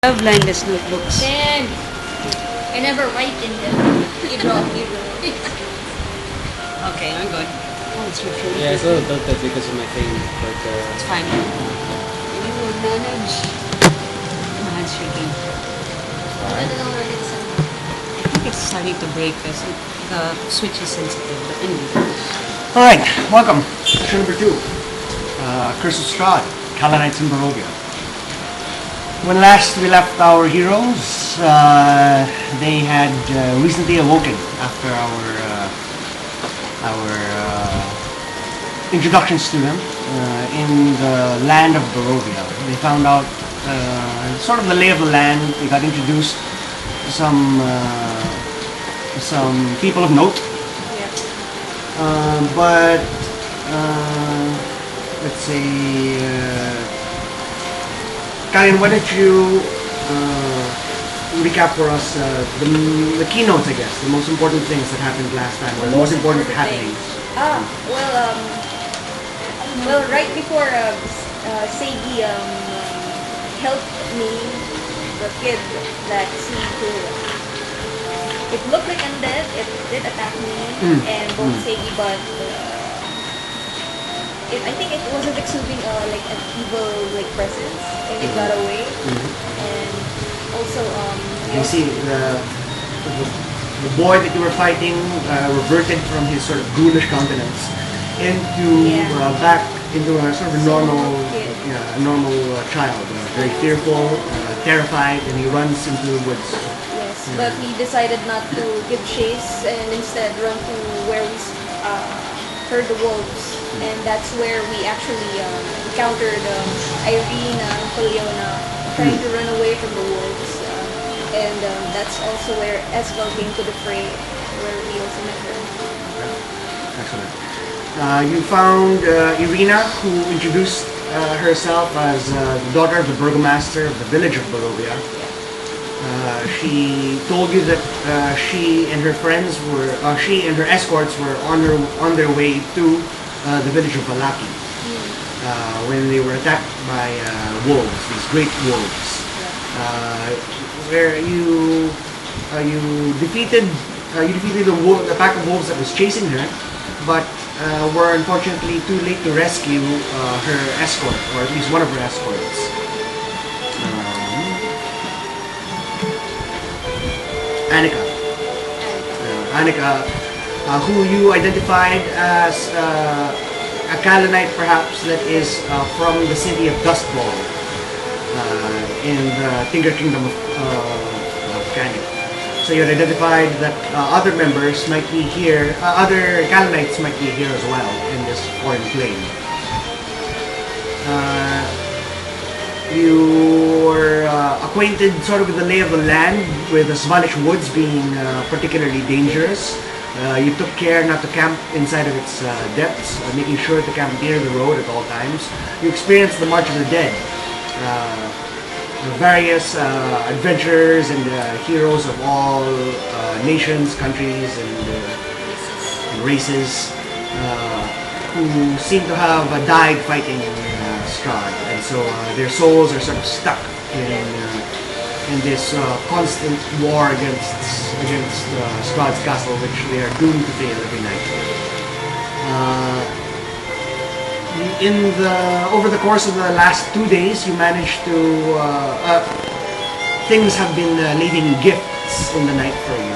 Love blindness notebooks. Then, I never write in them. Libro. Okay, I'm good. Oh, it's refilled. Yeah, it's a little tilted because of my thing, but It's fine. You will manage. My hand's shaking. I don't know where it's I think it's starting to break because the switch is sensitive. But anyway. Alright, welcome. Session number 2. Curse of Strahd, Calenites in Barovia. When last we left our heroes, they had recently awoken after our introductions to them in the land of Barovia. They found out sort of the lay of the land. They got introduced to some people of note. But let's say, Kalyan, why don't you recap for us the keynotes, I guess, the most important things that happened last time, or the most important happenings. Well, right before Seigi helped me, the kid that seemed to, it looked like undead, it did attack me, and both Seigi, but I think it wasn't exuding like an evil like presence, and it got away. And also, You see, the boy that you were fighting reverted from his sort of ghoulish countenance into back into a sort of a normal, a normal child, very fearful, terrified, and he runs into the woods. Yes, but we decided not to give chase and instead run to where we heard the wolves, and that's where we actually encountered Irene and Leona trying to run away from the wolves, and that's also where Esval came to the fray, where we also met her. Excellent. You found Irina, who introduced herself as the daughter of the burgomaster of the village of Barovia. She told you that she and her friends were, she and her escorts were on their way to the village of Valaki when they were attacked by wolves, these great wolves. Where you defeated the pack of wolves that was chasing her, but were unfortunately too late to rescue her escort, or at least one of her escorts. Annika, who you identified as a Calonite perhaps that is from the city of Dustball in the Tinker Kingdom of Canada. So you had identified that other members might be here, other Calonites might be here as well in this foreign plane. You were acquainted sort of with the lay of the land, with the Svanish woods being particularly dangerous. You took care not to camp inside of its depths, making sure to camp near the road at all times. You experienced the March of the Dead. Various adventurers and heroes of all nations, countries, and races who seem to have died fighting Strahd, and so their souls are sort of stuck in this constant war against Strahd's castle, which they are doomed to fail every night. Over the course of the last 2 days, you managed to things have been leaving gifts in the night for you.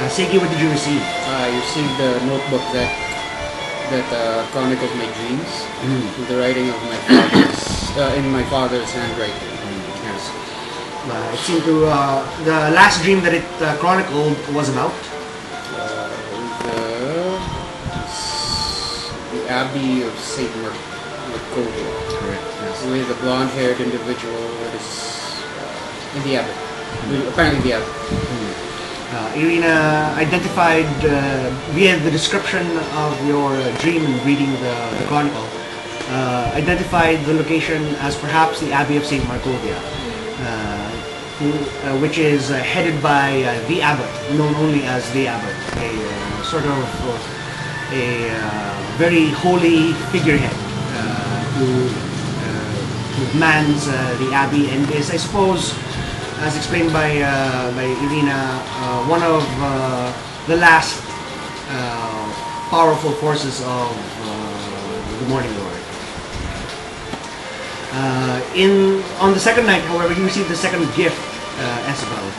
Seiki, what did you receive? I received a notebook that chronicles my dreams with the writing of my father's in my father's handwriting. Yes. It seemed to the last dream that it chronicled was about The Abbey of Saint Markovia. correct. Yes. With a blonde-haired individual that is in the abbey. Apparently the abbey. Irina identified via the description of your dream and reading the chronicle, identified the location as perhaps the Abbey of Saint Markovia, which is headed by the abbot, known only as the abbot, a sort of a very holy figurehead who mans the abbey and is, I suppose, as explained by Irina, one of the last powerful forces of the Morning Lord. On the second night, however, you received the second gift, Esabel.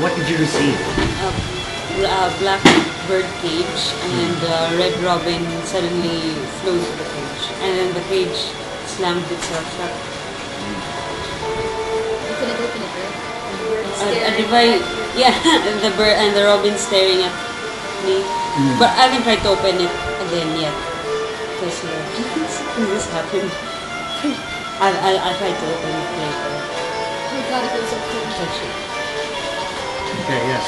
What did you receive? Black bird cage, and Red Robin suddenly flew to the cage, and then the cage slammed itself shut. You couldn't open it, right? And the bird A staring device, at you. yeah, and the bird and the robin staring at me. But I haven't tried to open it again yet. Because this happened. I'll try to open it later. Oh my god, it feels so cool. Actually. Okay, yes.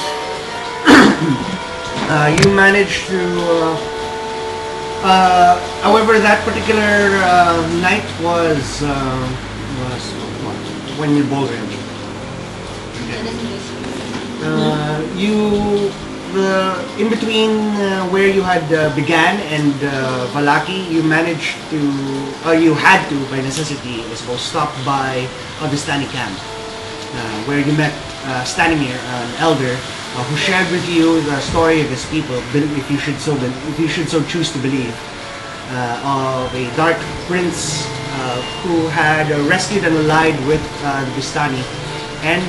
You managed to. However, that particular night was what? When you bull range. In between where you had began and Valaki, you managed to, you had to, by necessity, I suppose, stop by Augustani camp, where you met Stanimir, an elder, who shared with you the story of his people, if you should so choose to believe, of a dark prince who had rescued and allied with the Vistani, and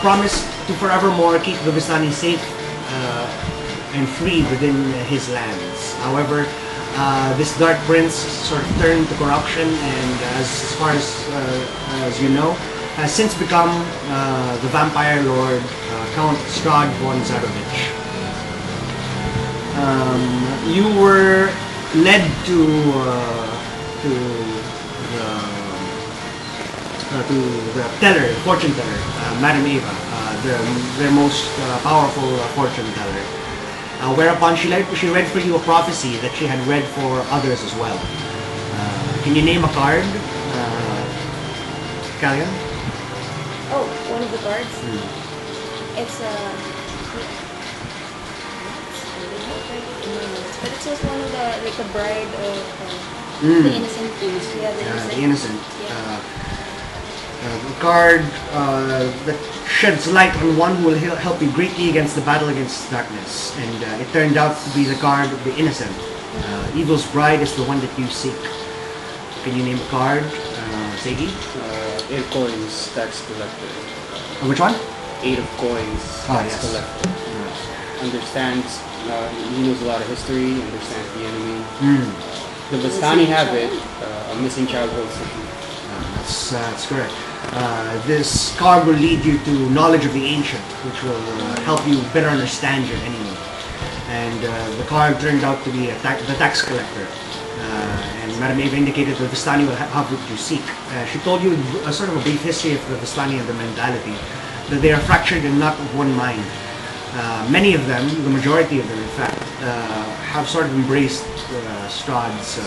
promised to forevermore keep the Vistani safe and free within his lands. However, this dark prince sort of turned to corruption, and as far as you know, has since become the vampire lord Count Strahd von Zarovich. You were led to the teller, fortune teller, Madame Eva, their most powerful fortune teller. Whereupon she read for you a prophecy that she had read for others as well. Can you name a card, Kalian? Oh, one of the cards? It's but it was one of the bride of the innocent. Yeah, The innocent. The card that sheds light on one who will help you greatly against the battle against darkness. And it turned out to be the card of the innocent. Evil's bride is the one that you seek. Can you name a card, Seiji? 8 coins, tax collector. Which one? 8 of coins, tax yes. collector. Understands, he knows a lot of history, understands the enemy. The Vistani have it, a missing child holds the key. That's correct. This card will lead you to knowledge of the ancient, which will help you better understand your enemy. And the card turned out to be the tax collector. And Madame Eva indicated that the Vistani will have what you seek. She told you a sort of a brief history of the Vistani and their mentality, that they are fractured and not of one mind. Many of them, the majority of them in fact, have sort of embraced Strahd's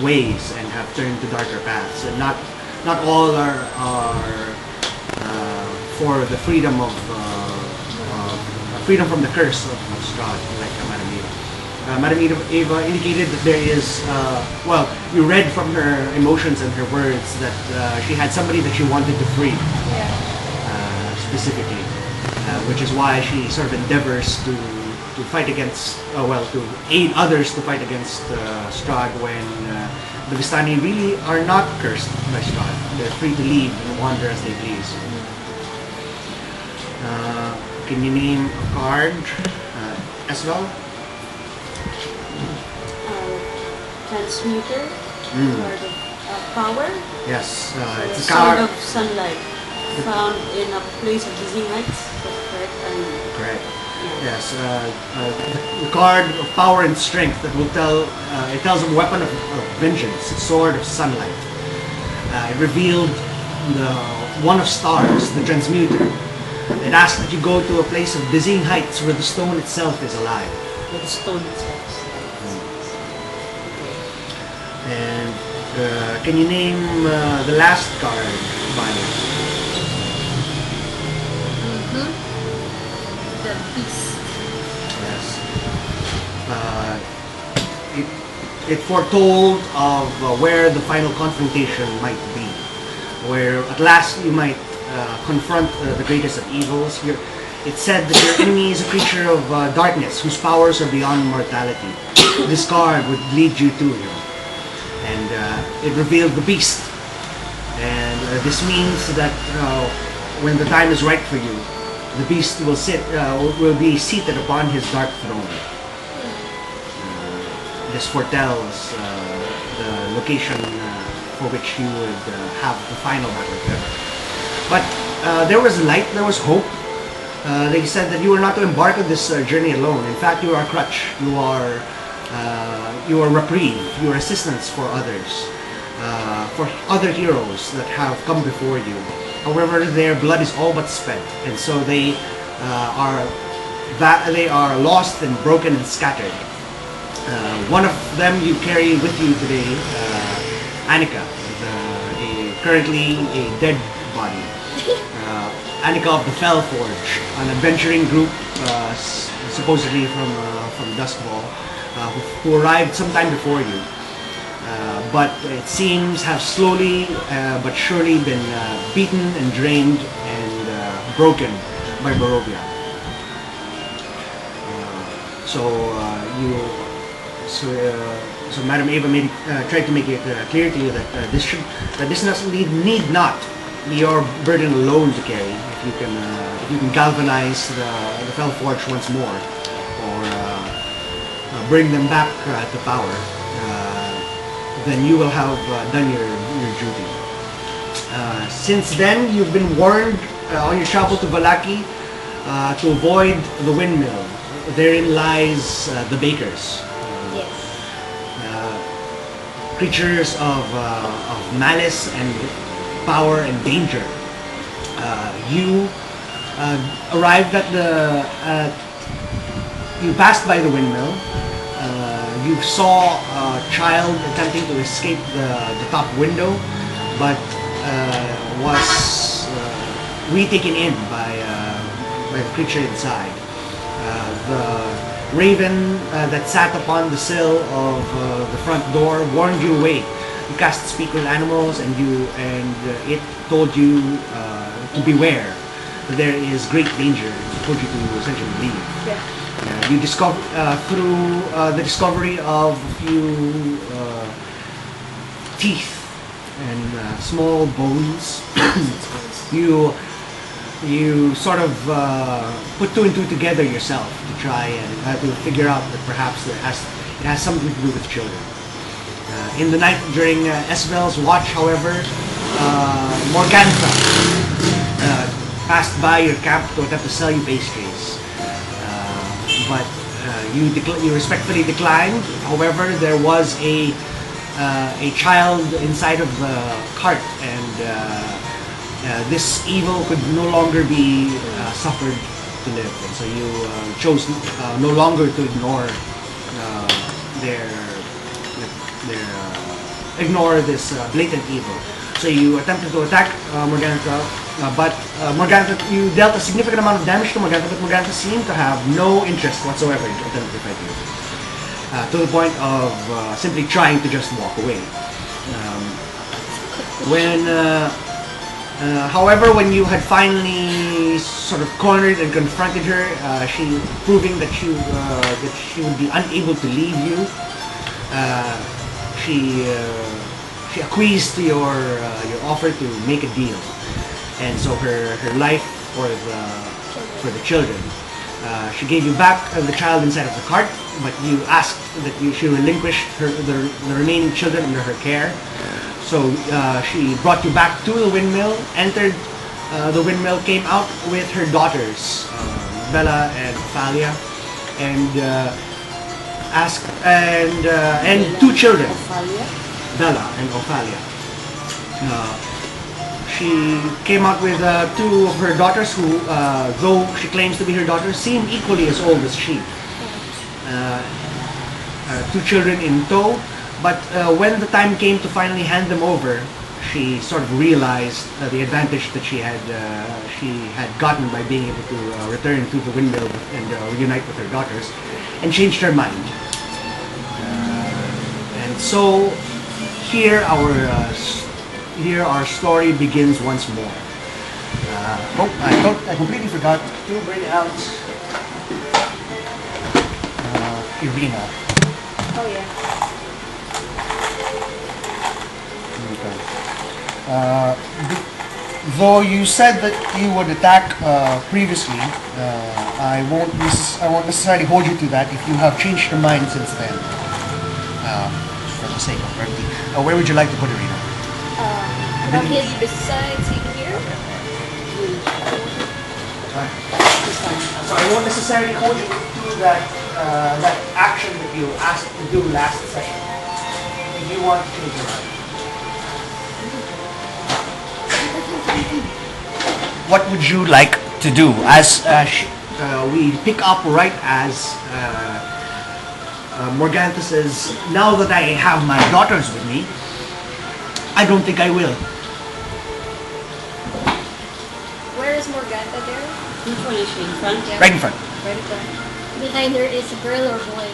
ways and have turned to darker paths. And not all are for the freedom of freedom from the curse of Strahd, like Madame Eva. Madame Eva indicated that there is, well, you read from her emotions and her words that she had somebody that she wanted to free, specifically, which is why she sort of endeavors to fight against, to aid others to fight against Strahd when the Vistani really are not cursed by Strahd. They're free to leave and wander as they please. Can you name a card, Esval? Transmuter, card of power. Yes, it's a Sword card. of sunlight, found in a place of dizzy heights. Correct? Correct. Yes, the card of power and strength that will it tells of a weapon of vengeance, a sword of sunlight. It revealed the one of stars, the transmuter. It asks that you go to a place of dizzying heights where the stone itself is alive. With the stone itself. And can you name the last card, Vanya? The beast. Yes. It it foretold of where the final confrontation might be, where at last you might confront the greatest of evils. It said that your enemy is a creature of darkness whose powers are beyond mortality. This card would lead you to him, and it revealed the beast. And this means that when the time is right for you, the beast will be seated upon his dark throne. This foretells the location for which you would have the final battle. But there was light, there was hope. They said that you were not to embark on this journey alone. In fact, you are a crutch. You are reprieve. You are assistance for others, for other heroes that have come before you. However, their blood is all but spent, and so they are lost and broken and scattered. One of them you carry with you today, Annika, currently a dead body. Annika of the Fellforge, an adventuring group, supposedly from Duskfall, who arrived sometime before you, but it seems have slowly but surely been beaten and drained and broken by Barovia. So Madam Ava tried to make it clear to you that this need not be your burden alone to carry. If you can galvanize the Fellforge once more, or bring them back to power, then you will have done your duty. Since then, you've been warned on your travel to Vallaki to avoid the windmill. Therein lies the bakers. Yes. Creatures of malice and power and danger. You arrived at you passed by the windmill. You saw a child attempting to escape the top window, but was retaken in by the creature inside. The raven that sat upon the sill of the front door warned you away. You cast speak with animals, and it told you to beware. There is great danger. It told you to essentially leave. Yeah. You discover through the discovery of a few teeth and small bones. you sort of put two and two together yourself to try and to figure out that perhaps it has something to do with children. In the night during Esvel's watch, however, Morgantha passed by your camp to attempt to sell you pastries, but you respectfully declined. However, there was a child inside of the cart, and this evil could no longer be suffered to live, and so you chose no longer to ignore ignore this blatant evil. So you attempted to attack Morgantha, but Morgantha, you dealt a significant amount of damage to Morgantha, but Morgantha seemed to have no interest whatsoever in attempting to fight you, to the point of simply trying to just walk away. However, when you had finally sort of cornered and confronted her, she proving that she would be unable to leave you, she acquiesced to your offer to make a deal, and so her life for the children. She gave you back the child inside of the cart, but you asked that she relinquish the remaining children under her care. So she brought you back to the windmill, entered the windmill, came out with her daughters, Bella and Ophalia, and asked and two children, Bella and Ophalia. She came out with two of her daughters who, though she claims to be her daughters, seem equally as old as she. Two children in tow, but when the time came to finally hand them over, she sort of realized the advantage that she had gotten by being able to return to the windmill and reunite with her daughters, and changed her mind. So here our story begins once more. I completely forgot to bring out Irina. Oh yeah. Okay. Though you said that you would attack previously, I won't necessarily hold you to that if you have changed your mind since then. For the sake of brevity, where would you like to put Irina? Maybe besides here. So I won't necessarily hold you to that action that you asked to do last session. If you want to change your mind. What would you like to do? As we pick up right as Morgantha says, now that I have my daughters with me, I don't think I will. Where is Morgantha there? Which one is she? In front? Yeah. Right in front. Right in front. Behind her is a girl or boy.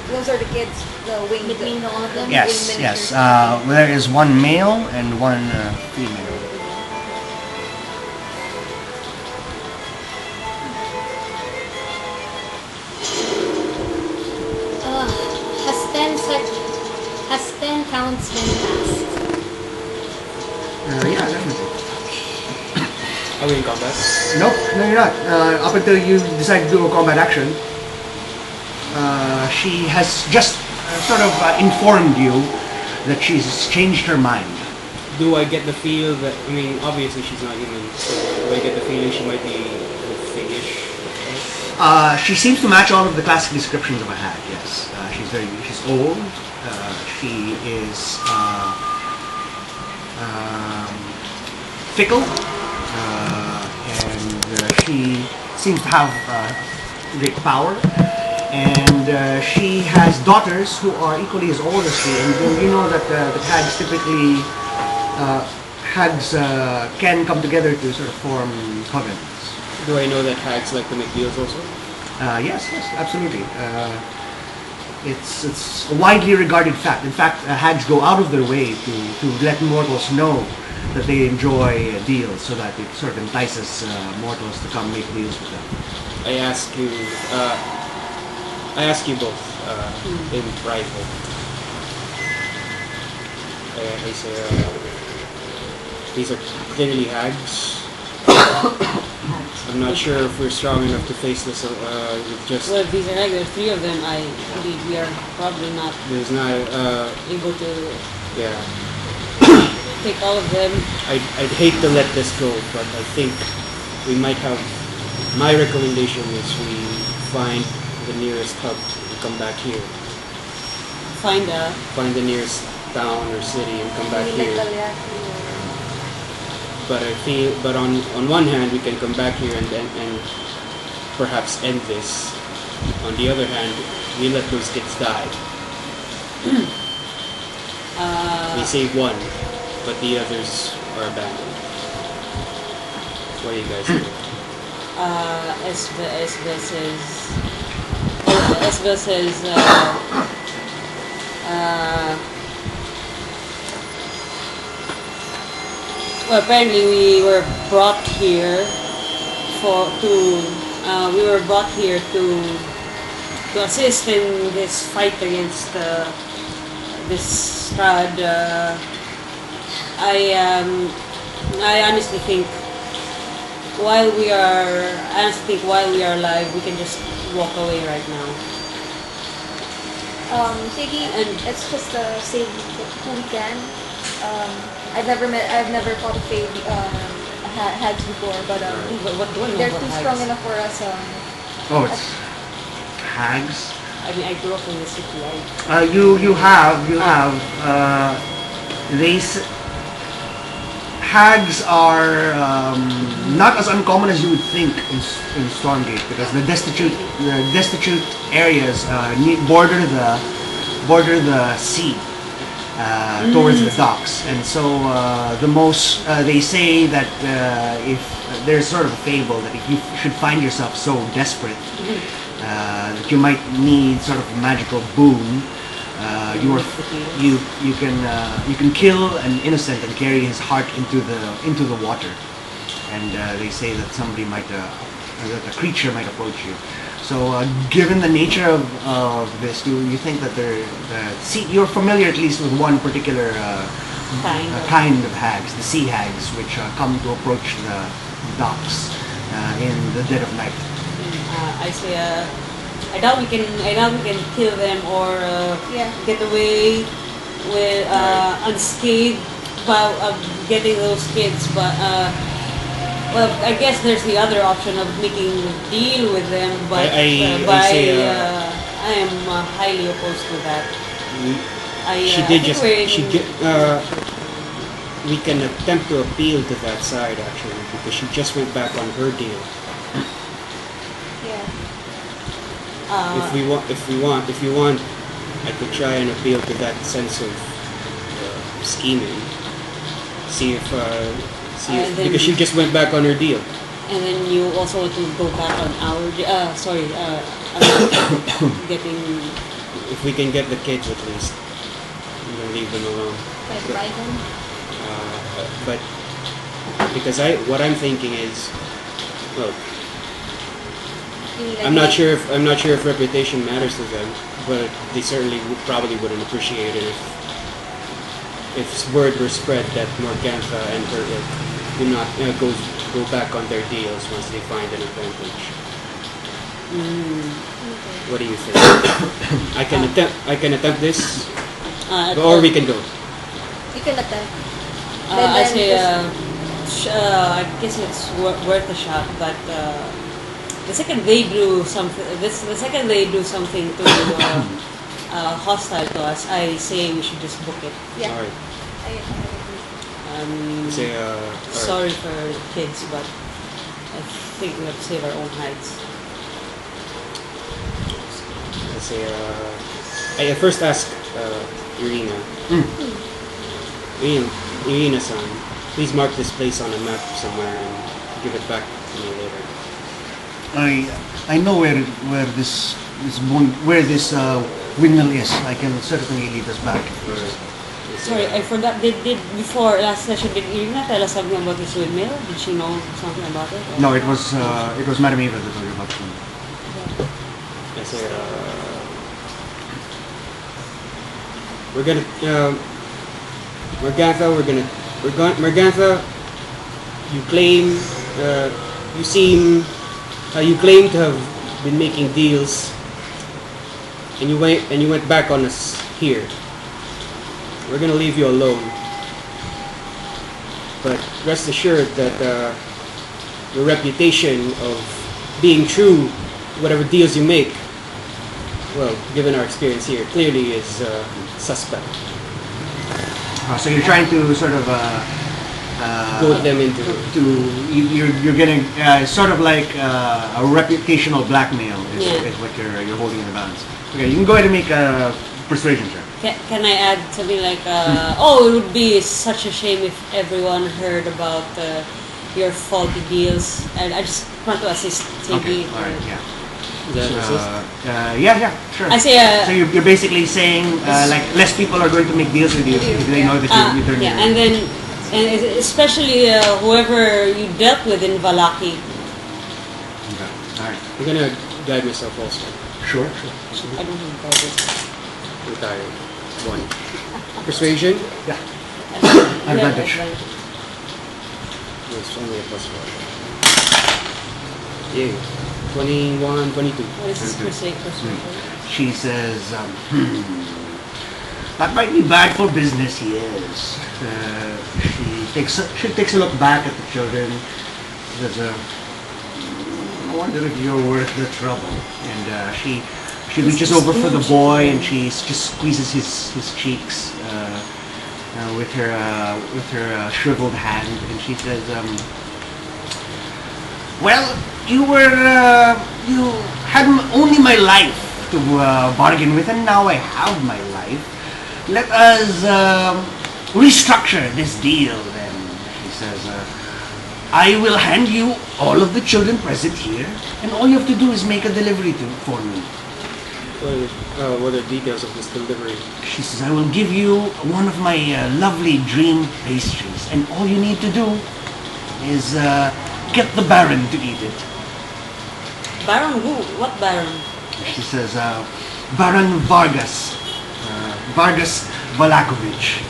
Those are the kids, the winged. Between all of them? Yes, in yes. miniatures. There is one male and one female. Has 10 counts been passed? Yeah, definitely. Are we in combat? Nope, no you're not. Up until you decide to do a combat action, she has just sort of informed you that she's changed her mind. Do I get the feel that, I mean, obviously she's not human, so do I get the feeling she might be fish? She seems to match all of the classic descriptions of a hag, yes. She's old, she is fickle, and she seems to have great power. And she has daughters who are equally as old as she. And you know that the hags typically can come together to sort of form covenants. Do I know that hags like to make deals also? Yes, absolutely. It's a widely regarded fact. In fact, hags go out of their way to let mortals know that they enjoy deals, so that it sort of entices mortals to come make deals with them. I ask you both in private. I say, these are clearly hags. I'm not sure if we're strong enough to face this with just... Well, these are like, there's 3 of them. I believe we are probably not There's not... able to yeah. take all of them. I'd hate to let this go, but I think we might have... My recommendation is we find the nearest hub and come back here. Find Find the nearest town or city and come back Maybe here. like Galeati or... But I feel, but on one hand, we can come back here and perhaps end this. On the other hand, we let those kids die. We save one, but the others are abandoned. What do you guys think? Esbel says, well, apparently we were brought here to assist in this fight against this Strahd. I honestly think while we are alive, we can just walk away right now. Tiggy, it's just save who we can. I've never fought a Fae hags before, but What do I know they're about too hags? strong enough for us. Oh, it's hags. I mean, I grew up in the city. Hags are not as uncommon as you would think in Stormgate, because the destitute areas border the sea towards the docks, and so they say that if there's sort of a fable that if you should find yourself so desperate that you might need sort of a magical boon, You can kill an innocent and carry his heart into the water, and they say that that a creature might approach you. So, given the nature of this, you think that you're familiar at least with one particular kind of hags, the sea hags, which come to approach the docks in the dead of night. I say, I doubt we can kill them or get away with unscathed while getting those kids. But well, I guess there's the other option of making a deal with them. But I am highly opposed to that. We can attempt to appeal to that side actually, because she just went back on her deal. If you want, I could try and appeal to that sense of scheming. See if because she just went back on her deal. And then you also want to go back on our getting. If we can get the kids at least, we can leave them alone. Buy them. But because what I'm thinking is, well, I'm not sure if reputation matters to them, but they certainly probably wouldn't appreciate it if word were spread that Morgantha and her ilk do not go back on their deals once they find an advantage. What do you think? I can attempt this, or we can go. You can attempt. I say, I guess it's worth a shot, but the second they do something, to hostile to us, I say we should just book it. Yeah. All right. I Say, Sorry for the kids, but I think we have to save our own hides. Let's say, I first ask Irina. Irina-san, please mark this place on a map somewhere and give it back to me later. I know where this windmill is. I can certainly lead us back. Sorry, I forgot. Did before last session, did Irina tell us something about this windmill? Did she know something about it? No, it was Madam Eva that told you about the windmill. I say, we're gonna Morgantha, you claim you claim to have been making deals, and you went back on us here. We're gonna leave you alone, but rest assured that your reputation of being true, whatever deals you make, well, given our experience here, clearly is suspect. So you're trying to sort of Goad them into. You're getting sort of like a reputational blackmail is what you're holding in the balance. Okay, you can go ahead and make a persuasion check. Can I add something like, oh, it would be such a shame if everyone heard about your faulty deals, and I just want to assist Okay, TB. alright, yeah. Yeah. Sure. I say, so you're basically saying like less people are going to make deals with you if they know that you're turning. yeah, and then especially whoever you dealt with in Valaki. Okay. Alright. I'm gonna guide myself also. Sure. I don't think that is. Retired. 1. Persuasion? Yeah. Yeah, Advantage. It's only a +1. Yay. 21, 22. What is this persuasion? She says, that might be bad for business, he is. She takes a look back at the children. She says, I wonder if you're worth the trouble. And she reaches over for the boy and she just squeezes his cheeks with her shriveled hand, and she says, well, you had only my life to bargain with, and now I have my life. Let us restructure this deal then. She says, I will hand you all of the children present here, and all you have to do is make a delivery for me. what are the details of this delivery? She says, I will give you one of my lovely dream pastries, and all you need to do is get the Baron to eat it. Baron who? What Baron? She says, Baron Vargas. Vargas Valakovich.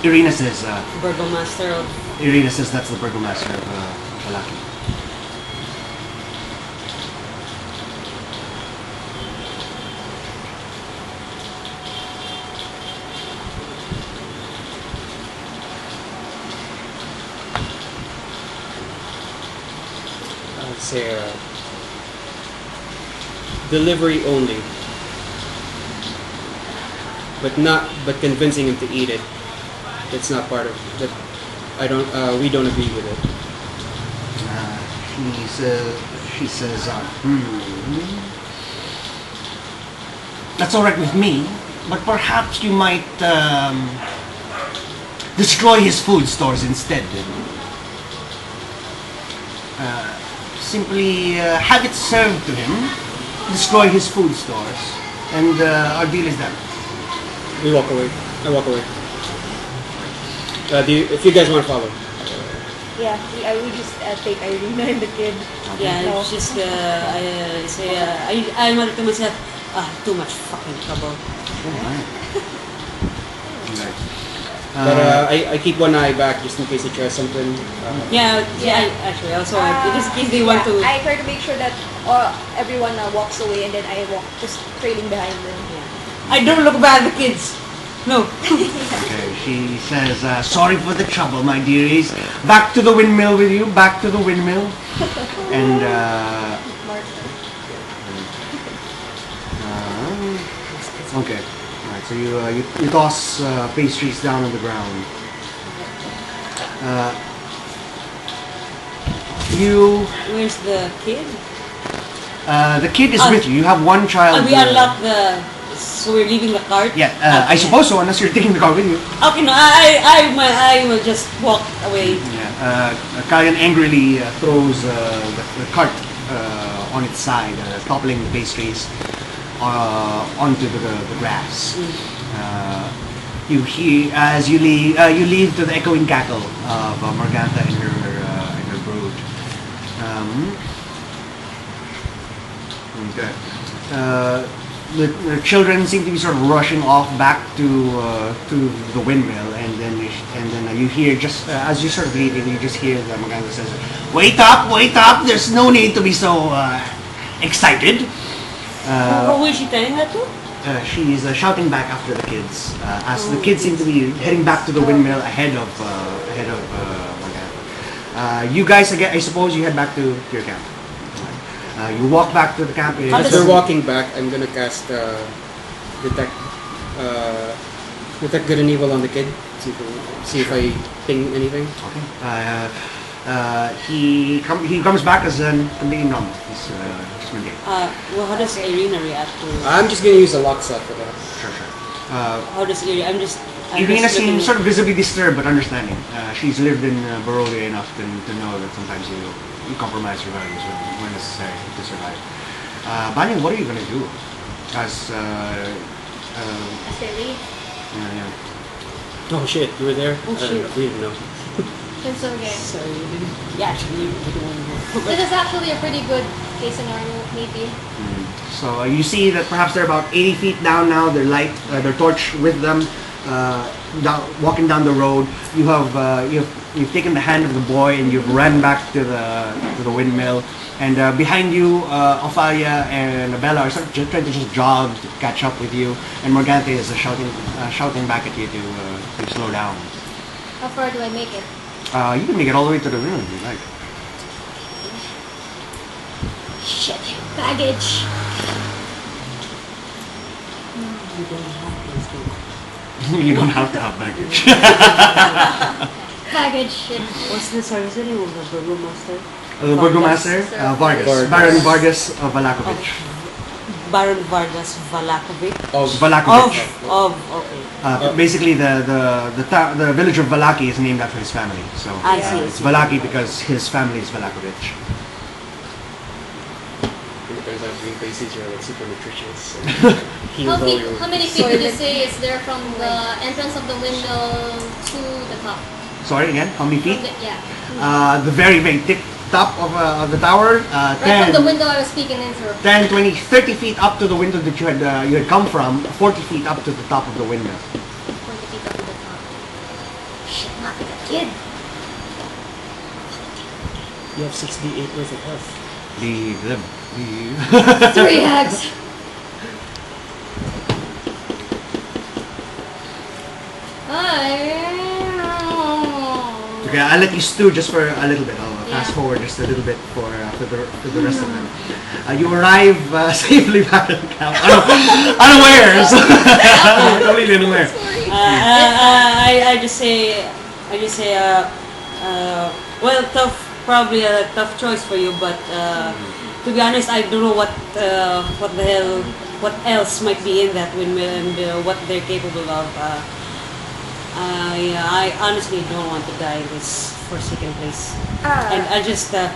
Irina says, Burgomaster of... Irina says that's the burgomaster of Valaki. I'd say delivery only, but convincing him to eat it. It's not part of that. I don't. We don't agree with it. She says, that's all right with me, but perhaps you might destroy his food stores instead. Simply have it served to him, destroy his food stores, and our deal is done. We walk away. I walk away. If you guys want to follow. Yeah, we just take Irina and the kid. Yeah, No. it's just, I say, I wanted to myself, too much fucking trouble. But I keep one eye back just in case he tries something. Yeah, actually, also, just in case they want to... I try to make sure that everyone walks away, and then I walk just trailing behind them. I don't look bad at the kids. No. Okay, she says, sorry for the trouble, my dearies. Back to the windmill with you, back to the windmill. And, okay. Alright, so you toss pastries down on the ground. Where's the kid? The kid is with you. You have one child. We unlock the... So we're leaving the cart? Yeah, I suppose so, unless you're taking the car with you. Okay, no, I will just walk away. Yeah, Kalian angrily throws the cart on its side, toppling the pastries onto the grass. You hear as you leave to the echoing cackle of Morgantha and her brood. Okay. The children seem to be sort of rushing off back to the windmill, and then you hear just as you sort of leaving, you just hear the Morgantha says, wait up! There's no need to be so excited." Who is she telling that to? She's shouting back after the kids, as the kids seem to be heading back to the windmill ahead of Morgantha. You guys, again, I suppose you head back to your camp. You walk back to the camp. As they're walking back, I'm gonna cast detect good and evil on the kid. See if I ping anything. Okay. He comes back as completely normal. He's just mundane. Well, how does Irina react to... I'm just gonna use a lock set for that. Sure. How does Irina... Irina seems sort of visibly disturbed but understanding. She's lived in Barovia enough to know that sometimes you compromise your values when necessary to survive. Banyan, what are you going to do? As they leave. Yeah. Oh shit, you were there? Oh, shit. We didn't know. It's okay. Sorry, yeah, actually, we don't know. This is actually a pretty good case scenario, maybe. So you see that perhaps they're about 80 feet down now. Their light, their torch with them, walking down the road. You've taken the hand of the boy and you've ran back to the windmill. And behind you, Ophalia and Bella are sort of trying to just jog to catch up with you. And Morgantha is shouting back at you to slow down. How far do I make it? You can make it all the way to the windmill if you like. Shit. Baggage. You don't have to have baggage. Baggage. Shit. What's the service name of the Burgomaster? The Burgomaster, Vargas. Baron Vargas of Valakovich. Baron Vargas Valakovic. Valakovich. Okay. Basically, the village of Valaki is named after his family. So I see. it's Valaki because his family is Valakovich. turns out green pasties are like super nutritious. How, Heals all your. how many feet would you say is there from the entrance of the window to the top? Sorry again, how many feet? From the, yeah. The very, very tip top of the tower. Right 10, from the window I was speaking into. 10, 20, 30 feet up to the window that you had come from. 40 feet up to the top of the window. 40 feet up to the top. Shit, not like a kid. You have 68 worth of health. Leave them. 3 hags. Okay, I'll let you stew just for a little bit. I'll fast forward just a little bit for the rest of them. You arrive safely back at the camp. Unawares. Completely unaware. I just say, well, probably a tough choice for you, but to be honest, I don't know what else might be in that windmill and what they're capable of. I honestly don't want to die in this forsaken place, and I just like,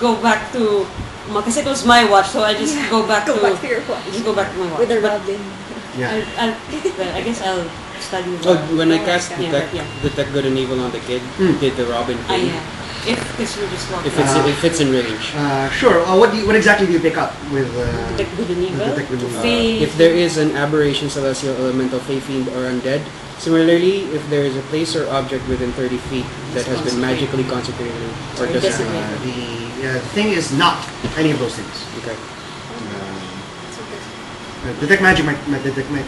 go back to, because it was my watch, so I just go back to your watch. just go back to my watch. With the But Robin. Yeah. I guess I'll study. When I cast yeah. detect good and evil on the kid, did the Robin thing? If this will just walk. If it's in range. Sure. What exactly do you pick up with Detect good and evil. Detect good and evil. If there is an aberration, celestial, elemental, fey, fiend, or undead. Similarly, if there is a place or object within 30 feet that has been magically consecrated or desecrated. The thing is not any of those things. Okay. Detect magic might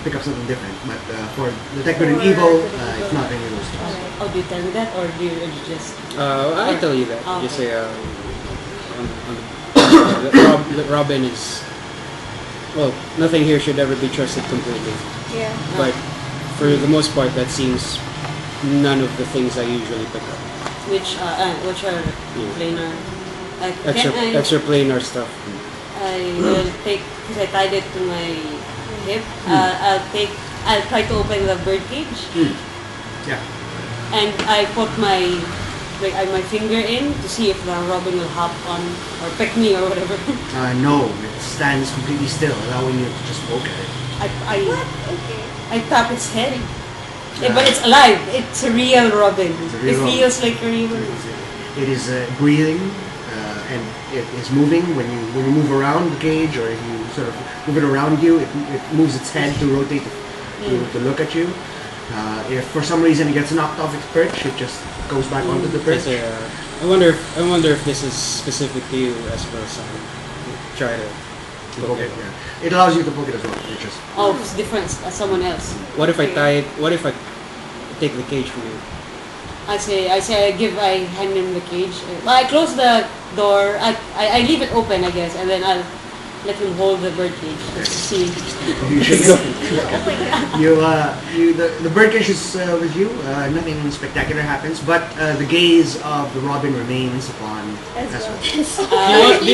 pick up something different, but for detect good and evil, it's not any of those things. Oh, do you tell me that, or do you just? I'll tell you that. Oh, Just okay. say, Robin is. Well, nothing here should ever be trusted completely. Yeah. But for the most part, that seems none of the things I usually pick up. Which are planar? Extra planar stuff. I will take, because I tied it to my hip. I'll try to open the bird cage. Yeah. And I put my finger in to see if the robin will hop on or peck me or whatever. No, it stands completely still, allowing you to just poke at it. Okay. I tap its head. But it's alive. It's a real robin. It's a real It robin. feels like a real. It is breathing, and it is moving when you move around the cage, or if you sort of move it around you, it moves its head to rotate to look at you. If for some reason it gets knocked off its perch, it just goes back onto the perch. I wonder if this is specific to you as well as try to Poke it, yeah. It allows you to poke it as well. It's just It's different as someone else. What if I tie it? What if I take the cage from you? I hand him the cage. Well, I close the door. I leave it open, I guess, and then I'll let him hold the bird cage just to see. you should go. The bird cage is with you. Nothing spectacular happens, but the gaze of the robin remains upon Ezra. Do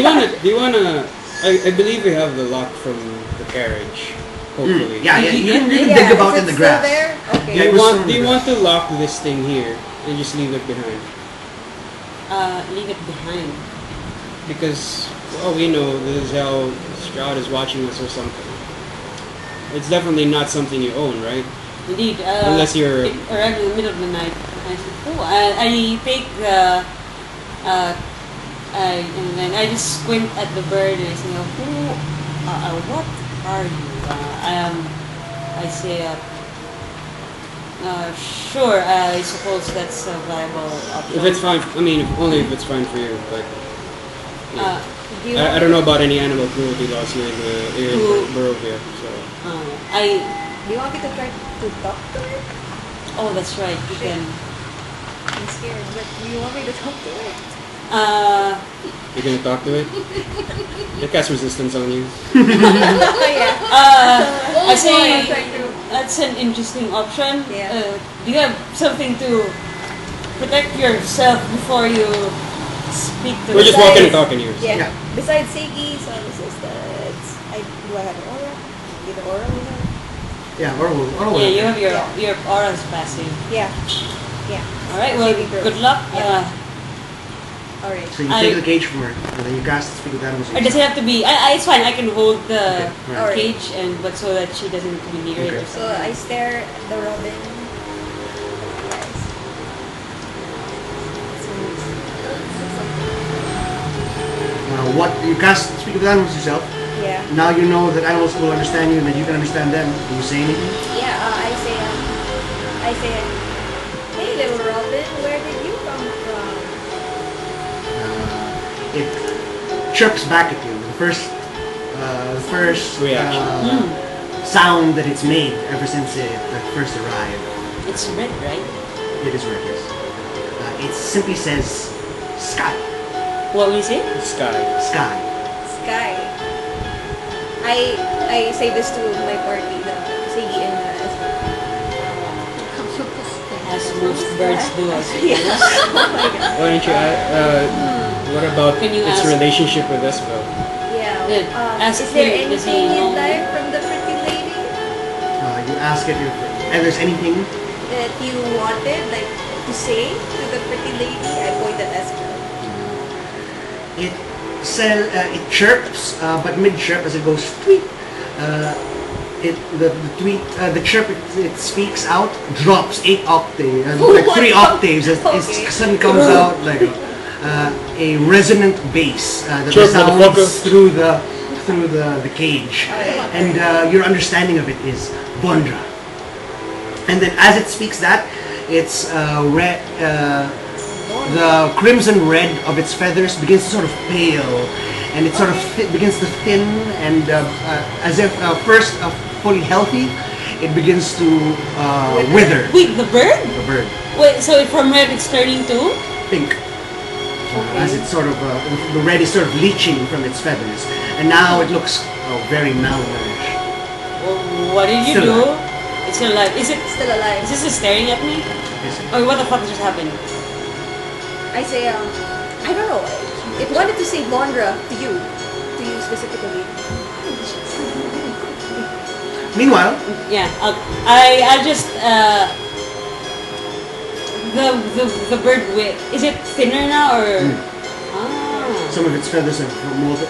you wanna? I believe we have the lock from the carriage. Hopefully. Yeah, you can dig about in the grass. There? Okay. Yeah, it was Do you want to lock this thing here and just leave it behind? Leave it behind. Because we know this is how Strahd is watching us or something. It's definitely not something you own, right? Indeed. Unless you're around in the middle of the night. I said, I take the. And then I just squint at the bird and I say, what are you? I say, sure, I suppose that's a viable option. if it's fine. I mean, only if it's fine for you. But Do I don't know about any animal cruelty laws here in Barovia. So you want me to try to talk to it? Oh, that's right. You can. I'm scared, but do you want me to talk to it? you're gonna talk to it. It casts resistance on you. I say I'm trying to. that's an interesting option. Yeah. Do you have something to protect yourself before you speak to? We're just Besides- walking and talking here. so. Yeah. Besides Seiki, so resistance. Do I have an aura? Get an aura with her? Yeah, or Yeah, you have your aura's passive. Yeah. Yeah. All right. Well, Saving throw. good luck. Yeah. Alright. So you take the cage from her, and then you cast Speak with Animals. Or does it have to be? It's fine. I can hold the Okay, right. cage, but so that she doesn't be near it. Okay. Or So something. I stare at the robin. What you cast Speak with Animals yourself. Yeah. Now you know that animals will understand you and that you can understand them. Do you say anything? Yeah, I say, hey little robin, where did you come from? It chirps back at you. The first Reaction. sound that it's made ever since it first arrived. It's red, right? It is red, yes. It simply says sky. What will you say? Sky. Sky. Sky. I say this to my party, the Sigi and As most birds do. Yes. Oh my god. Why don't you what about Can you its ask- relationship with Isabel? Yeah. Good. Ask Is there him, does he anything know? you'd like from the pretty lady You ask it if there's anything. that you wanted, like, to say to the pretty lady? I point at Esper. It chirps, but mid-chirp as it goes tweet. The chirp it speaks out drops 8 octaves, like What 3 the- octaves. It Okay. suddenly comes out like a resonant bass that Chirp, resounds motherfucker. through the cage, and your understanding of it is Bondra. And then as it speaks that, it's red. The crimson red of its feathers begins to sort of pale, and it sort of begins to thin, and as if first fully healthy, it begins to wither. Wait, the bird? The bird, Wait, so from red it's turning to? pink, as it's sort of the red is sort of leaching from its feathers, and now it looks very malnourished. Well, what did you Still do? alive. It's still alive. Is it? Still alive. Is this just staring at me? Is it? Or what the fuck just happened? I say, I don't know. It wanted to say Bondra to you specifically. Meanwhile, Yeah, I'll just the bird is it thinner now or? Ah. some of its feathers have wilted,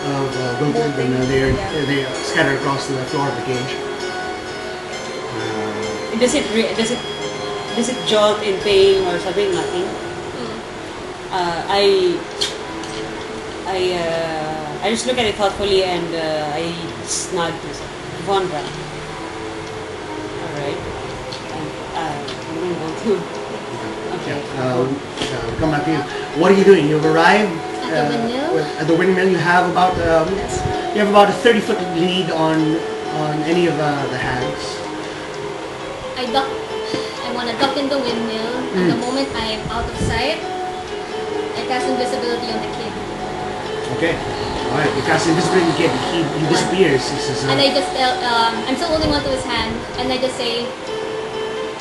Molting, and yeah. they scatter across the floor of the cage. Does it jolt in pain or something? Nothing. I just look at it thoughtfully and I nod to Vondra. Alright. I'm gonna go to. Okay. We'll come back to you. What are you doing? You've arrived At the windmill? At the windmill. You have about a 30-foot lead on any of the hags. I want to duck in the windmill. And the moment I am out of sight, I cast invisibility on the kid. Okay. All right. You cast invisibility on the kid. He disappears. He says, And I just tell, I'm still holding onto his hand, and I just say,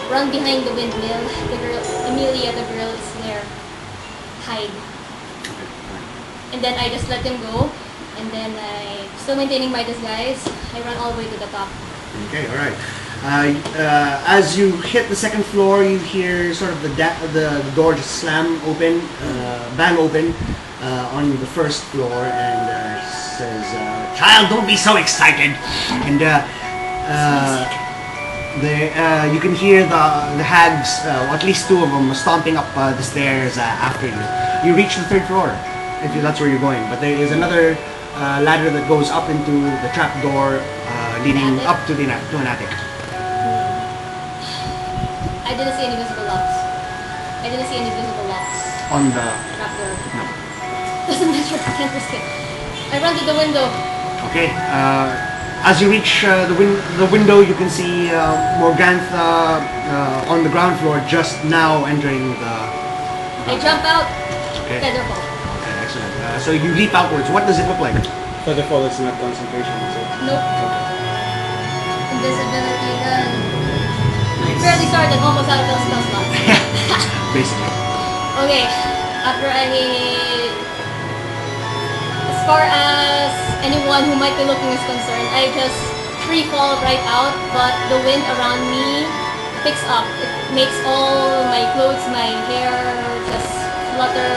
run behind the windmill. The girl, Amelia, the girl is there. Hide. And then I just let him go, and then I, still maintaining my disguise, I run all the way to the top. Okay. All right. As you hit the second floor, you hear sort of the door just slam open, bang open on the first floor, and says, "Child, don't be so excited." And you can hear the hags, at least 2 of them, stomping up the stairs after you. You reach the 3rd floor, if that's where you're going. But there is another ladder that goes up into the trap door, leading up to an attic. I didn't see any visible locks. On the Trapdoor. no. Doesn't matter, I can't risk it. I run to the window. Okay. As you reach the window, you can see Morgantha on the ground floor, just now entering the. I jump out, Okay. feather fall. Okay, excellent. So you leap outwards. What does it look like? Featherfall is not concentration, is it? Nope. Invisibility done. Barely started, almost out of the spell slots. Basically. Okay, after as far as anyone who might be looking is concerned, I just free fall right out, but the wind around me picks up. It makes all my clothes, my hair just flutter.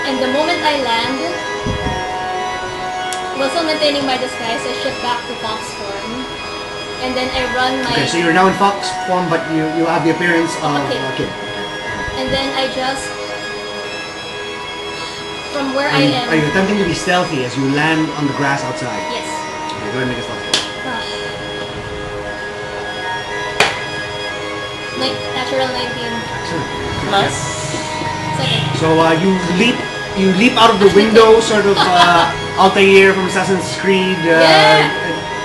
And the moment I land, while still maintaining my disguise, I shift back to fox form. And then I run my... Okay, so you're now in fox form, but you have the appearance of Okay. a kid. And then I just... From where Are I you, am... are you attempting to be stealthy as you land on the grass outside? Yes. Okay, go ahead and make a stealth check. Natural 19. Excellent. Plus, Second. So you leap out of the window, sort of Altair from Assassin's Creed,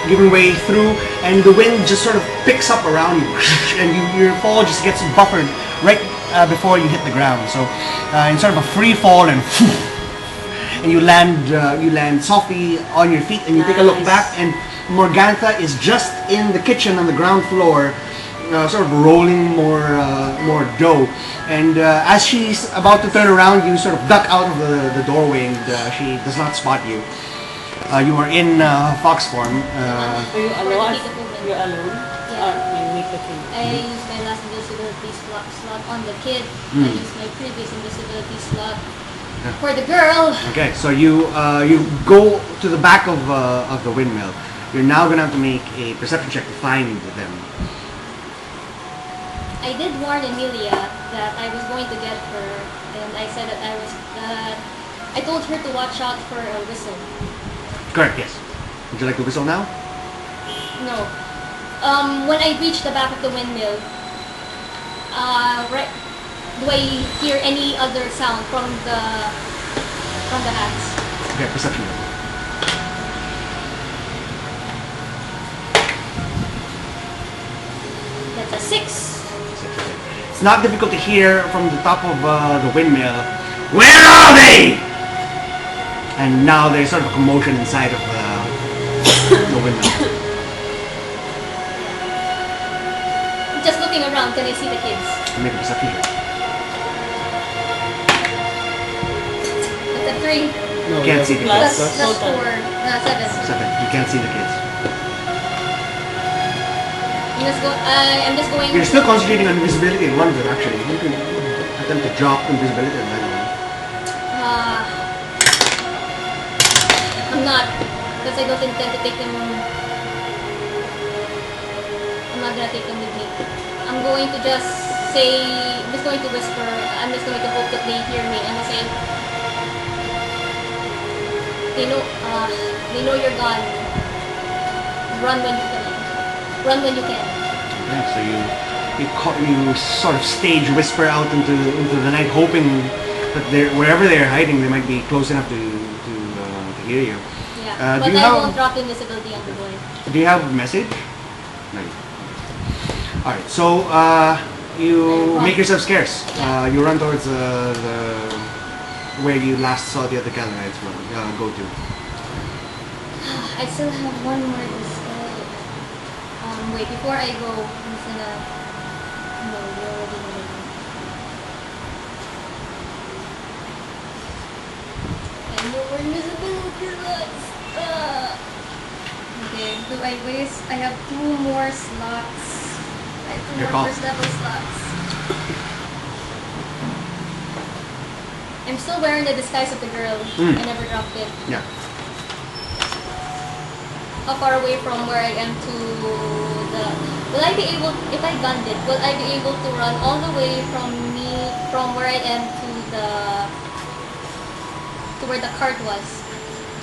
giving way through, and the wind just sort of picks up around you, and your fall just gets buffered right before you hit the ground. So in sort of a free fall, and you land softly on your feet, and you take a look Nice. back, and Morgantha is just in the kitchen on the ground floor. Sort of rolling more dough, and as she's about to turn around, you sort of duck out of the doorway, and she does not spot you. You are in fox form. are you alone? You're alone? Yeah. You make the thing. I use my last invisibility slot on the kid. I use my previous invisibility slot for the girl. Okay, so you go to the back of the windmill. You're now gonna have to make a perception check to find them. I did warn Emilia that I was going to get her, and I said that I told her to watch out for a whistle. Correct. Yes. Would you like to whistle now? No. When I reach the back of the windmill, right, do I hear any other sound from the axe? Okay, perception check. That's a 6. It's not difficult to hear from the top of the windmill. Where are they? And now there's sort of a commotion inside of the windmill. Just looking around, can I see the kids? Make a perception check. That's a 3. No, Can't you see have the That's, kids. that's Total. 4. 7. 7. You can't see the kids. I'm just going. You're still concentrating on invisibility in one of them, actually. You can attempt to drop invisibility in that one. I'm not, because I don't intend to take them. I'm not gonna take them with me. I'm going to just say. I'm just going to whisper. I'm just going to hope that they hear me. I'm gonna say. They know you're gone. Run when you can. Run when you can. Okay, so you sort of stage whisper out into the night, hoping that wherever they're hiding, they might be close enough to hear you. Yeah. Do But you I have- won't drop invisibility on the boy. Do you have a message? No. All right, so you make yourself scarce. You run towards the where you last saw the other Calenites go to. I still have one more to say. Wait, before I go, I'm just gonna... No, you already know it. And no more invisibility slots. Okay, do I waste? I have 2 more slots. I have 2 Your more call. first level slots. I'm still wearing the disguise of the girl. I never dropped it. Yeah. How far away from where I am to the... Will I be able, if I gunned it, will I be able to run all the way from where I am to where the cart was?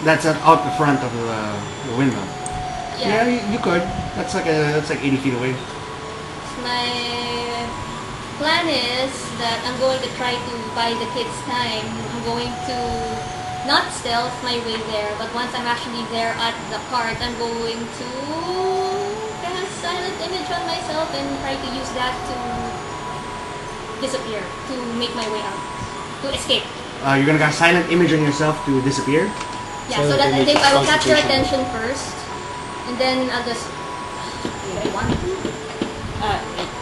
That's out the front of the windmill. Yeah, you could. That's like 80 feet away. My plan is that I'm going to try to buy the kids time. I'm going to not stealth my way there, but once I'm actually there at the cart, I'm going to cast silent image on myself and try to use that to disappear, to make my way out, to escape. You're gonna cast silent image on yourself to disappear. Yeah, Silent so that I image think is I will capture concentration. attention first, and then I'll just... Do I want to?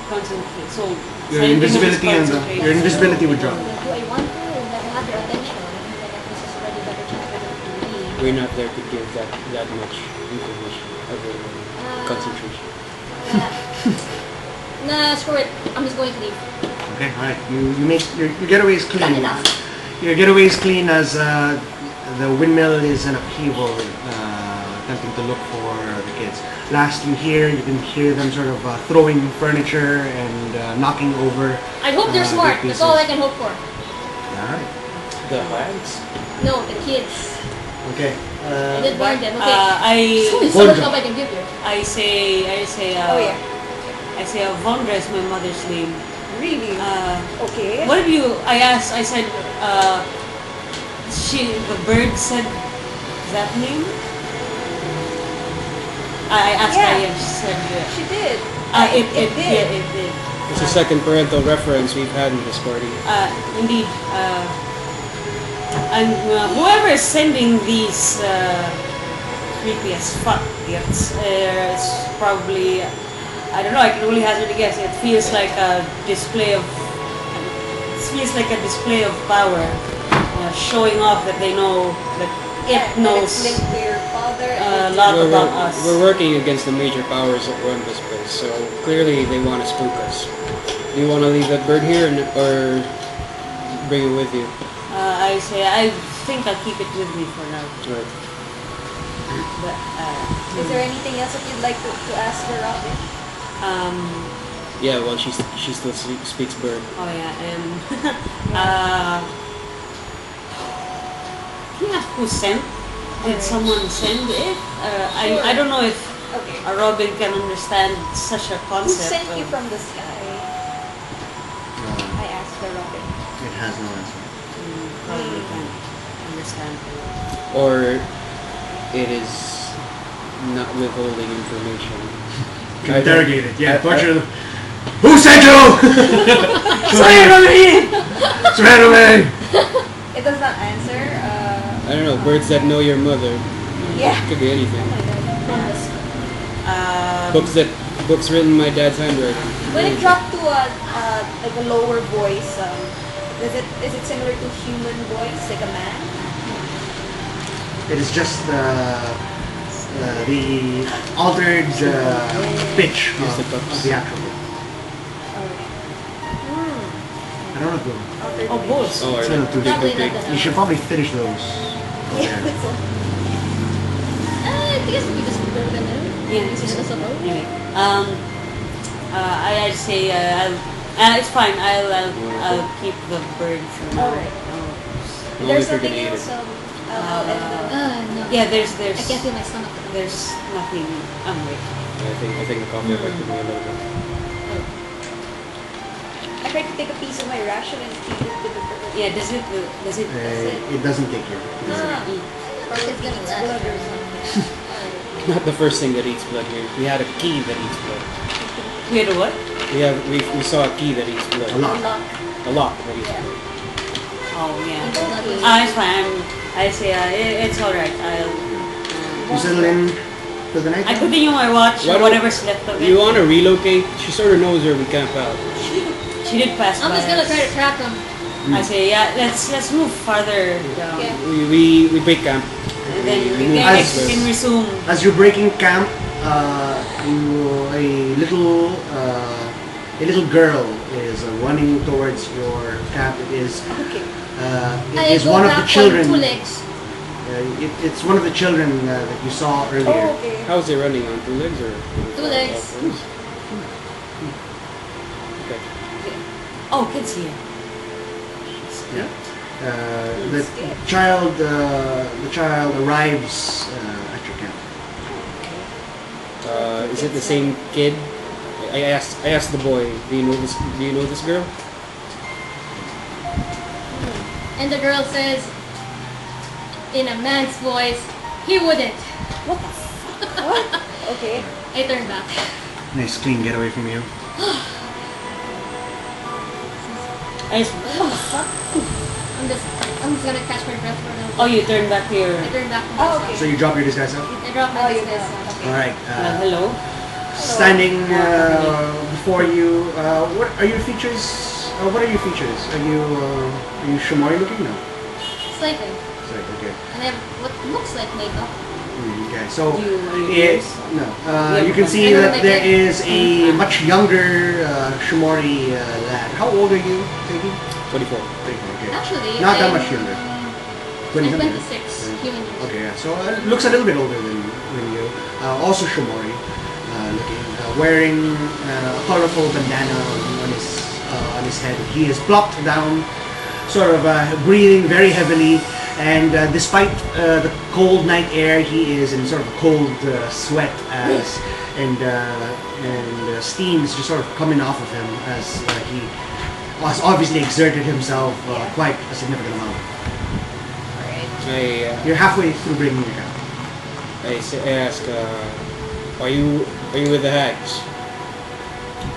Concentrate. So, Your silent invisibility image and is concentration. your invisibility would drop. Do I want to? And then I have their attention. And then this is already better chance for them to leave. We're not there to give that much information other than concentration. Nah, screw it. I'm just going to leave. Okay, alright. You make your getaway is clean. Done enough. Your getaway is clean as the windmill is an upheaval, attempting to look for the kids. Last you can hear them sort of throwing furniture and knocking over. I hope they're smart. big That's all I pieces. can hope for. Alright, The lads? No, the kids. okay. I did burn them. Okay. I There's so much help I can give you. I say Oh yeah. I say Vondra is my mother's name. Really? Okay. What have you? I asked. I said. The bird said that name. I asked Yeah. her. And she said. She did. It did. Yeah, it did. It's the second parental reference we've had in this party. Indeed. And whoever is sending these creepy as fuck gifts is probably, I don't know, I can only hazard a guess. It feels like a display of power, showing off that they know that it And knows it's linked to your father. a And lot about us. We're working against the major powers that run this place, so clearly they want to spook us. Do you want to leave that bird here or bring it with you? I say I think I'll keep it with me for now. Right. But is there anything else that you'd like to ask her, Robin? Yeah, well, she still speaks bird. Oh yeah, and yeah, who sent? Did someone send it? I don't know if Okay. Robin can understand such a Who concept. sent you of- from the sky? I asked her, Robin. It has no answer. Probably can understand. Or it is not withholding information. Interrogated, yeah. Torture. Who sent you? Sorry, Robin! Straight away! It does not answer. I don't know, birds that know your mother. Yeah. Could be anything. Um, Books written in my dad's handwriting. When it dropped to like a lower voice, is it similar to human voice, like a man? It is just the altered pitch Just the of tops. the actual book. I don't know. oh, both. Oh, It's are not too they Probably too not big? that. You should probably finish those. Yeah, that's all. I guess we just go with it. Yeah. Anyway, I say it's fine. I'll keep the bird for now. Alright. Only If if there's you're something gonna eat else, it. I'll end the... No. Yeah, there's I can't feel my stomach. there's nothing. Wait. I think the coffee affected me a little bit. I tried to take a piece of my ration and feed it to the bird. Yeah, does it? It doesn't take you. Ah, Or it's gonna it's last blood or or something. Not the first thing that eats blood here. We had a key that eats blood. We had a what? We saw a key that eats blood. A lot. A lock that eats Yeah. blood. Oh yeah. Okay. It's fine. I say it's alright. You settle in for the night? I continue my watch Why or don't- whatever's left of it. You want to relocate? She sort of knows where we camp out. She did pass I'm by just gonna us. try to track them. I say let's move farther down. Yeah. We break camp. And then we move can, elsewhere. can resume. As you're breaking camp, a little girl is running towards your camp. It is Okay. it is go one of the back children. on 2 legs. It's one of the children that you saw earlier. Oh, okay. How's it running on 2 legs or? 2 legs. Okay. Oh, kids here. Yeah. The child arrives at your camp. Is it the same kid? I asked the boy. Do you know this girl? And the girl says, in a man's voice, he wouldn't. What the fuck? What? Okay. I turn back. Nice clean getaway from you. I just, I'm just gonna catch my breath for now. oh, you turn back here. I turn back to Oh, myself. okay. So you drop your disguise out. I drop Oh, my you disguise. know. Okay. All right. Hello. Standing before you, what are your features? What are your features? Are you Shumari looking? No. Slightly. Sorry, okay. And I have what looks like makeup. Okay, so You- no, you you can have see one. that there is a much younger Shumori lad. How old are you, Tiki? 24. Okay. Actually, Not that I'm- much younger. I'm 20 26 human years. Okay, yeah. So looks a little bit older than you. Also Shumori looking, wearing a colorful bandana on his head. He is plopped down, sort of breathing very heavily. And despite the cold night air, he is in sort of a cold sweat and steam is just sort of coming off of him as he has obviously exerted himself quite a significant amount. You're halfway through bringing your camp. I ask, are you with the hags?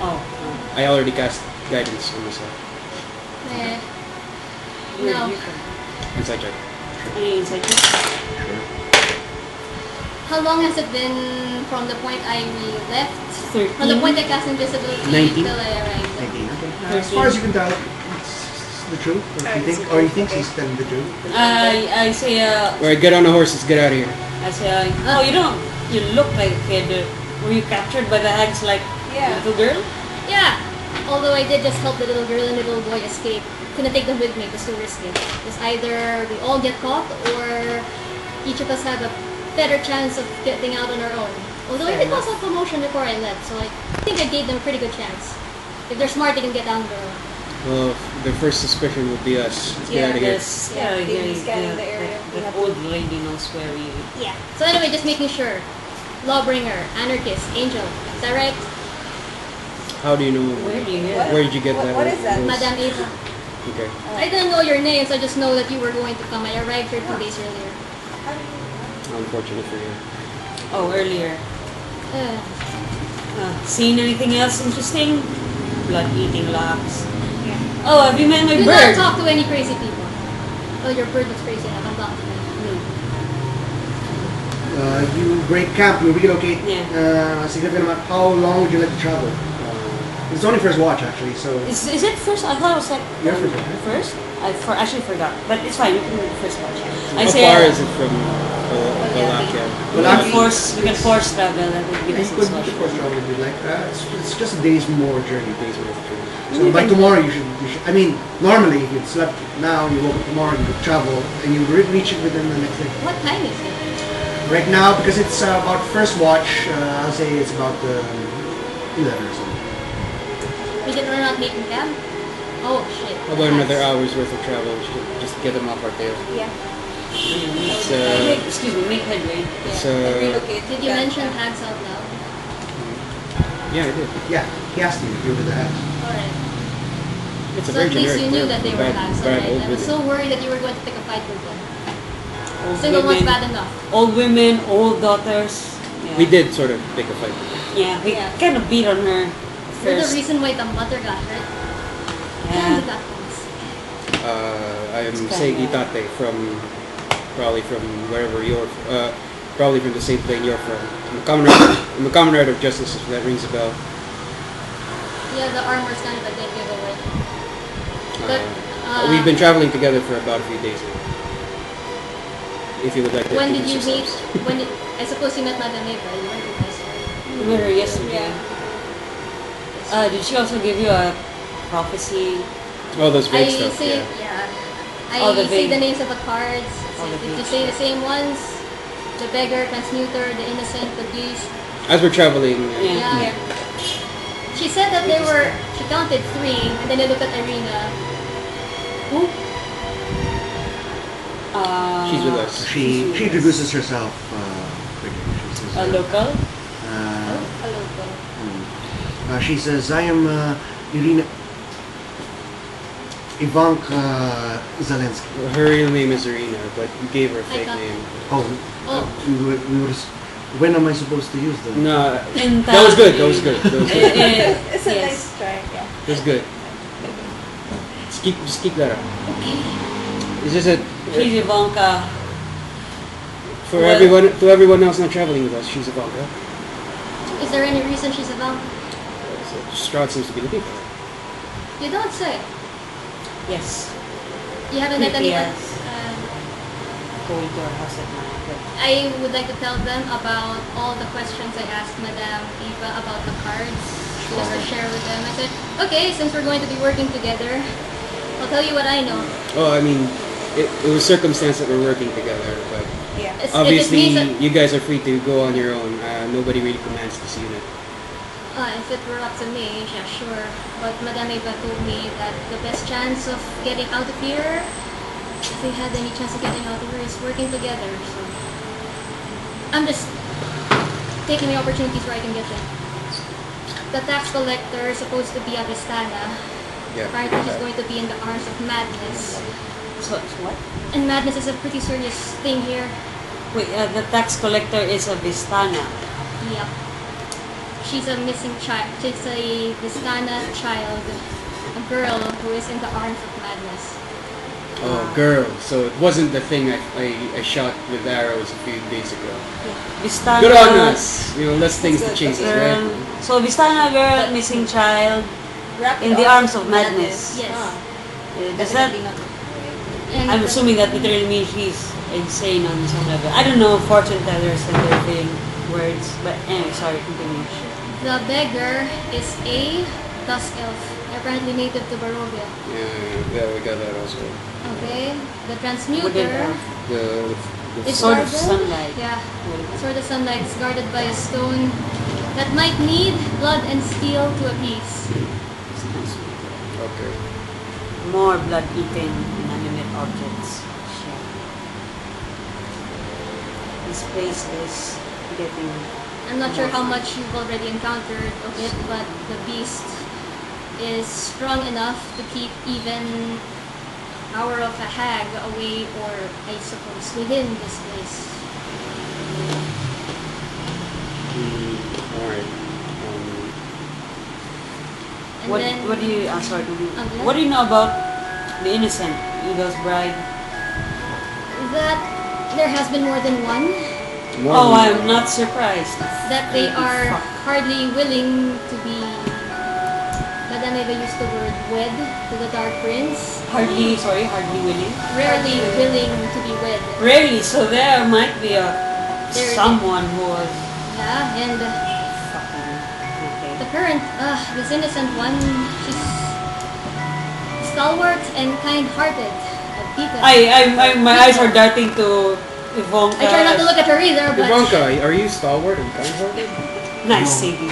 Oh. I already cast guidance on myself. Eh, Where No. do you come? Inside check. Any insight? how long has it been from the point I left? 13. From the point I cast invisibility 19. till I arrived. 19. Okay. As far as you can tell, it's the truth. Or you think he's telling the truth. I say, Alright, get on the horses, get out of here. oh, you look like a kid. Were you captured by the hags like a little girl? Yeah. Although I did just help the little girl and the little boy escape. Couldn't take them with me, it was too risky. It's either we all get caught or each of us have a better chance of getting out on our own. Although I did also have promotion before I left, so I think I gave them a pretty good chance. If they're smart, they can get down the road. Well, the first suspicion would be us. Let's get out of here. Yes. Yeah, they'll be scanning the area. We The have old lady knows where we. Yeah. So anyway, just making sure. Lawbringer, anarchist, angel. Is that right? How do you know? Where do you hear that? Where did you get that? What is that? those- Madame Eva. Okay. I didn't know your names, I just know that you were going to come. I arrived here 2 days earlier. Unfortunate for you. Oh, earlier. Uh, Seen anything else interesting? Blood-eating logs. yeah. Oh, have you met my Do bird? not talk to any crazy people. Oh, your bird looks crazy enough. I'm talking to him. You break camp, you relocate Yeah. a significant amount. How long would you like to travel? It's only first watch actually, so Is it first? I thought it was like yeah, first watch. first. I actually forgot, but it's fine. We can do the first watch. I How say far is it from Wallachia? we can force travel. That would give You us could some of course travel if you'd like. It's just a day's more journey. Days worth of journey. So by tomorrow you should. I mean, normally if you slept now, you woke up tomorrow, you could travel, and you reach it within the next day. What time is it? Right now, because it's about first watch, I'll say it's about 11 or so. We did we're not making camp? Oh shit. How about another hour's worth of travel just to get them off our tail? Yeah. It's, Excuse me, make headway. it's, Relocate. Did you mention hags out loud? yeah, I did. Yeah, he asked you if you were the head. Alright. It's a So very at least generic you knew term. that they were Bad- hags, bad alright. old I was women. so worried that you were going to pick a fight with them. Old Single one's women, bad enough. old women, old daughters. Yeah. We did sort of pick a fight. Yeah, we Yeah. kind of beat on her You're the first. reason why the mother got hurt. Yeah. And the guns. I am It's Seiji kinda- Tate probably from wherever you're, probably from the same plane you're from. I'm a comrade of justice, if that rings a bell. Yeah, the armor's kind of a dead giveaway. But, We've been traveling together for about a few days now. If you would like to when did introduce you meet? yourselves. When did, I suppose you met Madame Eva. You recognized her. We met her yesterday. Did she also give you a prophecy? All those vague I stuff, say, yeah. I the say vague- the names of the cards. All the Did you vague say the same ones? The beggar, transmuter, the innocent, the beast. As we're traveling, Yeah. Yeah. She said that there were. She counted 3, and then I looked at Irina. Who? she's with us. She introduces herself quickly. She says, A local? Hello, she says, I am Irina Ivanka Zelensky. Her real name is Irina, but we gave her a fake got- name. Oh, we were when am I supposed to use them? No, In that was good. That was good. That was good. It's a Yes. nice try. Yeah. That was good. Just keep that up. It's just that She's Ivanka. for Well- everyone, to everyone else not traveling with us, she's Ivanka. Is there any reason she's about? So Strahd seems to be looking for her. You don't say. Yes. You haven't met any. Yes. told your house at night. But I would like to tell them about all the questions I asked Madame Eva about the cards. Just to share with them. I said, okay, since we're going to be working together, I'll tell you what I know. Oh, I mean, it was circumstance that we're working together, but Yeah. It just obviously means that you guys are free to go on your own. Nobody really commands this unit. if it were up to me, yeah, sure. But Madame Eva told me that the best chance of getting out of here, if we had any chance of getting out of here, is working together. So I'm just taking the opportunities where I can get them. The tax collector is supposed to be a Vistana. Yeah. Apparently he's going to be in the arms of madness. so what? And madness is a pretty serious thing here. Wait, the tax collector is a Vistana. Yep. She's a missing child. She's a Vistana child. A girl who is in the arms of madness. Oh, girl. So it wasn't the thing I shot with arrows a few days ago. Vistana. Good on us. You know, less things to chase us, right? So Vistana girl, missing child, Wrap it in the up. arms of madness. Yes. Does that? Definitely not. And I'm assuming that literally means she's insane on some level. I don't know fortune tellers and their big words, but anyway, sorry, continue. the beggar is a dusk elf, apparently native to Barovia. Yeah, we got that also. Okay. The Wooden transmuter elf. The is Sword of guarded. sunlight. Yeah. Sword of sunlight is guarded by a stone that might need blood and steel to appease. Okay. More blood-eating inanimate objects. Shit. This place is getting. I'm not sure how much you've already encountered of it, but the beast is strong enough to keep even Hour of a Hag away, or I suppose within this place. Alright. And What, then what do you? Sorry. Okay. What do you know about the innocent Eagle's bride? that there has been more than one, Oh, I'm not surprised. that they are Fuck. hardly willing to be, Madame Eva used the word wed to the Dark Prince. Hardly willing. Rarely willing to be wed. Rarely, so there might be There- someone who was Yeah, and fucking okay. the current, this innocent one, she's stalwart and kind-hearted. My eyes are darting to Ivanka. I try not to look at her either, but Ivanka, are you stalwart and kind-hearted? Nice, No. Siggy.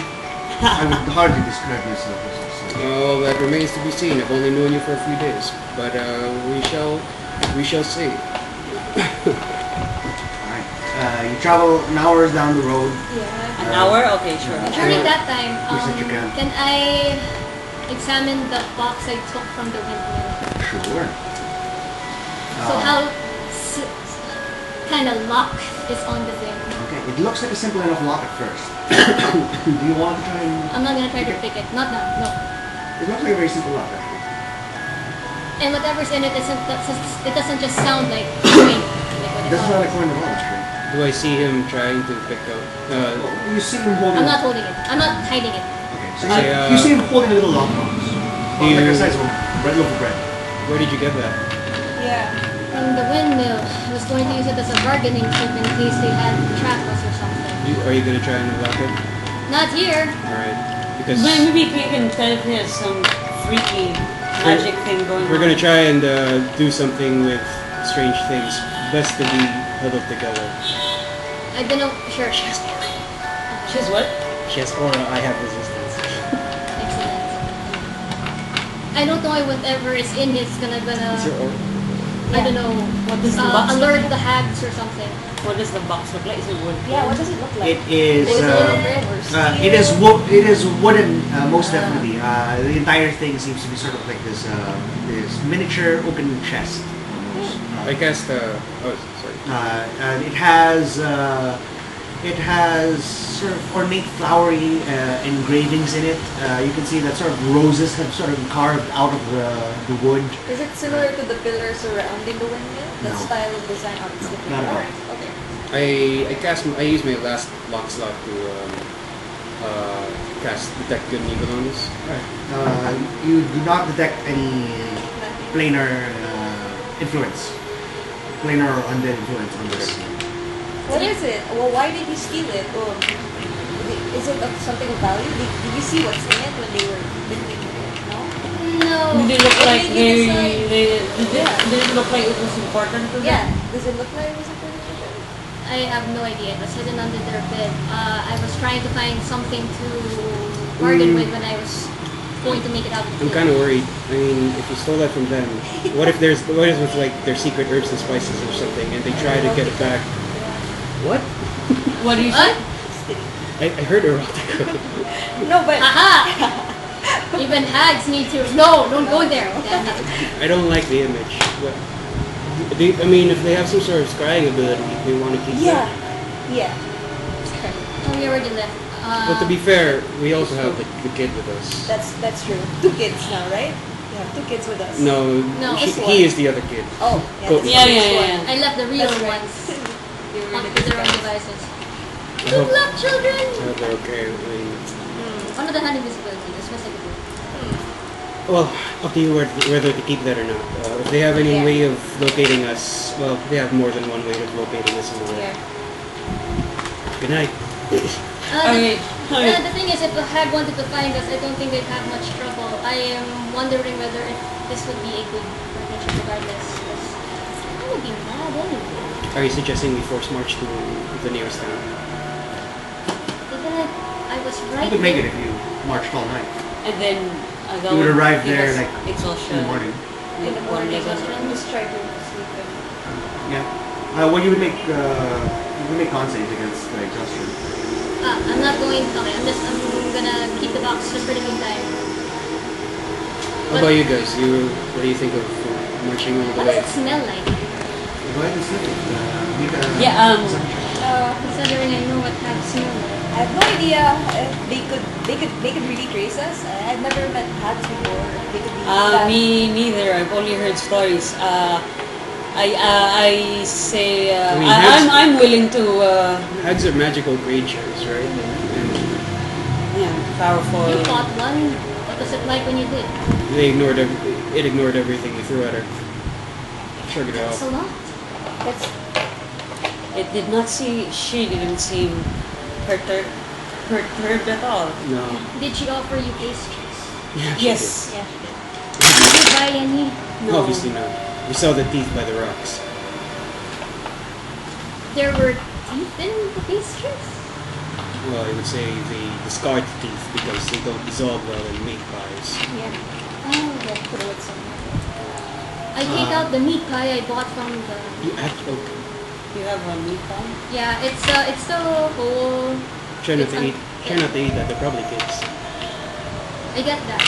I would hardly describe myself as a Well, that remains to be seen. I've only known you for a few days, but we shall see. Alright. You travel an hour down the road. Yeah. An hour? Okay, sure. during that time, You said you can. I examine the box I took from the windmill? Sure. So how kind of lock is on the thing? Okay, it looks like a simple enough lock at first. Do you want to try and... I'm not gonna try to pick it. Not now, no. It looks like a very simple lock, actually. And whatever's in it it doesn't just sound like coin. It doesn't sound like coin at all, actually. Do I see him trying to pick up? You see him holding... I'm not holding it. I'm not hiding it. Okay, so I, you see him holding a little lockbox. you- Like the size of a red loaf of bread. Where did you get that? Yeah. From the windmill. I was going to use it as a bargaining chip in case they had trap us or something. Are you gonna try and unlock it? Not here. Alright. Because Maybe we can tell there's some freaky magic thing going on. we're gonna try and do something with strange things. Best to be huddled together. I don't know. Sure. She has She's what? She has aura, I have resistance. Excellent. I don't know if whatever is in it's gonna Is your aura? I don't know. What does the box look Alert like? the hags or something. What does the box look like? Is it wood? Yeah, what does it look like? It is... Is it red or it is it is wooden, most definitely. The entire thing seems to be sort of like this miniature open chest. Almost. I cast oh sorry. It has sort of ornate flowery engravings in it. You can see that sort of roses have sort of carved out of the wood. Is it similar to the pillars surrounding the windmill? The No. style of design? Oh, it's different. Not at all. Alright, okay. I use my last lock slot to cast detect good and evil on this. You do not detect any planar influence. planar or undead influence on this. What is it? Well, why did you steal it? Oh, is it of something of value? Did you see what's in it when they were lifting it? No? No. Did it look What like made you decide? did it look like it was important to them? Yeah. Does it look like it was important to them? I have no idea. It was hidden under their bed. I was trying to find something to bargain with when I was going to make it out of the I'm kind of worried. I mean, if you stole that from them, what if it's like their secret herbs and spices or something, and they try to get it back? What? What do you What? say? I heard erotica. No, but Aha! Even hags need to. No, don't go there. Damn it. I don't like the image. What? I mean, if they have some sort of scrying ability, they want to keep yeah, that. yeah. Oh, we already left. But to be fair, we also have the kid with us. That's true. 2 kids now, right? You have 2 kids with us. No, No. he is the other kid. Oh, Go- yeah. Yeah. I left the real That's right. ones They were onto the their own disguise. devices. I Good hope, luck, children! I hope they're okay. I mean, One of them had invisibility. That's what I could do. well, up to you whether to keep that or not. If they have any Yeah. way of locating us, well, they have more than one way of locating us in the world. Yeah. Good night. Okay. The thing is, if the hag wanted to find us, I don't think they'd have much trouble. I am wondering whether if this would be a good partnership regardless. 'Cause I would be mad anyway. Are you suggesting we force march to the nearest town? Even if I was right You could make it there- if you marched all night. And then You would arrive give there us like exhaustion. in the morning. In the morning, exhaustion. just try to sleep in. Yeah. Well, you would make con saves against exhaustion. I'm not going. Okay, I'm gonna keep the box just for the meantime. How about you guys? What do you think of marching all the What way? does it smell like? Go ahead and sniff it. Make a Yeah, perception check. Considering I know what hags smell like. I have no idea if they could really trace us. I've never met hags before. They could be that. Me neither. I've only heard stories. I say I mean, hags- I'm willing to Hags are magical creatures, right? powerful. You fought one. What was it like when you did? And it ignored everything we threw at her. Shrugged it That's a off. lot. That's It did not see. She didn't seem perturbed at all. No. Did she offer you pastries? Yeah, she Yes. yeah. Did you buy any? did. No. Obviously not. We saw the teeth by the rocks. There were teeth in the pastries? Well, I would say the scarred teeth because they don't dissolve well in meat pies. Yeah. Oh, Yeah. Throw it somewhere. I take out the meat pie I bought from the. You act okay. You have a meat pie? Yeah, it's still whole. Try not It's to eat. Try not to eat that. They're probably kids. I get that.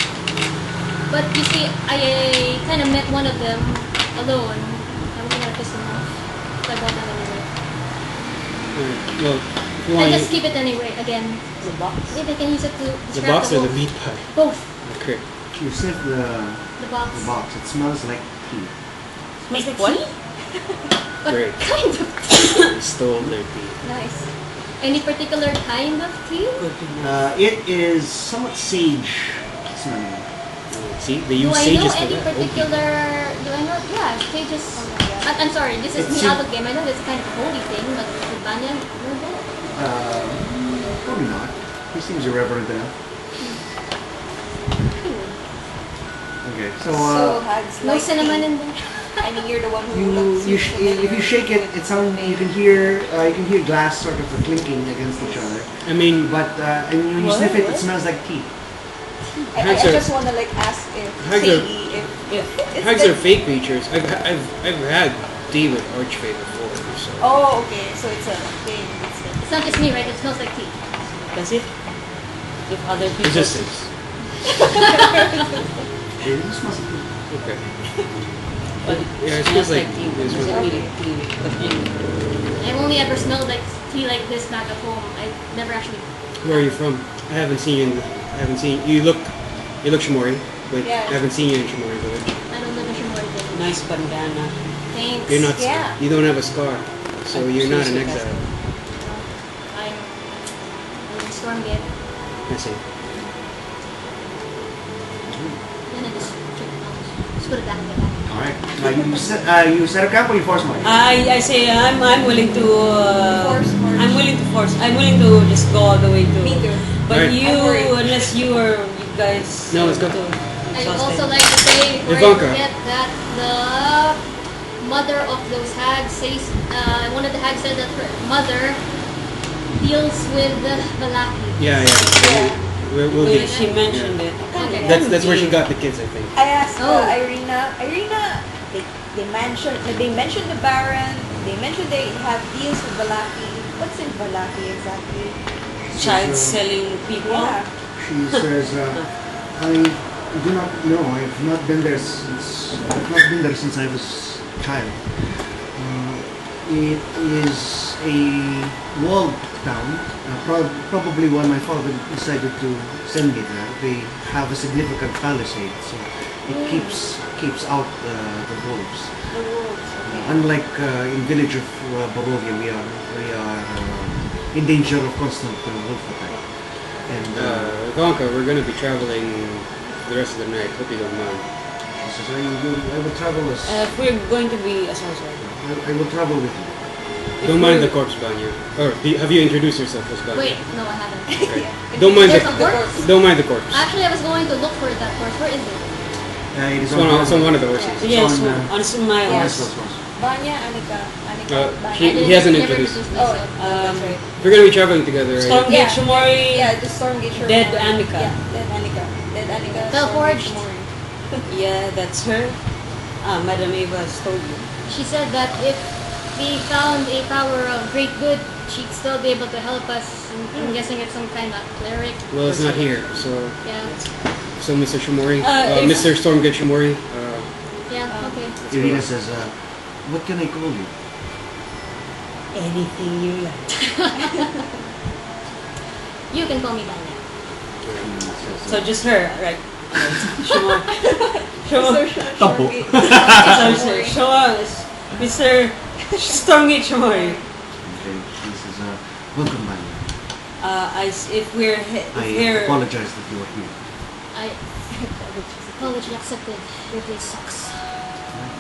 But you see, I kind of met one of them alone. I wasn't gonna piss them off. So I bought them anyway. Alright, well, if you I want just keep it anyway, again. The box. Maybe I can use it to the describe box or the wolf. meat pie? Both. Okay. You sniff the box. box. It smells like tea. Smells like What? tea? What Great. kind of We stole their teeth. Nice. Any particular kind of tea? Good to know. It is somewhat sage smelling. See, they Do use I know sages for any that. particular? Do I know? Yeah, sages. I'm sorry, this is It's me a- out of game. I know it's kind of a holy thing, but the banyan, no good. Probably not. He seems irreverent enough. Okay, so So hags No like cinnamon tea. in there. I mean, you're the one who you looks if you shake it, it sounds you can hear glass sort of clicking against each other. I mean, But I mean, when you What? sniff it, it What? smells like tea. I Hags are- just want to like ask if Hags are- Sadie, if Yeah. it's hags the- are fake creatures. I've had tea with archfey before, so. Oh, okay. So it's a thing. It's not just me, right? It smells like tea. Does it? If other people. Resistance. It smells like tea. Okay. But Yeah, it smells like tea. it Does smells it like really tea? I've only ever smelled like tea like this back at home. I never actually. Where are you from? I haven't seen you. I haven't seen you. Look Shimori, but Yeah. I haven't seen you in Shimori village. I don't live in Shimori Village. Nice bandana. Thanks. You're not. Yeah. You don't have a scar, so I'm you're not an seriously exile. I'm in Stormgate. I see. Then I just check the house. Just put it back in the back. Alright. You set a camp or you force march? I say I'm willing to Force march. I'm willing to just go all the way to. Me too. But Alright. you, I'm worried. unless you guys. No, let's go. I would also like to say before I Ivanka. forget that the mother of those hags says, one of the hags said that her mother deals with Valaki. Yeah. We'll Yeah, get. she mentioned it. Okay. That's where she got the kids, I think. I asked Oh. Irina. They mentioned the Baron. They mentioned they have deals with Valaki. What's in Valaki exactly? Child selling people. Yeah. She says, I do not know. I've not been there since I was a child. It is a walled town. Probably when my father decided to send me there, they have a significant palisade, so it keeps out the wolves. The wolves. Okay. Unlike in village of Barovia, we are in danger of constant wolf attack. And Ivanka, we're gonna be traveling the rest of the night. Hope you don't mind. she says, I will travel as If we're going to be, sorry. I will travel with you. If Don't mind we're- the corpse, Banya. Or have you introduced yourself as Banya? Wait, no, I haven't. Okay. Don't mind There's a horse? Don't mind the corpse. Actually, I was going to look for that horse. Where is it? It is It's on one of the horses. Yes, on, on my yeah. horse. Banya, Anika. He hasn't introduced Oh, myself. that's right. We're gonna be traveling together, right? Stormgate Yeah. Shumori. Yeah, the Stormgate Shore. Dead Anika. Yeah, Dead Anika. Dead Anika. Well-forged. Stormgate Shore. Yeah, that's her. Madam Eva has told you. She said that if we found a power of great good, she'd still be able to help us. I'm guessing it's some kind of cleric. Well, it's not here, so Yeah. Mr. Shimori, If- Mr. Stormgate Shimori, Yeah, okay. Irina says, what can I call you? Anything you like. You can call me Banya. So just her, right? Shumori. Shumori. Tapo. Sorry. Mr. Stormgate Shumori. Okay, she says, welcome, Manya. If we're I here, apologize that you are here. I apology accepted. Your place sucks.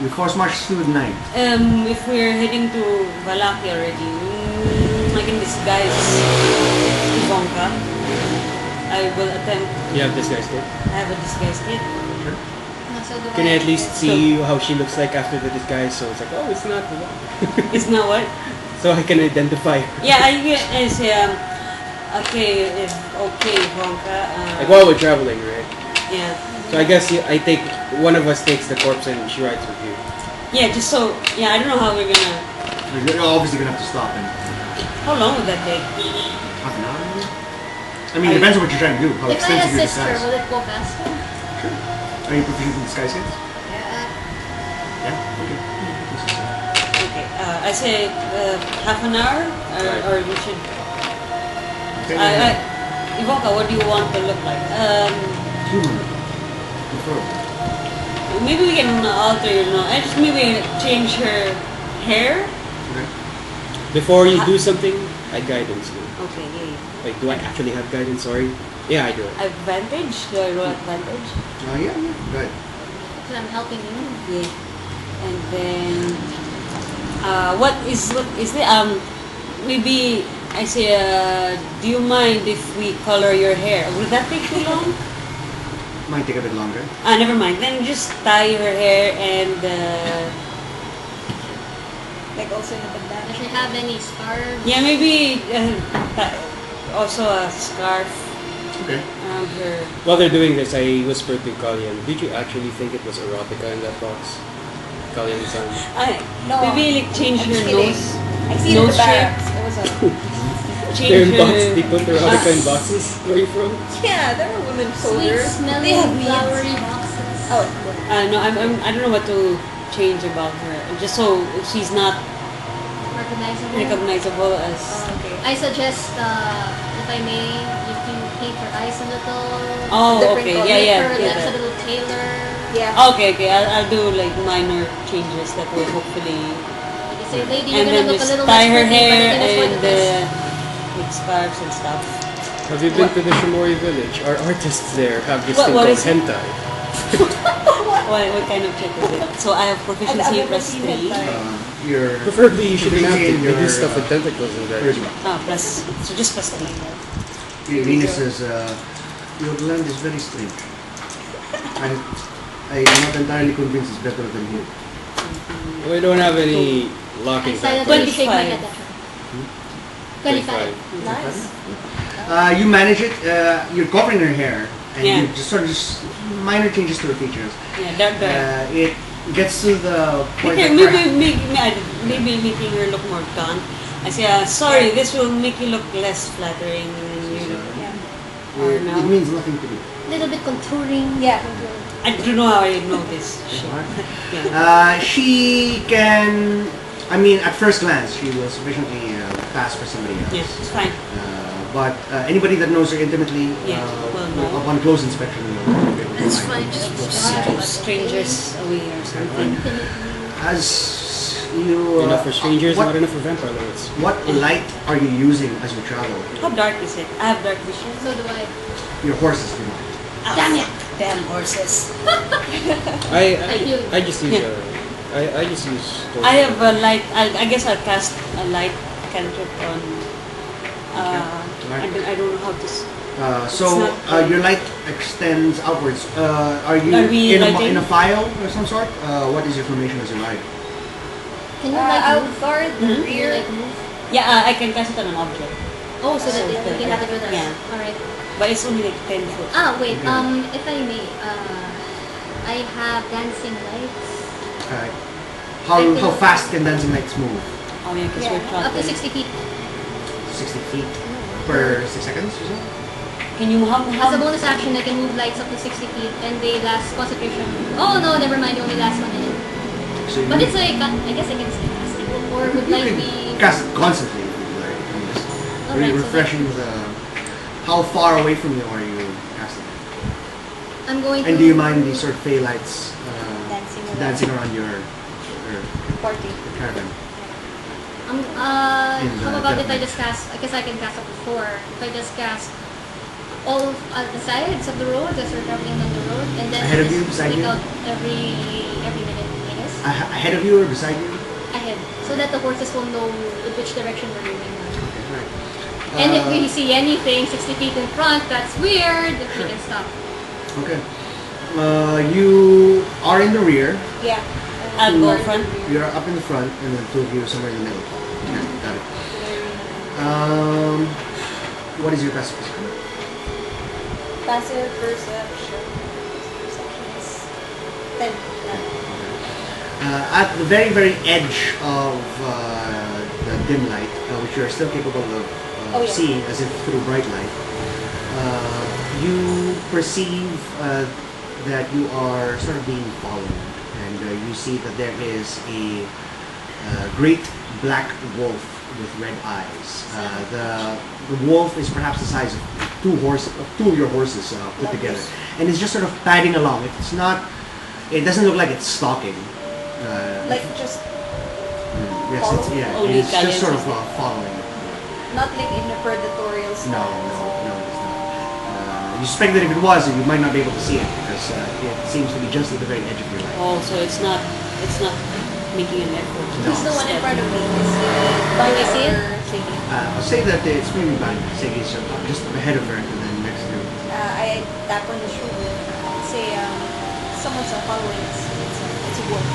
We force march through the night. if we're heading to Valaki already, I can disguise Ivanka. I will attempt. you have this guy's kid. I have a disguise kit. So do Can I at least So- see how she looks like after the disguise? So it's like, oh, it's not the one. It's not what? So I can identify her. Yeah, I say okay, Ivanka. Like while we're traveling, right? Yeah. So I guess one of us takes the corpse and she rides with you. Yeah, just so, yeah, I don't know how we're gonna, You're obviously gonna have to stop and how long would that take? half an hour. Maybe? I mean, it depends on what you're trying to do. How If I extensive your assist her, disguise. will it go faster? Are you proficient in disguise skills? Yeah. Yeah. Okay. Okay, I say half an hour, or we should, Okay. Ivanka, what do you want to look like? Human. Preferably. Maybe we can alter your nose. I just maybe change her hair. Okay. Before you do something, I guidance you. Okay, yeah. Like, do I actually have guidance? Sorry. Yeah, I do. Advantage? Do I roll advantage? Yeah. Go ahead. Because I'm helping you. Yeah. And then, what is the maybe I say, do you mind if we color your hair? Would that take too long? Might take a bit longer. Never mind. Then just tie her hair and Like also in the Does bandana. she have any scarves? yeah, maybe also a scarf Okay. around her. While they're doing this, I whispered to Kalian, did you actually think it was erotica in that box? Kalian-san. No. Maybe like change I'm her just kidding. nose. I see it in Nose the barracks. There was a They're in Change boxes. They her. put erotica in boxes. Where are you from? yeah. There were women Sweet, soldiers. smelling, They have needs. flowery boxes. Oh. No, I don't know what to change about her. Just so she's not Recognizable. recognizable as. Okay. I suggest, if I may, if you paint her eyes a little. Oh, different okay. color. Yeah, make yeah. her yeah, lips a that. little tailor. Yeah. Okay. I'll do like minor changes that will hopefully. You say, lady, you're And gonna then look a just little tie less her pretty, but hair I think that's what and it is. with scarves and stuff. Have you been to the Shimori village? Our artists there have this What- thing what called is it? hentai. What kind of check is it? So I have proficiency never plus seen it, 3. like- Your Preferably, you shouldn't have to. proficiency in They do your, stuff with tentacles in there. charisma. Plus, so just plus 3. Venus says, your land is very strange. I'm not entirely convinced it's better than here. We don't have any I locking silently factors. shake my 25. head at her. 25. Nice. You manage it. You're covering her hair, and Yeah. you just sort of just minor changes to her features. Yeah, dark. It gets to the point Okay, that maybe making her look more gaunt. I say, sorry, this will make you look less flattering than you look. it means nothing to me. Little bit contouring. Yeah. I don't know how I know this. Yeah. She can. I mean, at first glance, she was sufficiently fast for somebody else. Yes, it's fine. But anybody that knows her intimately, Yeah, well, no. upon close inspection, will be able to That's find fine. Just Keep strangers away or something. As you Enough for strangers, what, not enough for vampire lords. what light are you using as you travel? How dark is it? I have dark vision. So do I. Your horses do not. Damn it! Damn horses. I just use Yeah. I just use. I have a light. I guess I'll cast a light cantrip on. I don't know how to. So It's not- your light extends outwards. Are you Are we in lighting? a file of some sort? What is your formation as you ride? Can you like I'll move? guard the Mhm. Can you rear. like move? Yeah, I can cast it on an object, Oh, so that So you can have it with us. yeah. Alright. but it's only like 10 foot. Ah, wait. Okay. If I may, I have dancing lights. Alright. I can- How fast can dancing lights move? Oh yeah, because Yeah, we're Up to traveling. 60 feet. 60 feet per 6 seconds or so? Can you As a bonus action, I can move lights up to 60 feet and they last concentration. Oh no, never mind. They only last 1 minute. So But you, it's like, I guess I can still cast it. Or would you light can be... cast it constantly if you like. I'm just Alright, so refreshing the. How far away from you are you casting? I'm going to... And do you mind the sort of fey lights Dancing around your Party. caravan? In In how the about if I deathmatch. just cast... I guess I can cast up to 4. If I just cast all of the sides of the road as we're traveling on the road, and then Ahead of just you, beside click you? out every minute, I guess. Ahead of you or beside you? Ahead. So that the horses will know in which direction we're moving on. Okay, right. And if we see anything 60 feet in front, that's weird, we can stop. Okay. You are in the rear. Yeah. I'll go front. You're up in the front, and then two of you are somewhere in the middle. Okay, got it. What is your best position? Passive perception. Perception is 10. At the very, very edge of the dim light, which you are still capable of Oh, yeah. seeing as if through bright light, you perceive that you are sort of being followed, and you see that there is a great black wolf with red eyes. The wolf is perhaps the size of two of your horses put together, and it's just sort of padding along. It's not. It doesn't look like it's stalking. Like just Yes, Only it's just sort of Italians, following. not like in a predatorial No, style. it's not. You suspect that if it was, you might not be able to see it because it seems to be just at the very edge of your light. Oh, so it's not making an effort. Who's the one in front of me? Do I see it? I'll say that it's maybe by Segi's just ahead of her and then next to. I tap on the shoulder. Say, someone's following us. It's a wolf.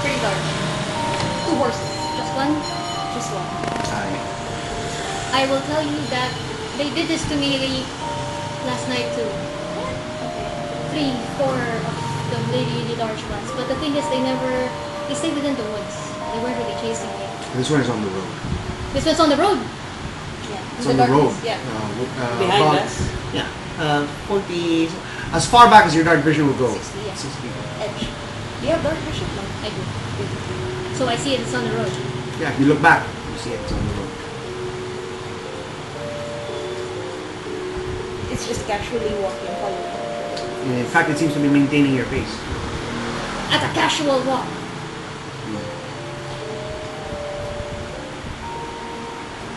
Pretty large. 2 horses. Just one. Just one. I will tell you that they did this to me last night too. 3, 4 of the really large ones. But the thing is, they stayed within the woods. They weren't really chasing me. This one is on the road. This one's on the road. Yeah. It's on the road. Yeah. Behind about, us? Yeah. 40. As far back as your dark vision will go. 60, yeah. 60 feet. Edge. Do you have dark vision? No. I do. So I see it's on the road. Yeah, if you look back, you see it's on the road. It's just casually walking, following. In fact, it seems to be maintaining your pace. At a casual walk.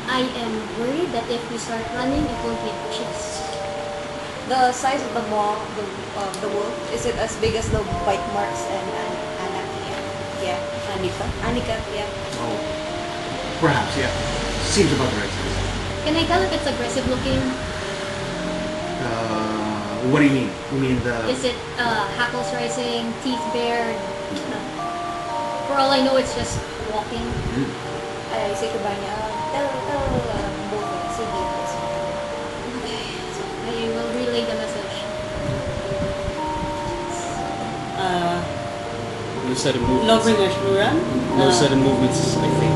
I am worried that if we start running, it won't be a chase. The size of the maw, the wolf, is it as big as the bite marks and Anakia? Yeah. Anika. Anika, yeah. Oh, perhaps, yeah. Seems about the right size. Can I tell if it's aggressive looking? What do you mean? You mean the... Is it hackles rising, teeth bared? For all I know, it's just walking. I say to Banya, tell both say this. Okay, so I will relay the message. No sudden movements. Lowbringer Shmuran. No sudden movements, I think.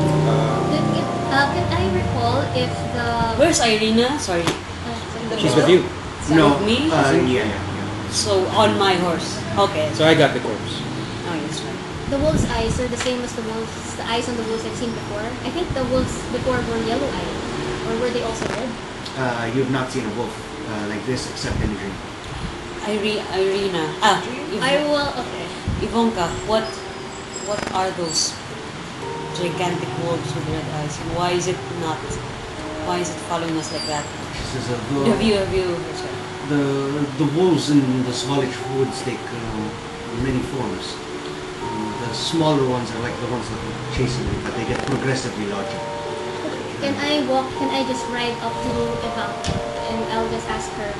Can I recall if the... Where's Irina? Sorry. She's with you. No. With me? Yeah. So on my horse. Okay. So I got the corpse. Oh, yes, right. The wolf's eyes are the same as the eyes on the wolves I've seen before. I think the wolves before were yellow-eyed. Or were they also red? You have not seen a wolf like this except in a dream. Irina. I will... Okay. Ivanka, what are those gigantic wolves with red eyes? Why is it following us like that? This is Have you? Sorry. the wolves in the Svalich woods take many forms. The smaller ones are like the ones that are chasing me, but they get progressively larger. Can I just ride up to Ivanka and I'll just ask her,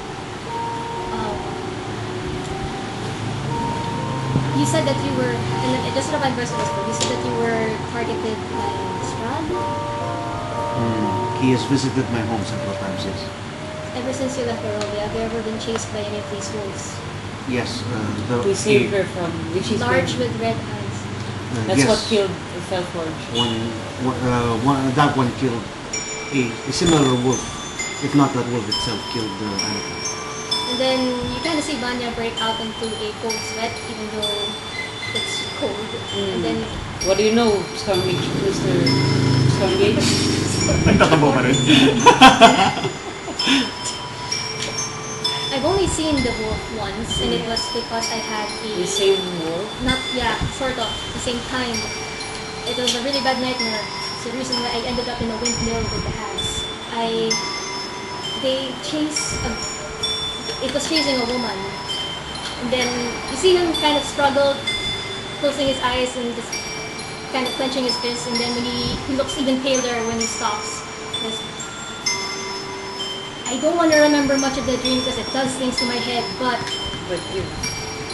you said that you were, and just sort of adverse to you said that you were targeted by Strahd? He has visited my home several times, yes. Ever since you left Barovia, have you ever been chased by any of these wolves? Yes, We saved her from Large with red eyes. That's yes. what killed the Felforge. That one killed a similar wolf, if not that wolf itself killed Anakin. And then you kind of see Vanya break out into a cold sweat, even though it's cold. And then What do you know, Stormgate, Mr. Stormgate? Nagtatambo pa rin. I've only seen the wolf once, and it was because I had The same wolf? sort of, the same time. It was a really bad nightmare. It's the reason why I ended up in a windmill with the hags. It was chasing a woman. And then you see him kind of struggle, closing his eyes and just kind of clenching his fist, and then when he looks even paler when he stops. I don't want to remember much of the dream because it does things to my head, but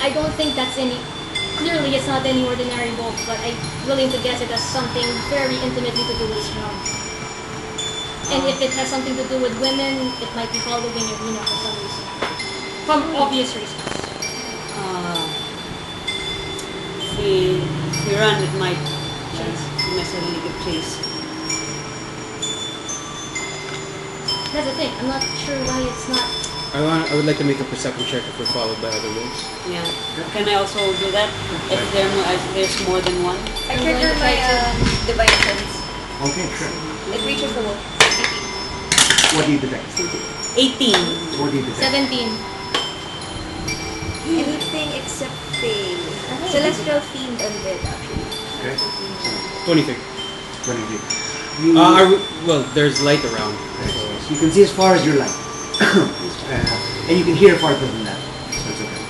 I don't think that's clearly it's not any ordinary wolf, but I'm willing to guess it has something very intimately to do with Strahd. And if it has something to do with women, it might be following Irina for some reason. From obvious reasons. If we run, it might necessarily give chase. That's the thing, I'm not sure why it's not... I would like to make a perception check if we're followed by other wolves. Yeah. Can I also do that? If there's more than one? I trigger my divine sense. Okay, sure. It reaches the wolf. What do you detect? 18. What do you detect? 17. Anything except fail. Celestial fiend undead, actually. Okay. 23. 23. Well, there's light around. So you can see as far as your light. And you can hear farther than that. So it's okay.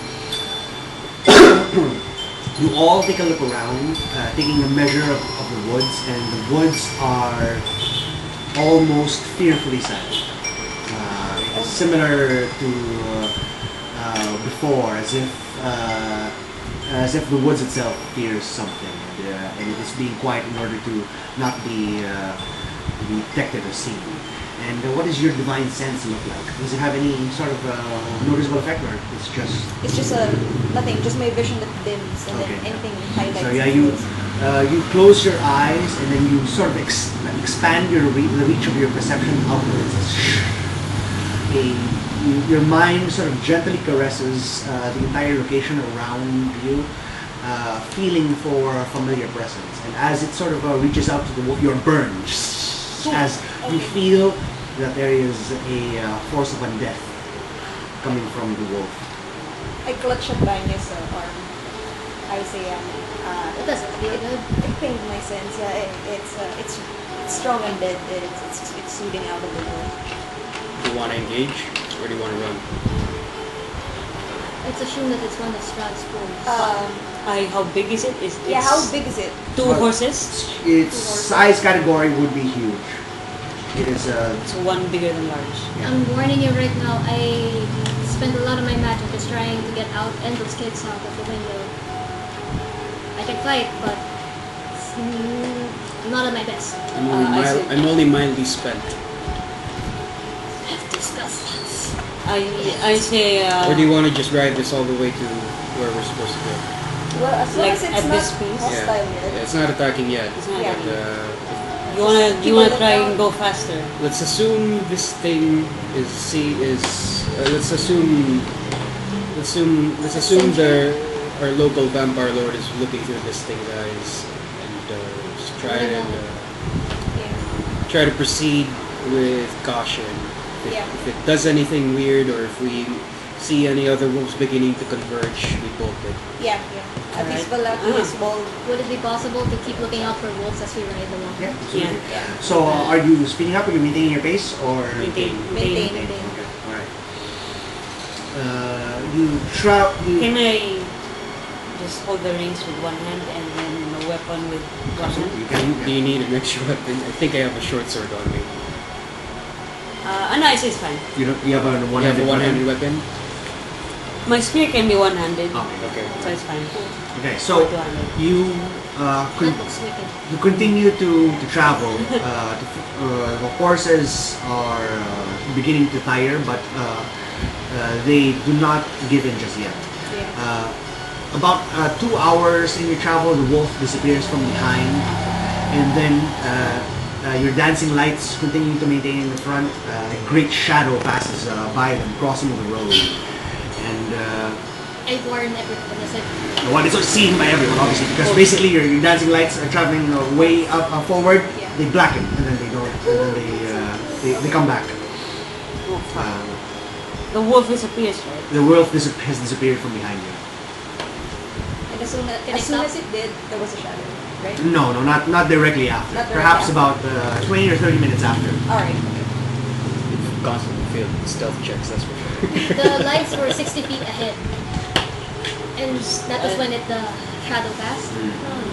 You all take a look around, taking a measure of the woods, and the woods are almost fearfully silent. Similar to before, as if the woods itself fears something, and it is being quiet in order to not be detected or seen. And what does your divine sense look like? Does it have any sort of noticeable effect, or it's just... It's just nothing, just my vision that dims, and Okay. then anything highlights. So yeah, you close your eyes, and then you sort of expand the reach of your perception outwards. Your mind sort of gently caresses the entire location around you, feeling for a familiar presence. And as it sort of reaches out to the wolf, you're burned. As you feel that there is a force of undeath coming from the wolf. I clutch at Banya's arm. I say, It doesn't feel good. it pained my sense. It's strong undead. It's soothing out of the wolf. Do you want to engage, or do you want to run? Let's assume that it's one of Strahd's wolves. How big is it? Yeah, how big is it? 2 horses? Its size category would be huge. It is So one bigger than large. I'm warning you right now, I spent a lot of my magic just trying to get out and those kids out of the window. I can fight, but I'm not at my best. I'm only mildly spent. Let's discuss this. I say. Or do you want to just ride this all the way to where we're supposed to go? Well, as long Like, as it's at not this pace? hostile Yeah, yet. it's not attacking yet. It's not Yeah. But, You wanna try and go faster? let's assume this thing let's assume our local vampire lord is looking through this thing, guys, and just try to proceed with caution. Yeah. If it does anything weird, or if we see any other wolves beginning to converge, we bolt it. Yeah. At least Valaki is bold. Would it be possible to keep looking out for wolves as we ride along? yeah. Absolutely. Yeah. So are you speeding up? Are you maintaining your pace, or Maintain. Maintain. Okay. All right. You try. Can I just hold the reins with one hand and then the weapon with one hand? You can. Do you need an extra weapon? I think I have a short sword on me. No, it's fine. You have a You have one-handed a one-handed weapon? My spear can be one-handed, Okay. so it's fine. Okay. So Two-handed. you That looks wicked. you continue to travel. The horses are beginning to tire, but they do not give in just yet. About 2 hours in your travel, the wolf disappears from behind, and then your dancing lights continue to maintain in the front. A great shadow passes by them, crossing the road, and I warn everyone. I said, what is seen by everyone, obviously, because basically your dancing lights are traveling way up forward. Yeah. They blacken, and then they don't, and then they come back. Oh, fuck. The wolf disappears, right? The wolf has disappeared from behind you. And as soon Can I as, soon stop? as it did, there was a shadow, right? No, not directly after. Not directly Perhaps after. about 20 or 30 minutes after. Alright. Constantly failed stealth checks, that's for sure. the lights were 60 feet ahead. And that was when the shadow passed.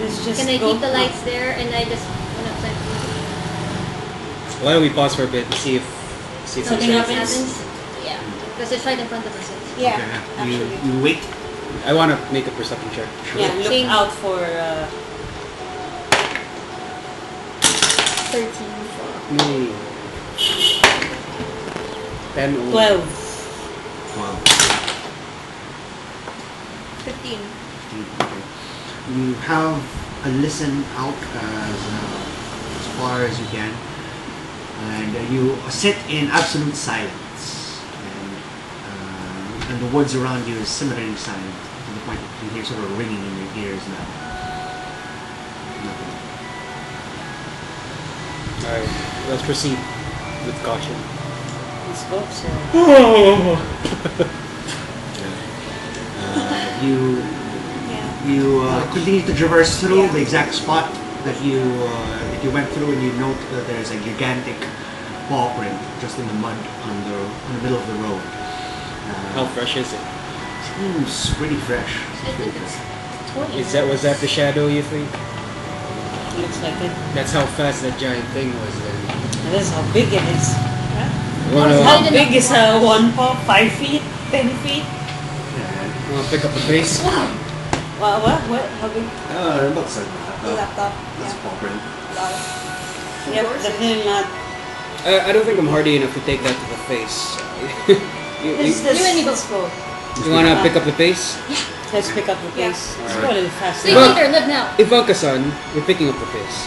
Let's just Can I go. keep the lights there and I just went upside? Why don't we pause for a bit and see if Something something happens? Yeah. Because it's right in front of us. Yeah, Okay, actually. you wait. I want to make a perception check. Yeah, look Same. out for 13. Me. 10 or 12. Wow. 15. Okay. You have a listen out as far as you can, and you sit in absolute silence, and the woods around you is similarly silent to the point that you hear sort of ringing in your ears now. Nothing. Alright, let's proceed with caution. Let's go, so. You continue to traverse through the exact spot that you went through, and you note that there's a gigantic paw print just in the mud on the middle of the road. How fresh is it? Seems pretty fresh. I think it's 20. Was that the shadow, you think? Looks like it. That's how fast that giant thing was then. And this is how big it is. Wanna How big is one paw? 5 feet? 10 feet? pick up the pace? What? How big? About the The laptop. That's Yeah. paw print. Wow. Yep, definitely not. I don't think I'm hardy enough to take that to the face. you, Let's, you, You and me let's go. you wanna pick up the pace? Let's pick up the Yeah. pace. Let's go a little faster. See you later, live now. Ivanka-san, we're picking up the pace.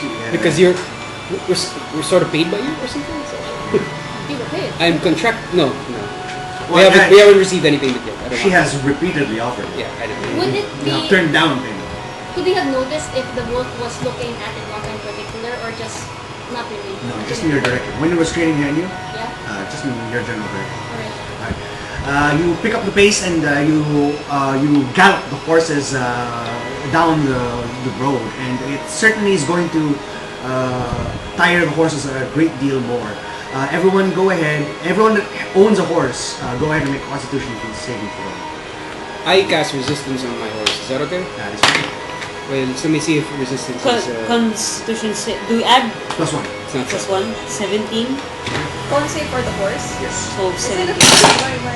Yeah. Because we're sort of paid by you or something? So. You were paid. I'm no. Well, We haven't received any payment yet. I don't She know. has repeatedly offered. Yeah, I didn't. Would it You have be... turned down payment. Could we have noticed if the wolf was looking at Ivanka in particular or just not really? No, just in your direction. When it was training behind you, Yeah? just in your general direction. Alright. You pick up the pace and you gallop the horses down the road, and it certainly is going to tire the horses a great deal more. Everyone go ahead. Everyone that owns a horse, go ahead and make a Constitution saving throw. I cast resistance on my horse. Is that okay? That is fine. Well, let me see if resistance is. Constitution do we add Plus 1. It's not plus sure. 1? 17? Con save for the horse. Yes. So Is it 17. affected by my...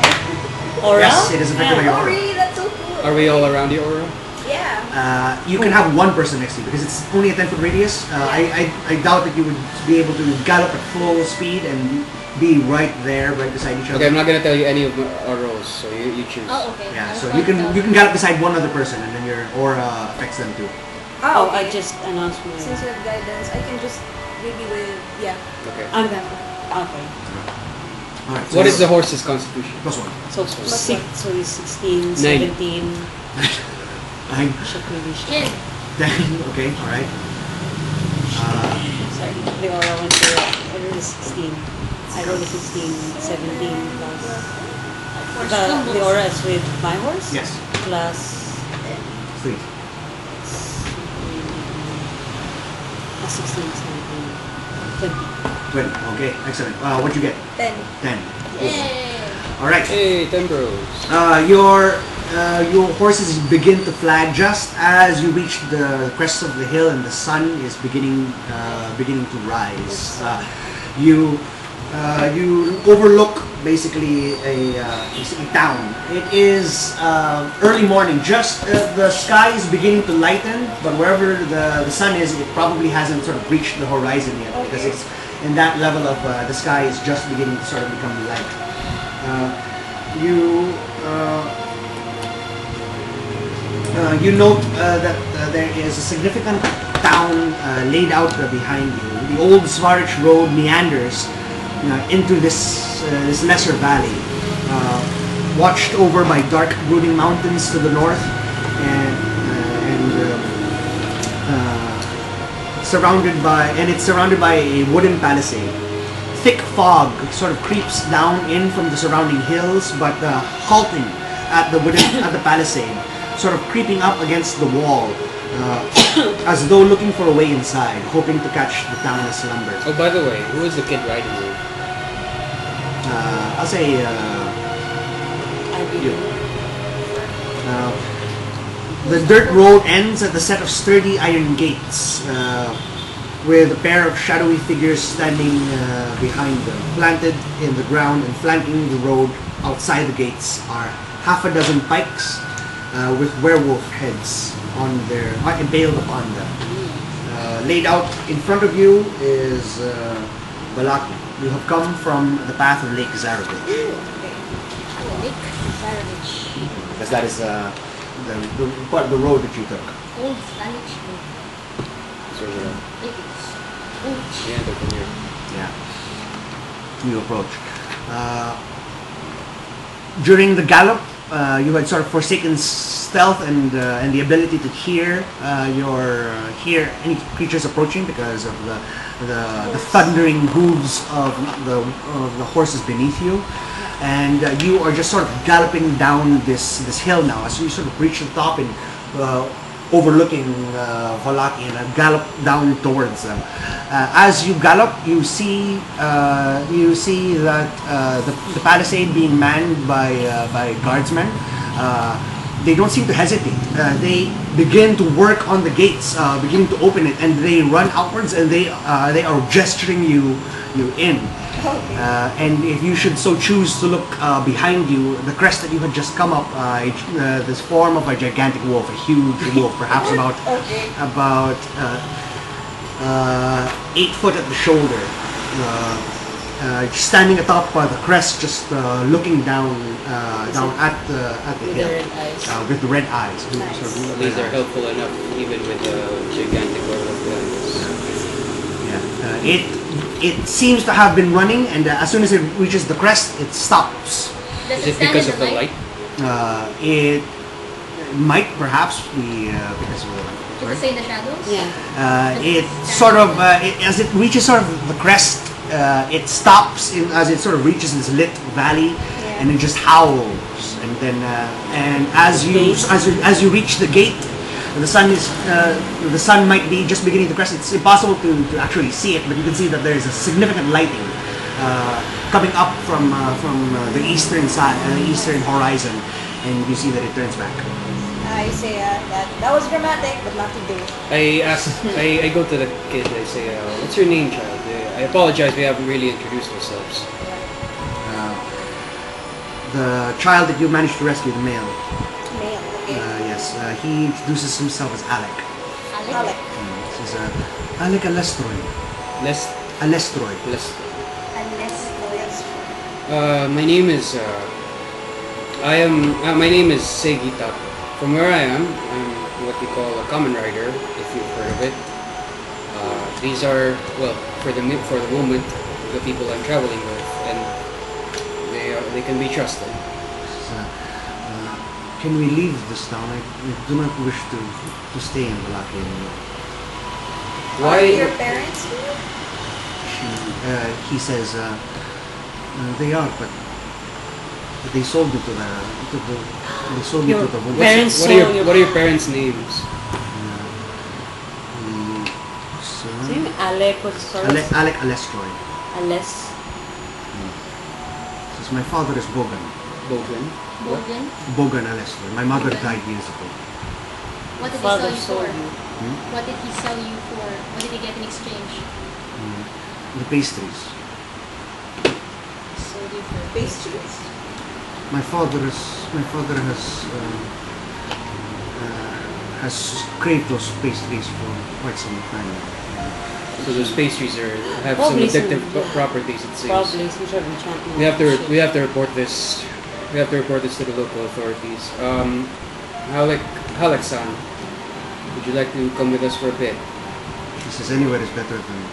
Aura? Yes, it is affected by your Oh, aura. really? That's so cool. Are we all around the aura? Yeah. You can have one person next to you because it's only a 10-foot radius. I doubt that you would be able to gallop at full speed and be right there, right beside each other. Okay, I'm not gonna tell you any of our rolls, so you choose. Oh, okay. Yeah, I so was you going can to- gallop beside one other person, and then your aura affects them too. Oh, okay. I just announced my... Since you have guidance, I can just maybe with Okay. I'm okay. All right. What is the horse's constitution? plus 1? So, Plus 6, one. so it's 16, 9. 17. 9, Should maybe should. 10. 10. Okay, all right. Sorry, the aura went to I rolled a 16. I rolled a 16, 17 plus. The aura is with my horse? Yes. Plus 3. 16, 17, 20. 20. Okay, excellent. What'd you get? 10. 10. Yay! All right. Hey, 10 bros. Your horses begin to flag just as you reach the crest of the hill and the sun is beginning to rise. You overlook basically a town. It is early morning. Just the sky is beginning to lighten, but wherever the sun is, it probably hasn't sort of reached the horizon yet because it's in that level of the sky is just beginning to sort of become light. You note that there is a significant town laid out behind you. The old Svarich road meanders into this lesser valley, watched over by dark brooding mountains to the north, and it's surrounded by a wooden palisade. Thick fog sort of creeps down in from the surrounding hills, but halting at the palisade, sort of creeping up against the wall, as though looking for a way inside, hoping to catch the town in slumber. Oh, by the way, who is the kid riding with? I'll say I you. believe. The dirt road ends at the set of sturdy iron gates, with a pair of shadowy figures standing behind them. Planted in the ground and flanking the road outside the gates are half a dozen pikes with werewolf heads impaled upon them. Laid out in front of you is Balaki. You have come from the path of Lake Zarovich. Lake Zarovich. Because that is the part of the road that you took. Old Spanish road. So, It is. Old. yeah, they're from here. Yeah. You approach. During the gallop, you had sort of forsaken stealth and the ability to hear any creatures approaching because of the thundering hooves of the horses beneath you, and you are just sort of galloping down this hill now. As you sort of reach the top and overlooking Valaki and gallop down towards them. As you gallop, you see that the palisade being manned by guardsmen. They don't seem to hesitate. They begin to work on the gates, beginning to open it, and they run outwards and they are gesturing you in. And if you should so choose to look behind you, the crest that you had just come up, this form of a gigantic wolf, a huge wolf, perhaps about 8 foot at the shoulder, standing atop the crest, just looking down at the With hill the red eyes. with the red eyes. These are helpful enough, even with the gigantic werewolf guns. Yeah. It seems to have been running, and as soon as it reaches the crest, it stops. Does Is it stand because in of the light? It might perhaps be because of the light. Does it say the shadows? Yeah. It sort of, as it reaches sort of the crest, it stops as it sort of reaches this lit valley, and it just howls. And then, and as you reach the gate, the sun might be just beginning to crest. It's impossible to actually see it, but you can see that there is a significant lighting coming up from the eastern side, the eastern horizon, and you see that it turns back. I say that was dramatic, but not today. I go to the kid. I say, "What's your name, child?" I apologize. We haven't really introduced ourselves. The child that you managed to rescue, the male. Male, okay. Yes, he introduces himself as Alec. Alec. He says, Alec Alestroy. Let's Alestroy. let's. Yes. My name is. My name is Segita. From where I am, I'm what we call a common rider, if you've heard of it. These are for the moment the people I'm traveling with, and they can be trusted. Can we leave this town? I do not wish to stay in Balaki anymore. Are your Why? parents here? He says, they are, but they sold me to the they sold me Your to the woman. parents What are sold what are your parents' names? Same Alec was Alec Alestroy. Ales. Says, my father is Bogan. Bogan. Bogan. Bogan Alestroy. My mother died years ago. What did he Father sell you sold for? you. What did he sell you for? What did he get in exchange? The pastries. Sold you for Pastries? My father has craved those pastries for quite some time. So those pastries have Probably some addictive some, yeah. properties. It seems. Probably some sort of enchantment. We have to report this. We have to report this to the local authorities. Halek-san, would you like to come with us for a bit? He says anywhere is better than.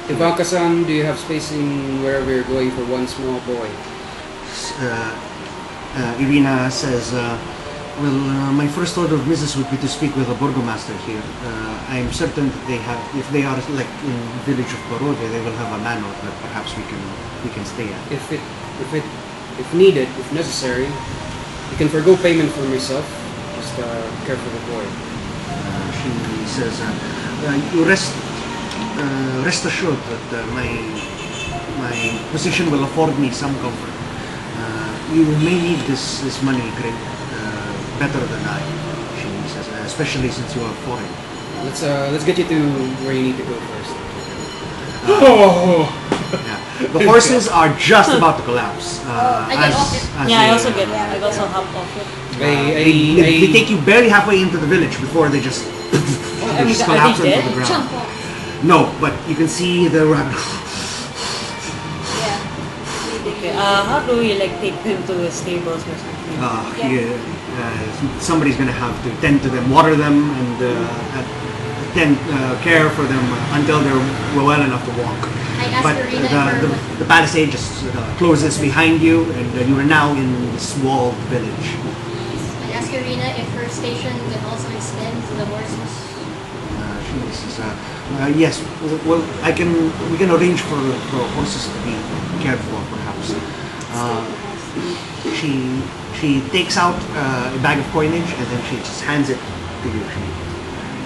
Ivanka-san, do you have space in wherever you're going for one small boy? Irina says, my first order of business would be to speak with the burgomaster here. I am certain that if they are like in the village of Barovia, they will have a manor that perhaps we can stay at. If needed, if necessary, you can forgo payment from yourself. Just care for the boy. She says, you rest assured that my position will afford me some comfort. You may need this money better than I, she says, especially since you are foreign. Let's get you to where you need to go first. Yeah. The horses are just about to collapse. I get off it. Yeah, I they, also get. Yeah, I also hop off it. they take you barely halfway into the village before they just, Are they collapse onto dead? the ground. Jump off. No, but you can see the Yeah. Okay. How do we like take them to the stables or something? somebody's going to have to tend to them, water them, and care for them until they're well enough to walk. I asked But Irina the palisade just closes behind you, and you are now in this walled village. I asked Irina if her station can also extend to the horses. She says, yes, well, we can arrange for horses to be cared for, perhaps. She takes out a bag of coinage, and then she just hands it to you.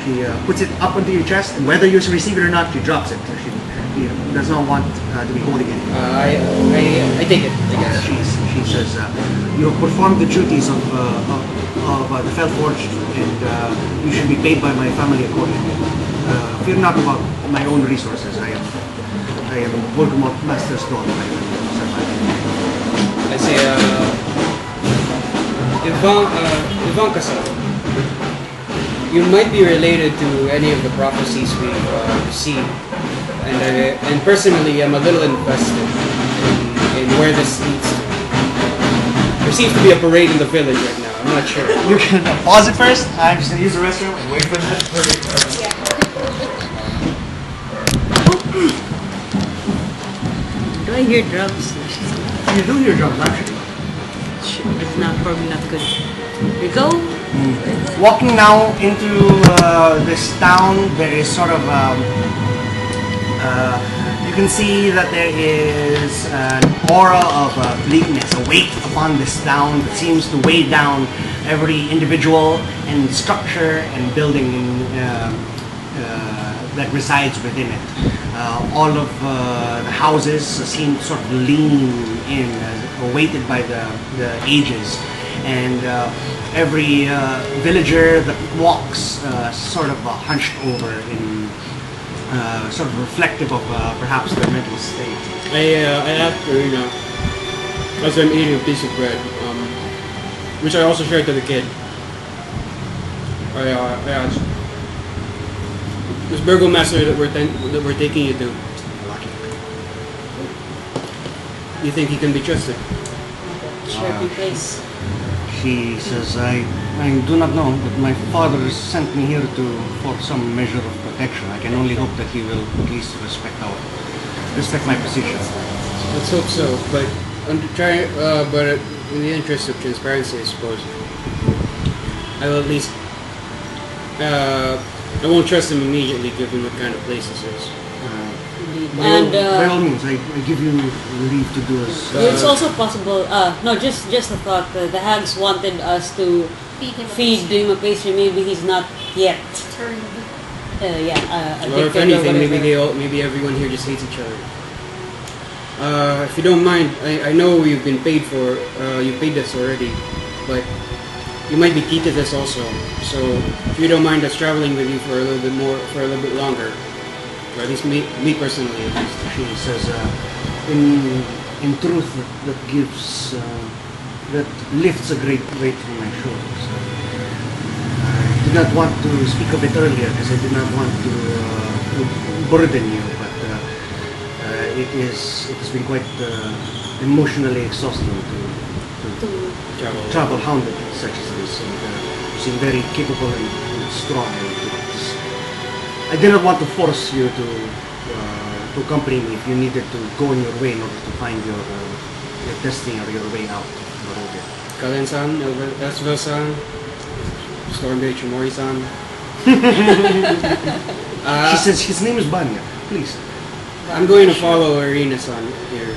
She puts it up onto your chest, and whether you receive it or not, she drops it. She does not want to be holding it. I take it, I guess. She says, you have performed the duties of the Felforged, and you should be paid by my family accordingly. Fear not about my own resources. I am Volgamot Master's daughter. I will survive. I say, Ivanka-san, you might be related to any of the prophecies we've received, and personally, I'm a little invested in where this leads to. There seems to be a parade in the village right now. I'm not sure. You can pause it first. I'm just going to use the restroom and wait for that. Do I hear drums? You do your job, actually. It's not probably not good. We go. Walking now into this town, there is sort of you can see that there is an aura of bleakness, a weight upon this town that seems to weigh down every individual and structure and building that resides within it. All of the houses seem sort of lean in, weighted by the ages. and every villager that walks sort of hunched over in sort of reflective of perhaps their mental state. I asked her, as I'm eating a piece of bread, which I also shared to the kid. I asked, this burgomaster that we're taking you to, you think he can be trusted? Sharpie place. She says, I do not know, but my father sent me here for some measure of protection. I can only hope that he will at least respect my position. Let's hope so. But but in the interest of transparency, I suppose, I will at least. I won't trust him immediately, given what kind of place this is. By all means, I give you leave to do as. It's also possible. No, just a thought. The hags wanted us to Feed him him a pastry. Maybe he's not yet. turned. Or if Addicted or anything, whatever. maybe everyone here just hates each other. If you don't mind, I know you've been paid for. You paid us already, but you might be key to this also. So if you don't mind us traveling with you for a little bit more, for a little bit longer, or at least me personally, at least. She says, in truth, that lifts a great weight from my shoulders. I did not want to speak of it earlier because I did not want to burden you, but it has been quite emotionally exhausting to travel hounded such as this. And you seem very capable and strong. I did not want to force you to accompany me if you needed to go on your way in order to find your destiny or your way out of Barovia. Kalen-san, Esvel-san, Stormbait Chimori-san. She says his name is Banya. Please. I'm going to follow Irina-san here.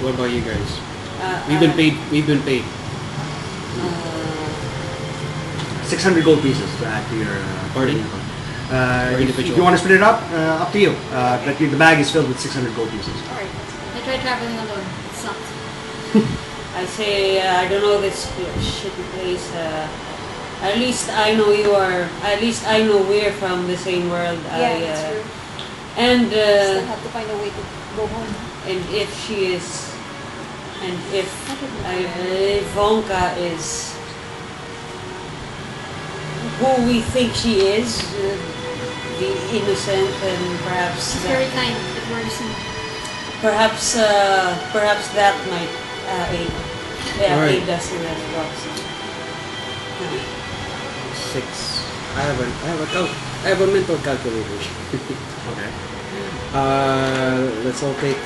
What about you guys? We've been paid. 600 gold pieces to add to your Party? If individual? you want to split it up to you. But the bag is filled with 600 gold pieces. Alright. I tried traveling alone. It sucked. I say I don't know this shitty place. At least I know you are. At least I know we're from the same world. Yeah, that's true. And Still have to find a way to go home. and if she is, and if Vonka is who we think she is, the innocent and perhaps She's very kind. It worries me. perhaps that might aid Alright. aid us in that process. 6. I have a mental calculator. Okay. Let's all take.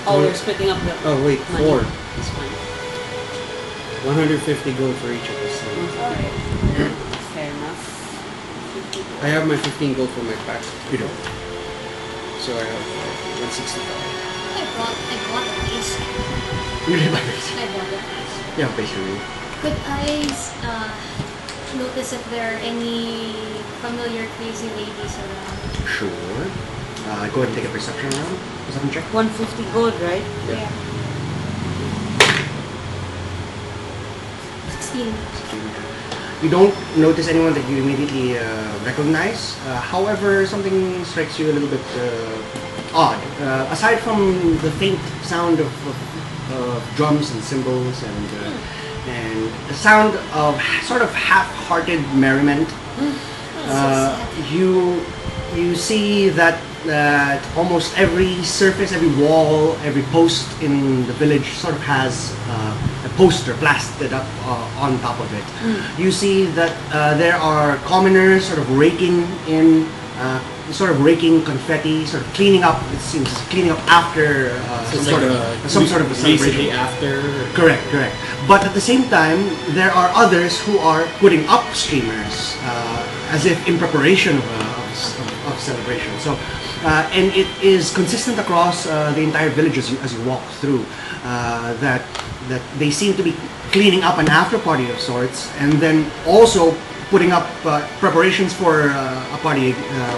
Oh, we're splitting up the Oh wait, money. 4. It's fine. 150 gold for each of us. Fair enough. I have my 15 gold for my pack. You do. So I have 165. I bought a piece. You did buy this. I bought a piece. Yeah, basically. Could I notice if there are any familiar crazy ladies around? Sure. Go ahead and take a perception round. Perception check. 150 gold, right? Yeah. 16. You don't notice anyone that you immediately recognize. However, something strikes you a little bit odd. Aside from the faint sound of drums and cymbals and the sound of sort of half-hearted merriment, you see that almost every surface, every wall, every post in the village sort of has a poster plastered up on top of it. You see that there are commoners sort of raking confetti, sort of cleaning up. It seems cleaning up after some sort of a celebration. Recently after. Correct. But at the same time, there are others who are putting up streamers as if in preparation of celebration. So, and it is consistent across the entire village as you walk through that they seem to be cleaning up an after party of sorts, and then also putting up preparations for a party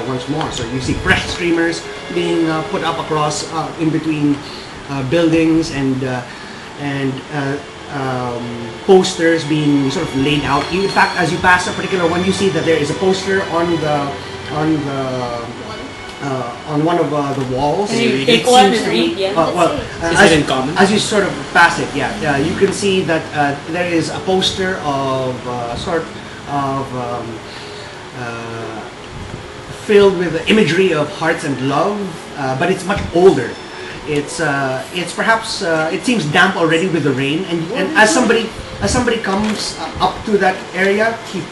once more. So you see fresh streamers being put up across in between buildings, and posters being sort of laid out. In fact, as you pass a particular one, you see that there is a poster on one of the walls. Can you read take it? one Seems and to be- read? Yeah. well, Is it in common? as you sort of pass it, you can see that there is a poster of filled with the imagery of hearts and love, but it's much older. It's perhaps it seems damp already with the rain, and as somebody comes up to that area, he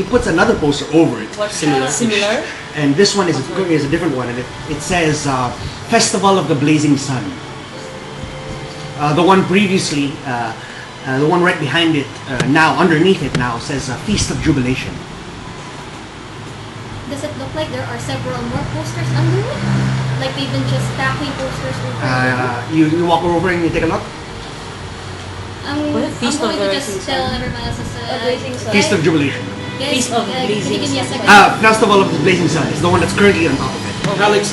puts another poster over it. What's Similar. Similar? And this one is a different one, and it says Festival of the Blazing Sun. The one previously, the one right behind it, now underneath it now says Feast of Jubilation. Does it look like there are several more posters under it? Like they've been just stacking posters over and over? You walk over and you take a look. I'm Feast of going the to Rising just tell Sun. everyone else A blazing sun. Feast of Jubilation. Guys, Feast of can you Blazing give me a Sun. second? Festival of the Blazing Sun is the one that's currently on top of it. Alex,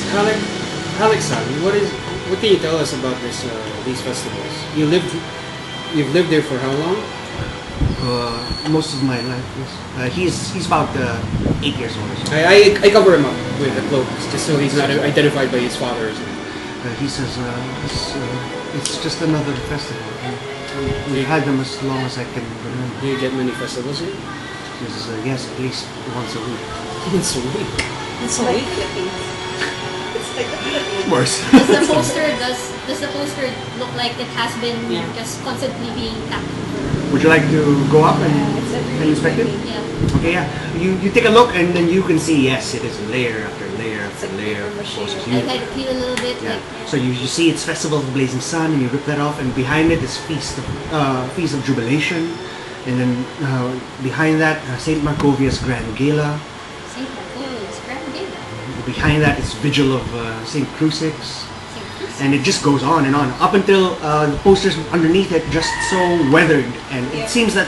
what can you tell us about these festivals? You've lived there for how long? Most of my life, yes. He's about 8 years old or so. I cover him up with a cloak just so he's not identified by his father or something. He says it's just another festival. We've had them as long as I can remember. Do you get many festivals here? He says, yes, at least once a week. Once a week. It's a Like week. Philippines. It's like the Philippines. Worse. Does the poster look like it has been Yeah. just constantly being tacked? Would you like to go up and It's every inspect it? Yeah. Okay, yeah. You take a look and then you can see, yes, it is layer after layer after like layer paper of mache. posters. I had to feel a little bit Yeah. like So you see it's Festival of the Blazing Sun, and you rip that off, and behind it is Feast of Jubilation, and then behind that Saint Markovia's Grand Gala. St. Marco's Grand Gala. Behind that is Vigil of Saint Crucix, St. Crucix. and it just goes on and on up until the posters underneath it just so weathered, and it seems that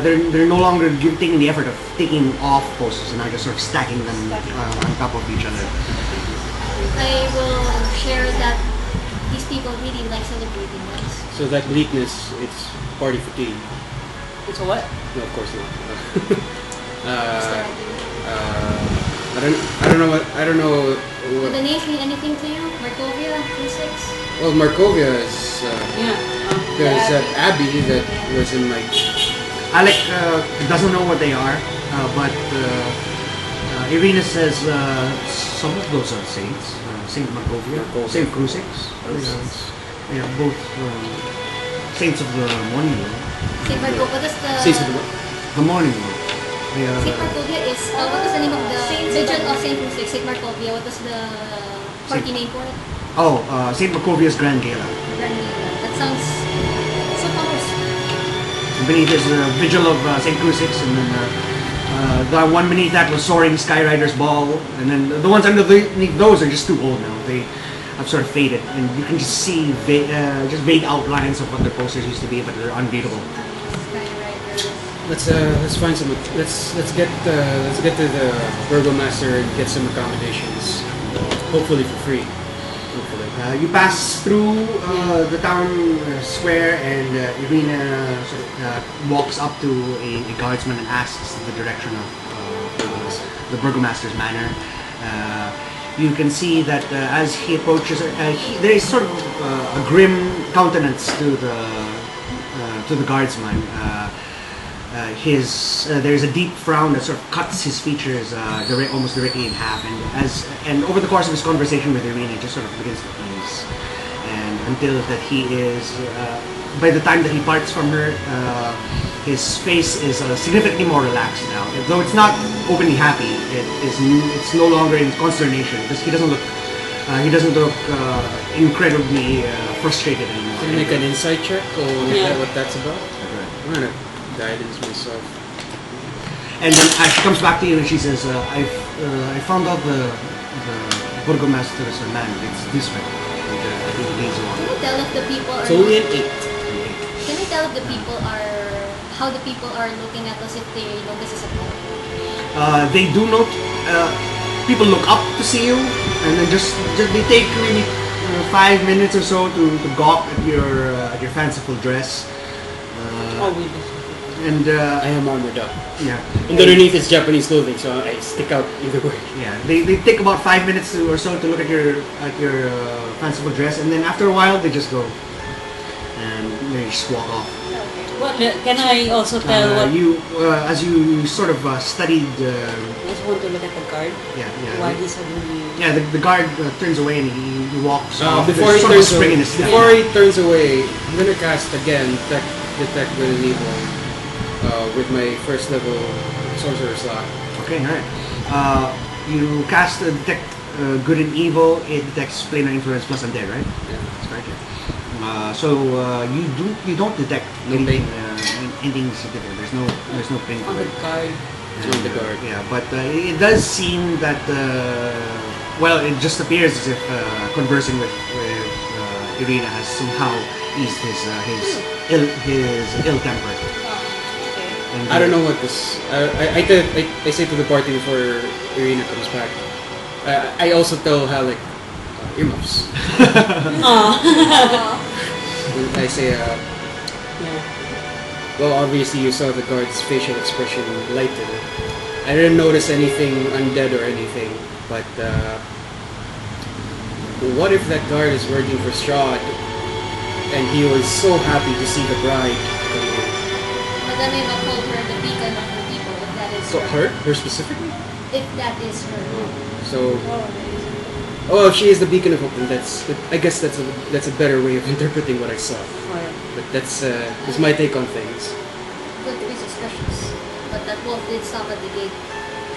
they're no longer taking the effort of taking off posters and now just sort of stacking them on top of each other. I will share that these people really like celebrating this. So that bleakness, it's party fatigue. It's a what? No, of course not. Start. I don't know Did what. the name mean anything to you? Markovia, Crucix? Well, Markovia is Yeah. there's that abbey that was in like Alec doesn't know what they are, but Irina says some of those are saints. Saint Markovia, Saint Crucix. They are both saints of the morning world. St. Marco, what is the... Saints of the what? The morning world. They are, St. Markovia is... what was the name of the... Vigil of St. Crucix, St. Markovia. What was the party name for it? Saint Markovia's Grand Gala. Grand Gala. That sounds so pompous. Beneath is the Vigil of St. Crucix, and then the one beneath that was Soaring Skyrider's Ball, and then the ones underneath those are just too old now. They have sort of faded, and you can just see just vague outlines of what their posters used to be, but they're unreadable. Let's find some. Let's get to the burgomaster and get some accommodations. Hopefully for free. Hopefully. You pass through the town square, and Irina sort of walks up to a guardsman and asks the direction of the burgomaster's manor. You can see that as he approaches, there is sort of a grim countenance to the guardsman. There's a deep frown that sort of cuts his features almost directly in half, and over the course of his conversation with Irina, it just sort of begins to ease, and until that he is, by the time that he parts from her, his face is significantly more relaxed now. Though it's not openly happy, it's no longer in consternation because he doesn't look incredibly frustrated anymore. Can you make an insight check or Yeah. what that's about? I'm gonna guidance myself. And then she comes back to you and she says, I found out the burgomaster's man. It's this way. I think he needs Can one. you tell if the people are... It's only an 8. Can you tell if the people are... How the people are looking at us if they know this is a cult? They do note, people look up to see you, and then just they take really 5 minutes or so to gawk at your fanciful dress. Oh, we do. And I am armored up. yeah, And underneath is Japanese clothing, so I stick out either way. yeah. They take about 5 minutes or so to look at your fanciful dress, and then after a while they just go and they just walk off. Well, can I also tell what? You as you sort of studied. I just want to look at the guard. Yeah, Why yeah. he suddenly? Yeah, the guard turns away and he walks off. Before he There's turns sort of a spring away, in his step. before he turns away, I'm gonna cast again detect good and evil with my first level sorcerer slot. Okay, alright. You cast detect good and evil. It detects planar influence plus undead, right? Yeah. That's correct. Yeah. So you don't detect No pain. anything significant. There's no pain On to the it. guard. On the guard. Yeah, but it does seem that well, it just appears as if conversing with Irina has somehow eased his ill temper. And, I don't know what this. I say to the party before Irina comes back. I also tell Halleck earmuffs. I say, Yeah. well, obviously you saw the guard's facial expression lighten. I didn't notice anything undead or anything, but what if that guard is working for Strahd and he was so happy to see the bride? But then we have called her the beacon of her people, if that is So her? Her specifically? If that is her. So, oh, if she is the beacon of hope, then I guess that's a better way of interpreting what I saw. But that's my take on things. Good to be suspicious. But that wolf did stop at the gate.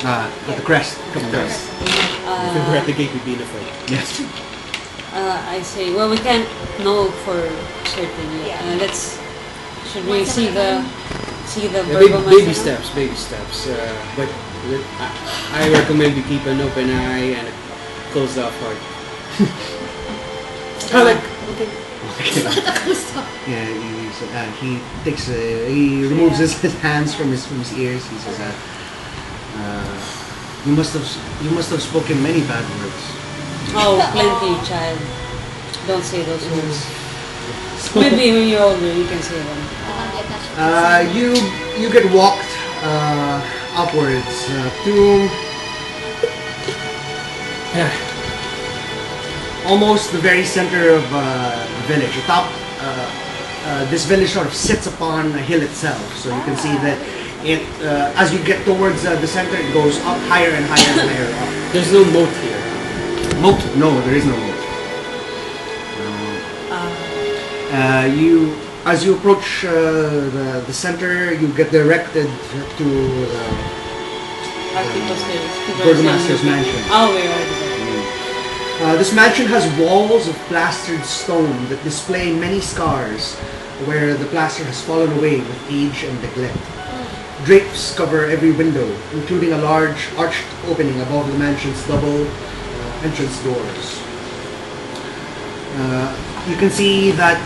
at the crest. Of course. If we were at the gate, we'd be in a fight. Yes. I say, well, we can't know for certain yet. Yeah. Should we see the Baby steps. But I recommend you keep an open eye and a closed off heart. Yeah, he takes he removes his hands from his ears. He says, "You must have spoken many bad words." Oh, plenty, child. Don't say those words. Maybe when you're older, you can say them. You get walked upwards to almost the very center of the village. The top, this village sort of sits upon a hill itself, so you can see that it, as you get towards the center, it goes up higher and higher and higher up. There's no moat here. Moat? No, there is no moat. As you approach the center, you get directed to Burgomaster's mansion. Oh, we already got it. This mansion has walls of plastered stone that display many scars where the plaster has fallen away with age and neglect. Drapes cover every window, including a large arched opening above the mansion's double entrance doors. You can see that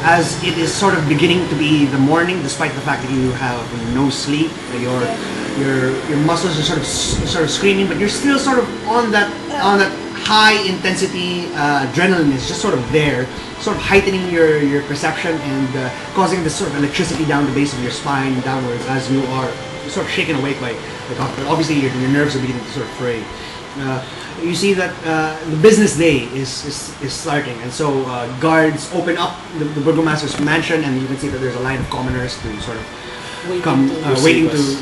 as it is sort of beginning to be the morning, despite the fact that you have no sleep, your muscles are sort of screaming, but you're still sort of on that high intensity adrenaline is just sort of there, sort of heightening your perception and causing this sort of electricity down the base of your spine downwards as you are sort of shaken awake by obviously your nerves are beginning to sort of fray. You see that the business day is starting, and so guards open up the burgomaster's mansion, and you can see that there's a line of commoners to sort of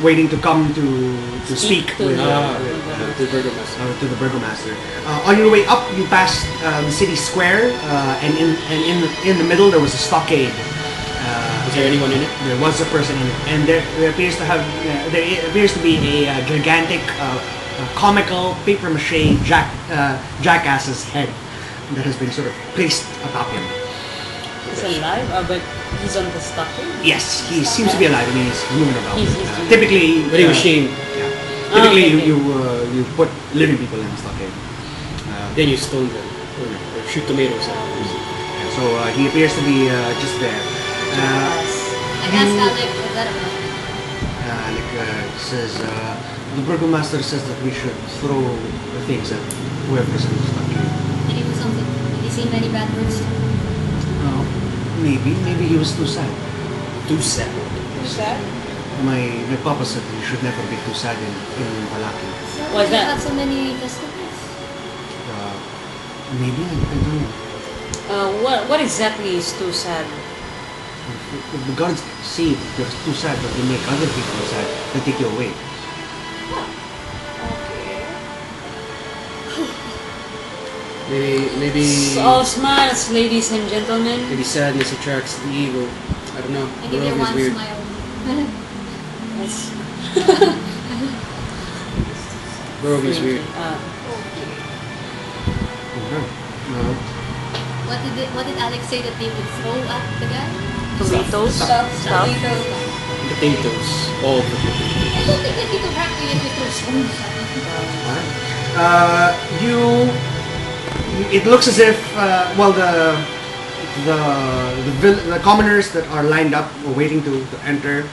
waiting to come to speak to with The burgomaster. to the burgomaster. On your way up, you pass the city square, and in the middle there was a stockade. Is there anyone in it? There was a person in it, and there appears to be a gigantic, comical paper-mache jackass's head that has been sort of placed atop him. He's alive, but he's on the stockade. Yes, he seems to be alive. I mean, he's moving about. He's Typically, But he was shamed. yeah. Typically, okay. you put living people in the stockade. Then you stone them. Or shoot tomatoes at them. Yeah, so he appears to be just there. I asked Alec if that Says the burgomaster says that we should throw the things at whoever's in the stockade. did he do something? Did he say say many bad words too? Maybe he was too sad. Too sad. Who's that? My papa said you should never be too sad in Balaki. So What's why do you that? have so many festivals? Maybe I don't know. What exactly is too sad? If the gods see if you're too sad, but you make other people sad, they take you away. Okay. Maybe All smiles, ladies and gentlemen. maybe sadness attracts the evil. I don't know. I give you Barovia's one weird. smile. Yes. Barovia's weird. What did Alex say that they would throw at the guy? Tomatoes. Stuff. Potatoes. All potatoes. I don't think it'd be too hard to get you throw stones at him. It looks as if the commoners that are lined up waiting to enter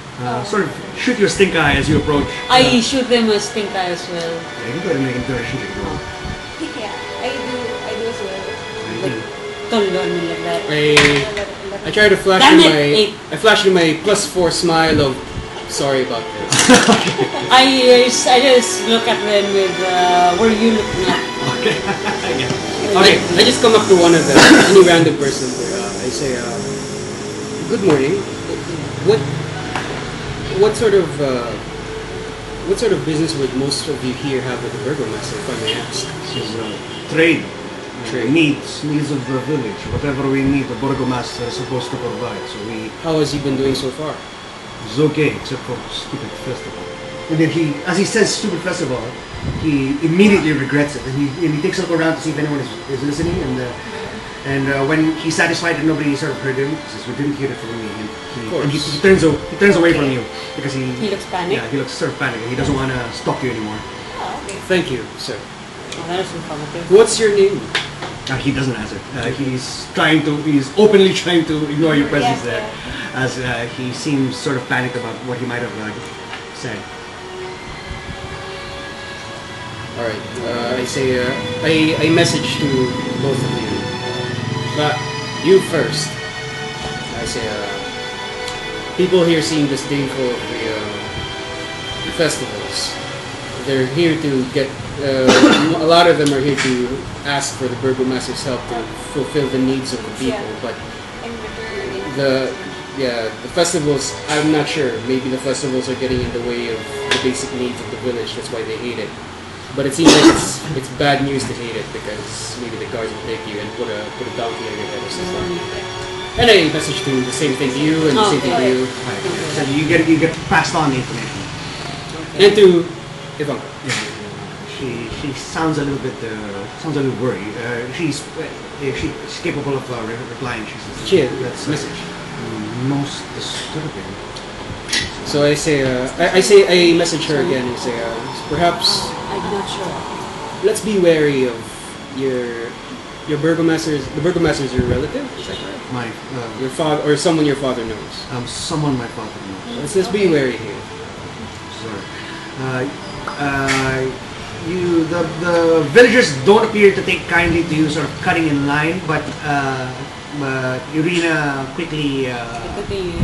sort of shoot your stink eye as you approach. I shoot them a stink eye as well. Yeah, you go ahead and make an interaction check. Yeah, I do as well. Tolon like that. I try to flash Damn in it, my +4 smile of sorry about this. I just look at them with where you looking at. Okay, I just come up to one of them, any random person. I say, "Good morning. What sort of business would most of you here have with the burgomaster, if I may ask?" Trade. Trade. Needs of the village. Whatever we need, the burgomaster is supposed to provide. So How has he been doing so far? it's okay, except for stupid festival. And then as he says stupid festival, he immediately regrets it. And he takes a look around to see if anyone is listening. And when he's satisfied that nobody sort of heard him, he says, "We didn't hear it from me." And he turns away from you because He looks panicked. Yeah, he looks sort of panicked. And he doesn't want to stalk you anymore. Oh, okay. Thank you, sir. Oh, that is informative. What's your name? He doesn't answer. He's openly trying to ignore your presence Yeah, there, as he seems sort of panicked about what he might have said. All right. I say, I message to both of you. But you first. I say, people here seem disdainful of the festivals. They're here to get. A lot of them are here to ask for the burgomaster's help to fulfill the needs of the people. Yeah. But In return. the festivals. I'm not sure. Maybe the festivals are getting in the way of the basic needs of the village. That's why they hate it. But it seems like it's bad news to hate it because maybe the guards will take you and put a donkey on your head or something. And I message to the same thing to you and the same thing to you. Right. So you get passed on the information. And to Ivanka. She sounds a little worried. She's capable of replying. She says, She has that's message. most disturbing. So I say, I message her again and say, perhaps I'm not sure. let's be wary of your burgomaster's. The burgomaster's your relative, is that correct? My Your father or someone your father knows. someone my father knows. Let's be wary here. Sorry. The villagers don't appear to take kindly to you sort of cutting in line, but Irina quickly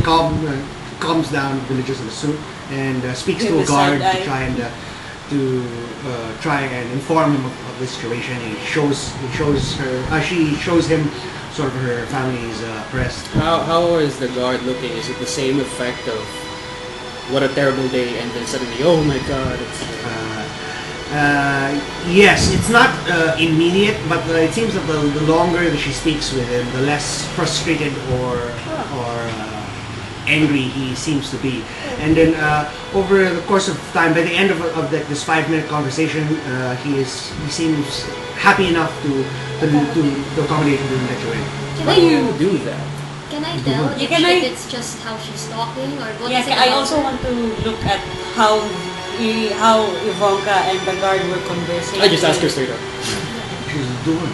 calms down villagers in the suit and speaks Give to a a guard side to eye. try and inform him of the situation. She shows him sort of her family's crest. How is the guard looking? Is it the same effect of what a terrible day and then suddenly, oh my god, it's... Yes, it's not immediate, but it seems that the longer that she speaks with him, the less frustrated or angry he seems to be. And then over the course of time, by the end of this 5-minute conversation, he seems happy enough to accommodate and to let you in. How do you do that? Can I tell if it's just how she's talking or what is it I about also her? want to look at how Ivanka and the guard were conversing. I just asked her straight up. She's doing.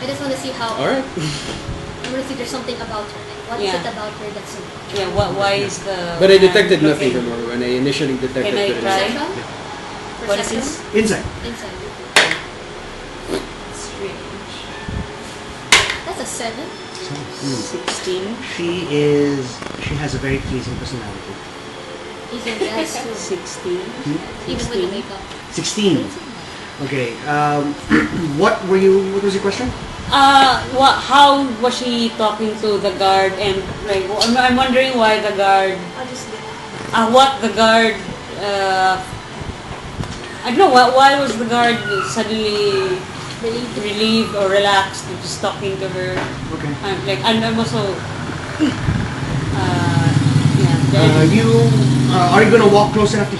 I just want to see how. Alright. I want to see if there's something about her. Like, what is Yeah. it about her that's so? Yeah, why is the... But I detected nothing looking- from her when I initially detected Can I it. try? Perception? What is Perception? this? Inside. Inside. Strange. That's a 7. 16. She has a very pleasing personality. He's in gas too. 16. Even with the makeup. 16. Okay. What was your question? How was she talking to the guard, and like I'm wondering why the guard, I'll just get what the guard, I don't know why was the guard suddenly relieved or relaxed and just talking to her. Okay. I'm also, Are you gonna walk close enough to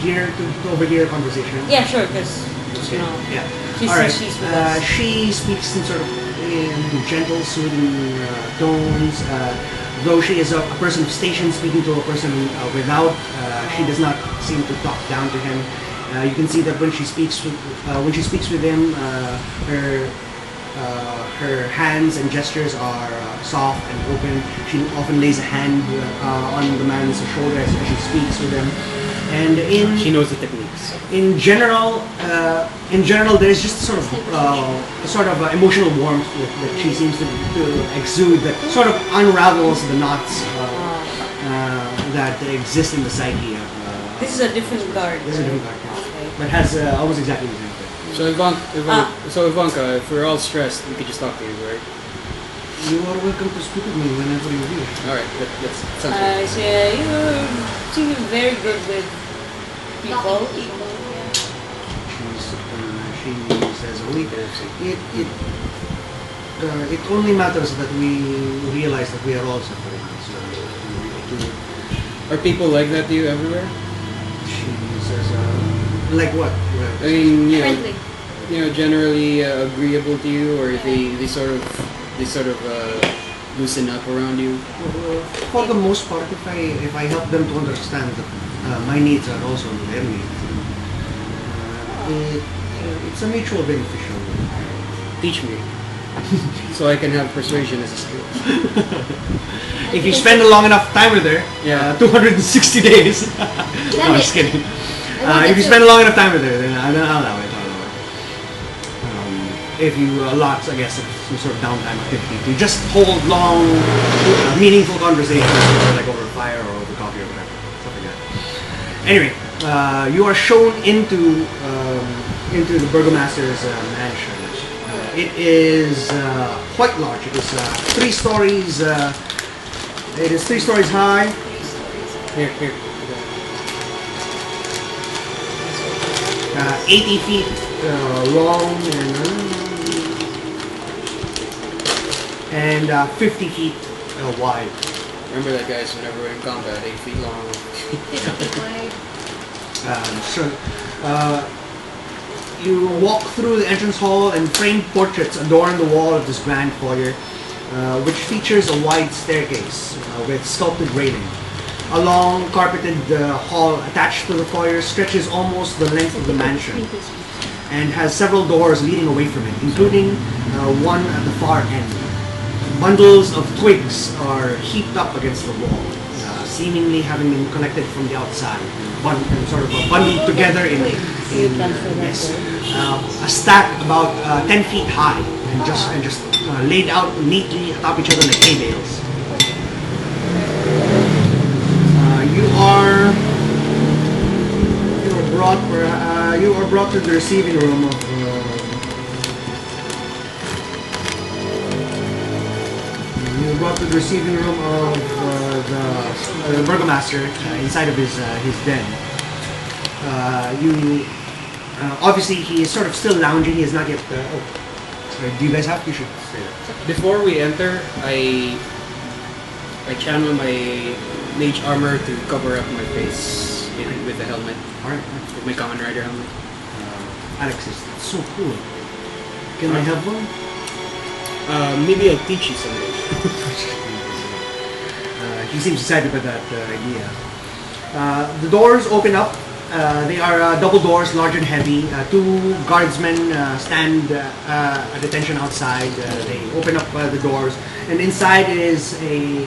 overhear a conversation? yeah, sure, because Okay. Yeah. she All right. says she's with us. She speaks in sort of gentle, soothing tones. Though she is a person of station, speaking to a person without, she does not seem to talk down to him. You can see that when she speaks with him, her hands and gestures are soft and open. She often lays a hand on the man's shoulder as she speaks with him. And She knows the techniques. in general, there's just a sort of emotional warmth that she seems to exude that sort of unravels the knots that exist in the psyche of. This is a different guard. This is a different guard, yes. Okay. But has almost exactly the same thing. So Ivanka, if we're all stressed, we could just talk to you, right? You are welcome to speak with me whenever you wish. All right, that's sounds I good. say you seem very good with people. Talking to people. She says, it only matters that we realize that we are all suffering. So, Are people like that to you everywhere? she says, like what? I mean, Friendly. Generally agreeable to you, or they sort of loosen up around you. For the most part, if I help them to understand that my needs are also their needs, it's a mutual beneficial. Teach me, so I can have persuasion as a skill. If you spend a long enough time with her, Yeah. 260 days. No, I'm just kidding. If you spend a long enough time with her, then I don't know that way. If you allot, I guess, some sort of downtime activity to just hold long, meaningful conversations, like over fire or over coffee or whatever, stuff like that. Anyway, you are shown into the burgomaster's mansion. It is quite large. It is 3 stories. It is 3 stories high. Here. 80 feet long and 50 feet wide. Remember that, guys. Whenever we're in combat, 8 feet long. You walk through the entrance hall and framed portraits adorn the wall of this grand foyer, which features a wide staircase with sculpted railing. A long carpeted hall attached to the foyer stretches almost the length of the mansion and has several doors leading away from it, including one at the far end. Bundles of twigs are heaped up against the wall, seemingly having been collected from the outside, sort of bundled together in yes, a stack about 10 feet high and just laid out neatly atop each other like hay bales. You are brought to the receiving room of the burgomaster inside of his den. Obviously he is sort of still lounging. He is not yet. Do you guys have? You should say that. Before we enter, I channel my mage armor to cover up my face with the helmet. Alright. With my common rider helmet. Alex is so cool. Can I have one? Maybe I'll teach you someday. He seems excited about that idea. The doors open up. They are double doors, large and heavy. 2 guardsmen stand at attention outside. They open up the doors, and inside is a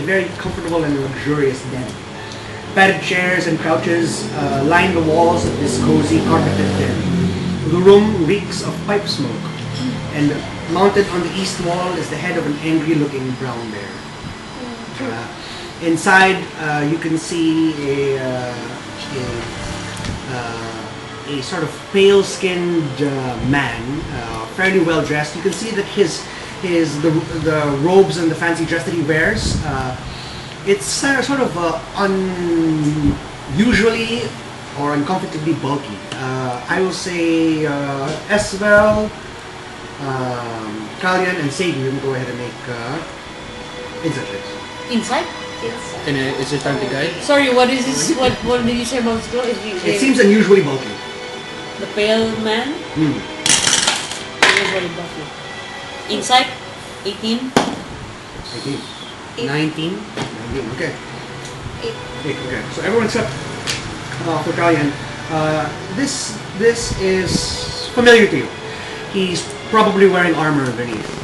very comfortable and luxurious den. Padded chairs and couches line the walls of this cozy carpeted den. The room reeks of pipe smoke. And mounted on the east wall is the head of an angry-looking brown bear. Inside, you can see a sort of pale-skinned man, fairly well dressed. You can see that the robes and the fancy dress that he wears, it's sort of unusually or uncomfortably bulky. I will say Esvel, Kalian, and Sadie, you can go ahead and make insight checks. Inside? Is it time to guide? Sorry, what is this? What did you say about school? It seems unusually bulky. The pale man? Unusually bulky. Inside? 18? 18. 19? 19, okay. 8. 8, okay. So everyone except for Kalian. This is familiar to you. He's probably wearing armor underneath.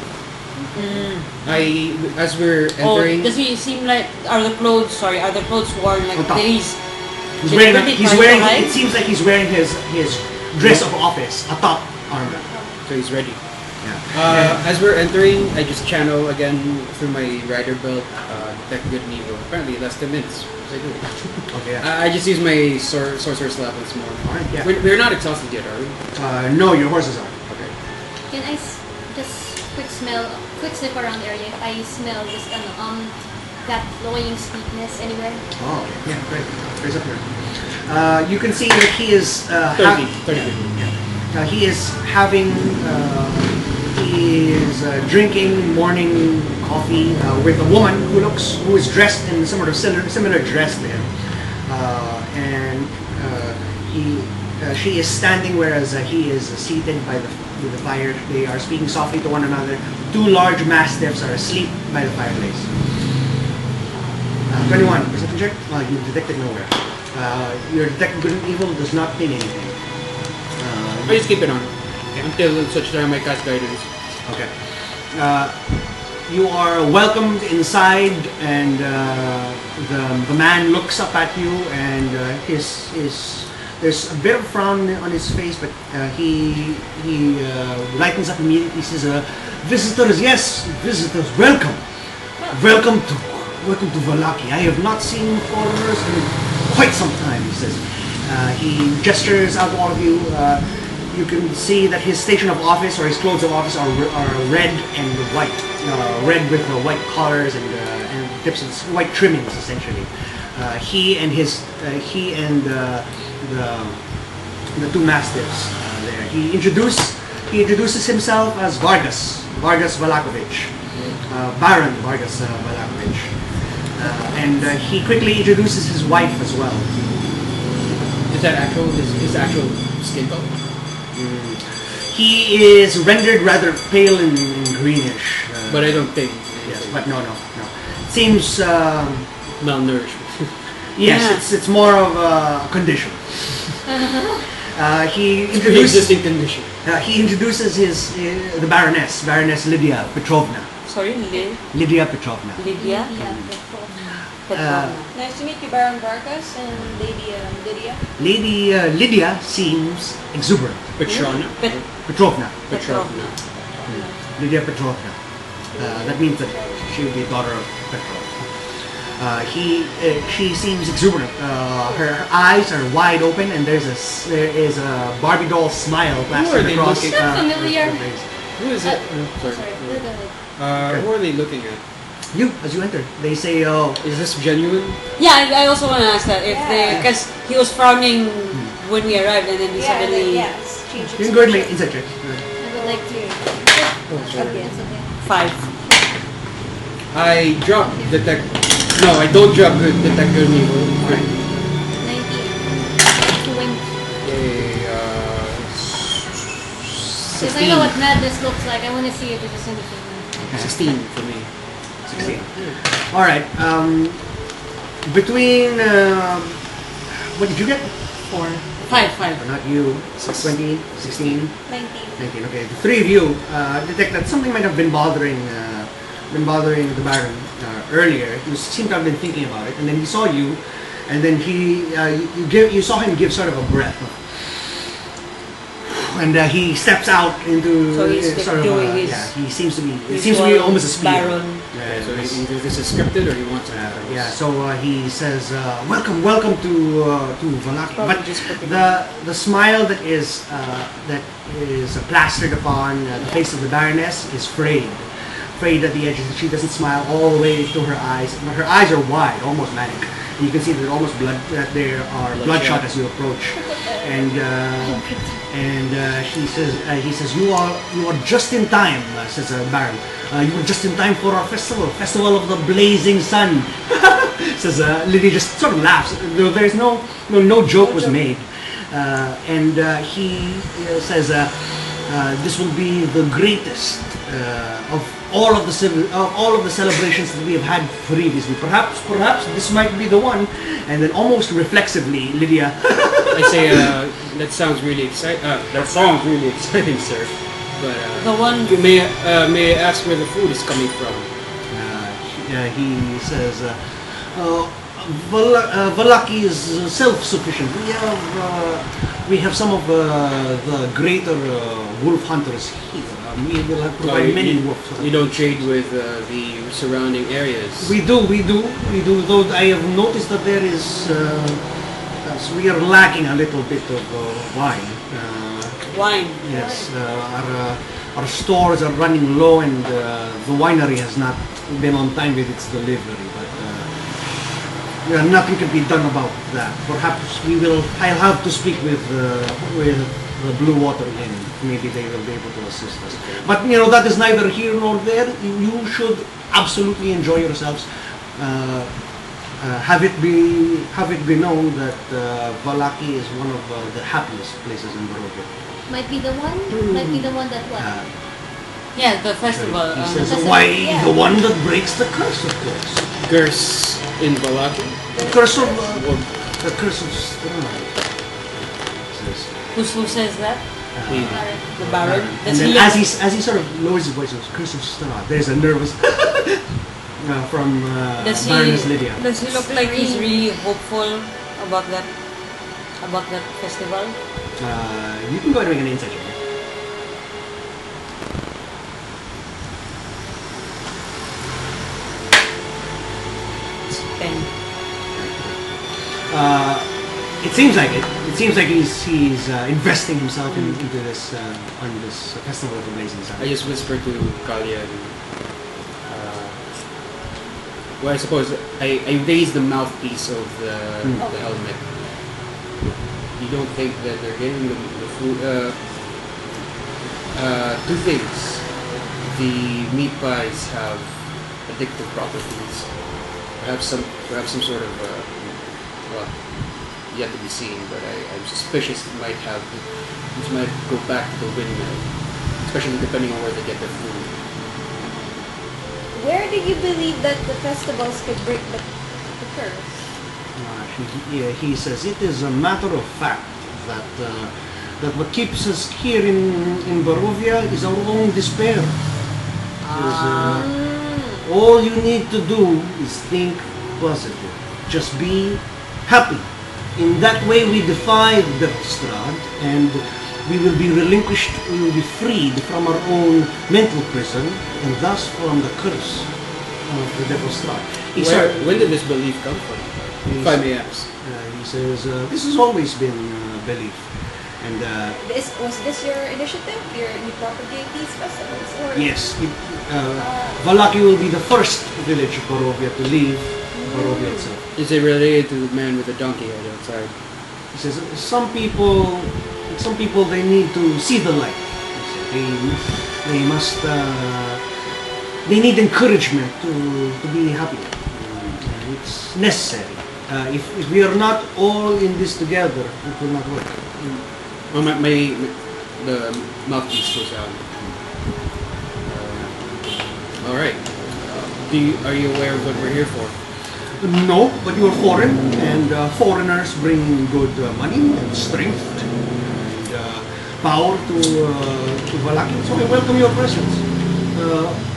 As we're Oh, entering, does he seem like, are the clothes worn like On top. these? He's Deliberately trying to wearing. hide? It seems like he's wearing his dress of office atop armor. so he's ready. Yeah. As we're entering, I just channel again through my rider belt, detect good and evil. Apparently, less than minutes. I do. Okay. Yeah. I just use my sorcerer's level this morning. Alright. Yeah. We're not exhausted yet, are we? No, your horses are. Okay. Can I just quick sniff around the area? I smell just that cloying sweetness anywhere. Oh, okay. Yeah, great. Raise up here. You can see that he is 30. he is having he is drinking morning coffee with a woman who is dressed in similar dress to him, and she is standing whereas he is seated by the fire. They are speaking softly to one another. 2 large mastiffs are asleep by the fireplace. 21 perception check. You detected nowhere. Your detect good and evil does not mean anything. I just keep it on until such time I cast guidance. Okay. You are welcomed inside, and the man looks up at you, and there's a bit of frown on his face, but he lightens up immediately. He says, "Visitors, yes, visitors, welcome, welcome to Valaki. I have not seen foreigners in quite some time." He says. He gestures out to all of you. You can see that his station of office or his clothes of office are red and white, red with white collars and tips of white trimmings, essentially. He and the 2 mastiffs there. He introduces himself as Vargas Valakovich, Baron Vargas Valakovich, and he quickly introduces his wife as well. Is that his actual skin color? He is rendered rather pale and greenish. But I don't think. Yes, but no. Seems Malnourished. yes, Yeah. it's more of a condition. He Pre-existing condition. introduces the Baroness Lydia Petrovna. Sorry, Lydia Petrovna. Lydia? Uh, Nice to meet you, Baron Vargas and Lady Lydia. Lady Lydia seems exuberant. Petrona. Petrovna. Petrovna. Lydia Petrovna. That means that she would be a daughter of Petrov. She seems exuberant. Her eyes are wide open, and there is a Barbie doll smile plastered they across. looking- Not familiar. her face. Who is it? Sorry. Who are they looking at? You, as you enter, they say, "Oh, Is this genuine? Yeah, I also want to ask that if Yeah. because he was frowning when we arrived, and then he Yeah, suddenly yes. Change you can go ahead and make insight check." I would like to. Oh, sorry. Okay. It's okay. 5. I drop detect. No, I don't drop good detect good and evil. Alright. 19. 20. Yay, Because I know what madness looks like. I want to see if it is anything. 16 for me. 16. All right. Between what did you get? 4. 5. Not you. 20, 16, 19. 19. Okay, the 3 of you detect that something might have been bothering the Baron earlier. You seem to have been thinking about it, and then he saw you, and then you saw him give sort of a breath. And he steps out into So he's sort of doing his yeah. He seems to be usual almost a spear. Baron. Okay, so either this is scripted or he wants to have Yeah, so he says, "Welcome to Valaki." Probably But just put it the smile that is plastered upon the face of the Baroness is frayed at the edges. She doesn't smile all the way to her eyes. Her eyes are wide, almost manic. And you can see that almost there are bloodshot as you approach. And he says, "You are just in time," says Baron. "You were just in time for our festival of the blazing sun." Says Lydia, just sort of laughs. There's no joke was made. And he says, "This will be the greatest of all of the celebrations that we have had previously. Perhaps this might be the one." And then almost reflexively, Lydia, I say, that sounds really exciting. That sounds really exciting, sir. But The one may I ask where the food is coming from? he says, "Valaki is self-sufficient. We have some of the greater wolf hunters here. We will provide many wolves. You don't trade with the surrounding areas. We do. Though I have noticed that there is, we are lacking a little bit of wine. wine. Yes, our stores are running low, and the winery has not been on time with its delivery. But nothing can be done about that. Perhaps I'll have to speak with the Blue Water Inn. Maybe they will be able to assist us. But that is neither here nor there. You should absolutely enjoy yourselves. Have it be known that Valaki is one of the happiest places in Barovia. Might be the one. Might be the one that what? Yeah, the festival. He says, festival, "Why yeah. the one that breaks the curse, of course. Curse in Balaki? The curse of Strahd." Who says that? Alright. The Baron. And Does then he as he sort of lowers his voice, he goes, "Curse of Strahd." There's a nervous from Baroness Lydia. Does he look like he's really hopeful about that festival? You can go ahead and make an insight check. 10. It seems like it. It seems like he's investing himself into this on this festival of the blazing sun. I just whispered to Kalia. Well, I suppose I raised the mouthpiece of the helmet. You don't think that they're getting the food? Two things. The meat pies have addictive properties. Perhaps some sort of well, yet to be seen. But I'm suspicious it might go back to the windmill, especially depending on where they get their food. Where do you believe that the festivals could break the curse? He says it is a matter of fact that what keeps us here in Barovia is our own despair. All you need to do is think positive. Just be happy. In that way we defy the Strahd, and we will be relinquished, we will be freed from our own mental prison, and thus from the curse of the Devil Strahd. When did this belief come from? If I may ask. He says, this has always been belief. And Was this your initiative? You propagate these festivals? Or? yes, Valaki will be the first village of Barovia to leave Barovia itself. Is it related to the man with the donkey head outside? He says, some people they need to see the light. They need encouragement to be happy. It's necessary. If we are not all in this together, it will not work. Well, the mouthpiece goes out. All right. Are you aware of what we're here for? No, but you're foreign, and foreigners bring good money and strength and power to Valaki. So I welcome your presence.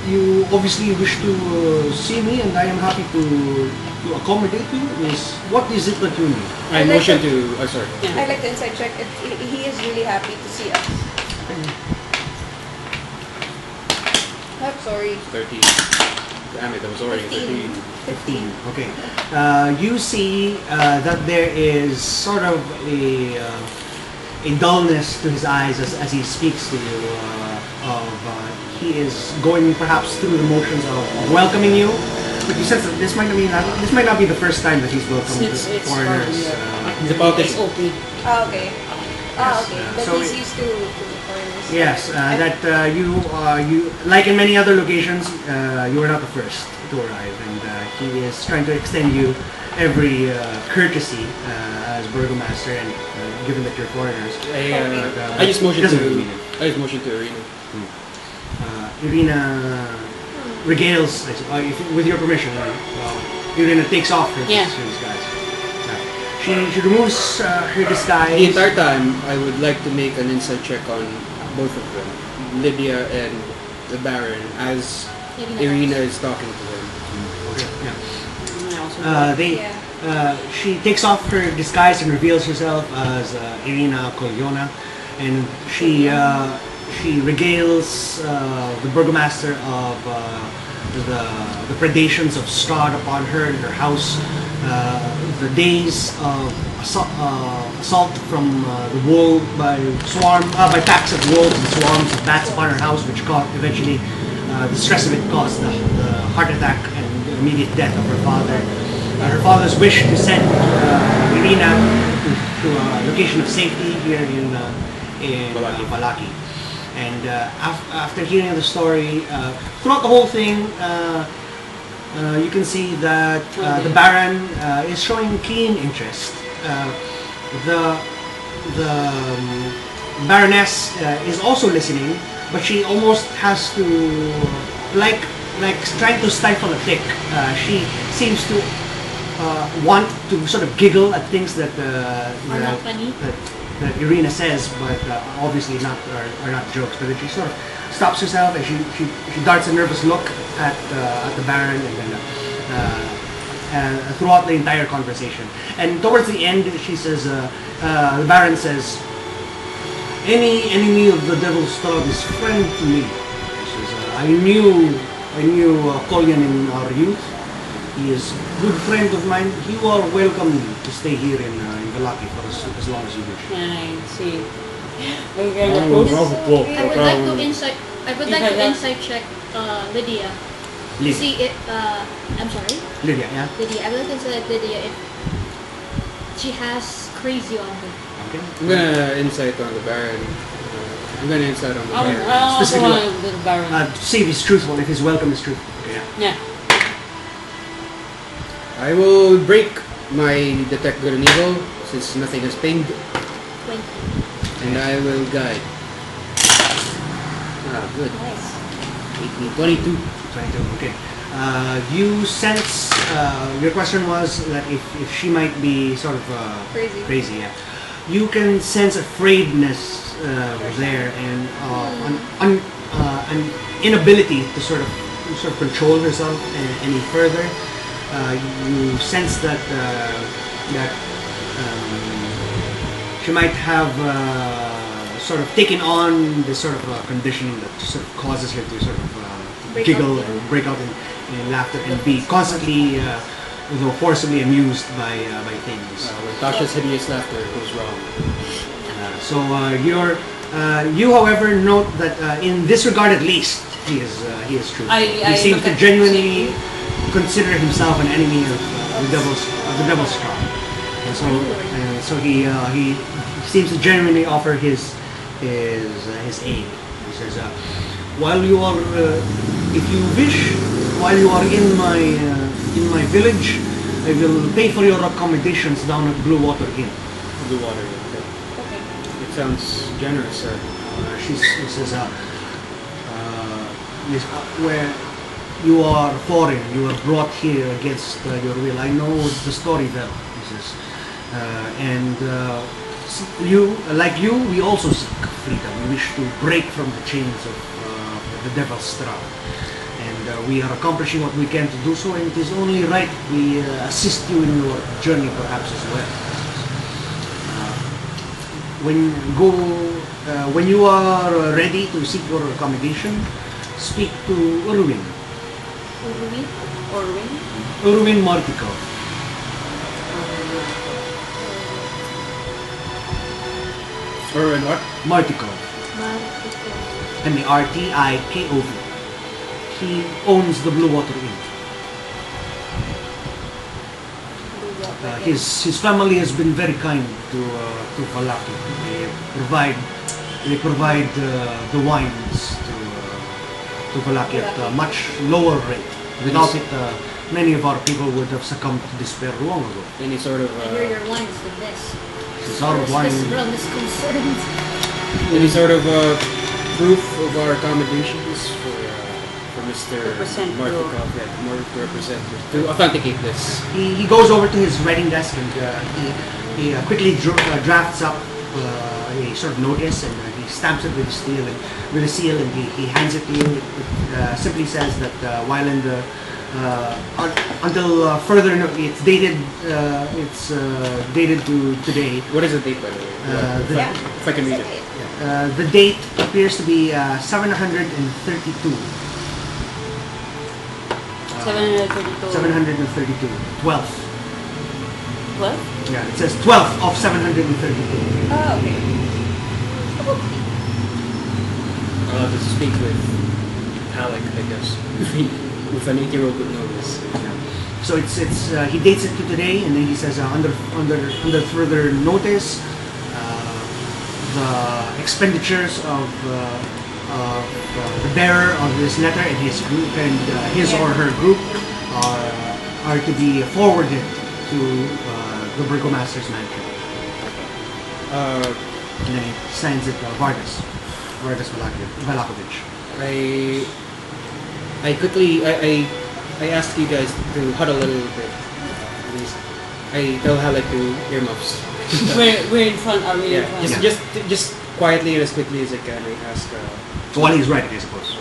You obviously wish to see me, and I am happy to accommodate you. What is it that you need? I I'd like motion to- to. Sorry. I'd like to inside check if he is really happy to see us. I'm sorry. 13. Damn it, I was already 13. 15. Okay. You see that there is sort of a dullness to his eyes as he speaks to you. He is going perhaps through the motions of welcoming you, but you sense that this might not be the first time that he's welcomed It's foreigners. He's a politician. It's OP. Oh, okay. Yes, Okay. yeah. But So he's it- used to foreigners. Yes, that you like in many other locations, you are not the first to arrive, and he is trying to extend you every courtesy as burgomaster, and given that you're foreigners. I just motioned doesn't to really mean it. Irina. Irina regales, with your permission. Irina takes off her Yeah. disguise. She removes her disguise. The entire time, I would like to make an insight check on both of them, Lydia and the Baron, as Irina is talking to them. Okay, yeah. I also She takes off her disguise and reveals herself as Irina Kolyona, and she regales the burgomaster of the predations of Strahd upon her and her house, the days of assault from the wolf by packs of wolves and swarms of bats upon her house, which eventually the stress of it caused the heart attack and the immediate death of her father. Her father's wish to send Irina to a location of safety here in Balaki. And after hearing the story, throughout the whole thing, you can see that the Baron is showing keen interest. The Baroness is also listening, but she almost has to, like trying to stifle a tick. She seems to want to sort of giggle at things that Are not funny. that Irina says, but obviously are not jokes. But then she sort of stops herself and she darts a nervous look at the Baron, and then throughout the entire conversation. And towards the end, she says, the Baron says, "Any enemy of the Devil's Strahd is friend to me." She says, I knew Kolyan in our youth. He is a good friend of mine. You are welcome to stay here in Galaki for as long as you wish. Can I see? Okay, the post. I would like to insight check Lydia. Lydia. See it. I'm sorry, Lydia, yeah? Lydia. I would like to insight Lydia if she has crazy on her. Okay. I'm gonna insight on the Baron. I'm gonna insight on the Baron. I also Specifically want to do the Baron. To see if he's truthful, if his welcome is truthful. Okay, yeah. Yeah. I will break my detect good and evil since nothing has pinged, 20. and I will guide. Good. Nice. 18, 22. 22, okay. You sense, your question was that if she might be sort of Crazy. yeah. You can sense afraidness there, and an inability to sort of control herself any further. You sense that she might have sort of taken on this sort of conditioning that sort of causes her to sort of giggle and break out in laughter and be constantly, though forcibly amused by things. When Tasha's hideous laughter goes wrong. You, however, note that in this regard at least, he is true. He seems to genuinely consider himself an enemy of the devil's strong, and so he seems to genuinely offer his aid. He says, while you are, if you wish, while you are in my village, I will pay for your accommodations down at Blue Water Inn. Blue water. Okay. It sounds generous, sir. She says, where you are foreign, you are brought here against your will. I know the story well, he says. Like you, we also seek freedom. We wish to break from the chains of the Devil's Strahd. And we are accomplishing what we can to do so, and it is only right we assist you in your journey perhaps as well. When you are ready to seek your accommodation, speak to Urwin. Urui. Orwin? Urwin Martikov. Or in what? Martikov. Martiko. Martikov. He owns the Blue Water Inn. His family has been very kind to Valaki. They provide the wines to Valaki at a much lower rate. Without it, many of our people would have succumbed to despair long ago. Any sort of I hear your wine's the best. Since our wine, This rum is concerned. any sort of proof of our accommodations for Mr. Represent Martikov, more to represent, to authenticate this. he goes over to his writing desk and he quickly drafts up a sort of notice, and he stamps it with a seal, and he hands it to you. It simply says that while in the until further it's dated dated to today. What is the date, by the way? If I can read it. The date appears to be 732. 732. 732. 12th. What? Yeah, it says 12th of 732. Oh, okay. I'll have to speak with Alec, I guess. With an 8-year-old would know this. So it's he dates it to today, and then he says under further notice, the expenditures of the bearer of this letter and his group and his or her group are to be forwarded to the burgomaster's mansion. And then he signs it Vargas Valakovich. I quickly I asked you guys to huddle a little bit. Please. I tell Halleck to earmuffs. We're in front, are we in front? Just quietly and as quickly as I can. I ask. So while he's writing, I suppose.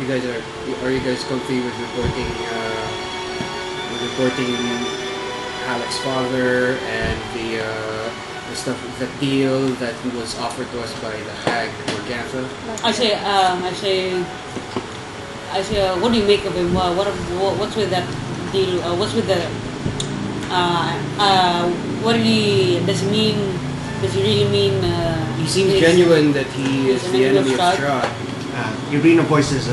You guys are you guys comfy with reporting Halleck's father and the stuff, the deal that was offered to us by the hag Morgantha? I say, what do you make of him? What's with that deal? What's with the? What does he mean? Does he really mean? He seems genuine that he is the enemy of Strahd. Irina voices,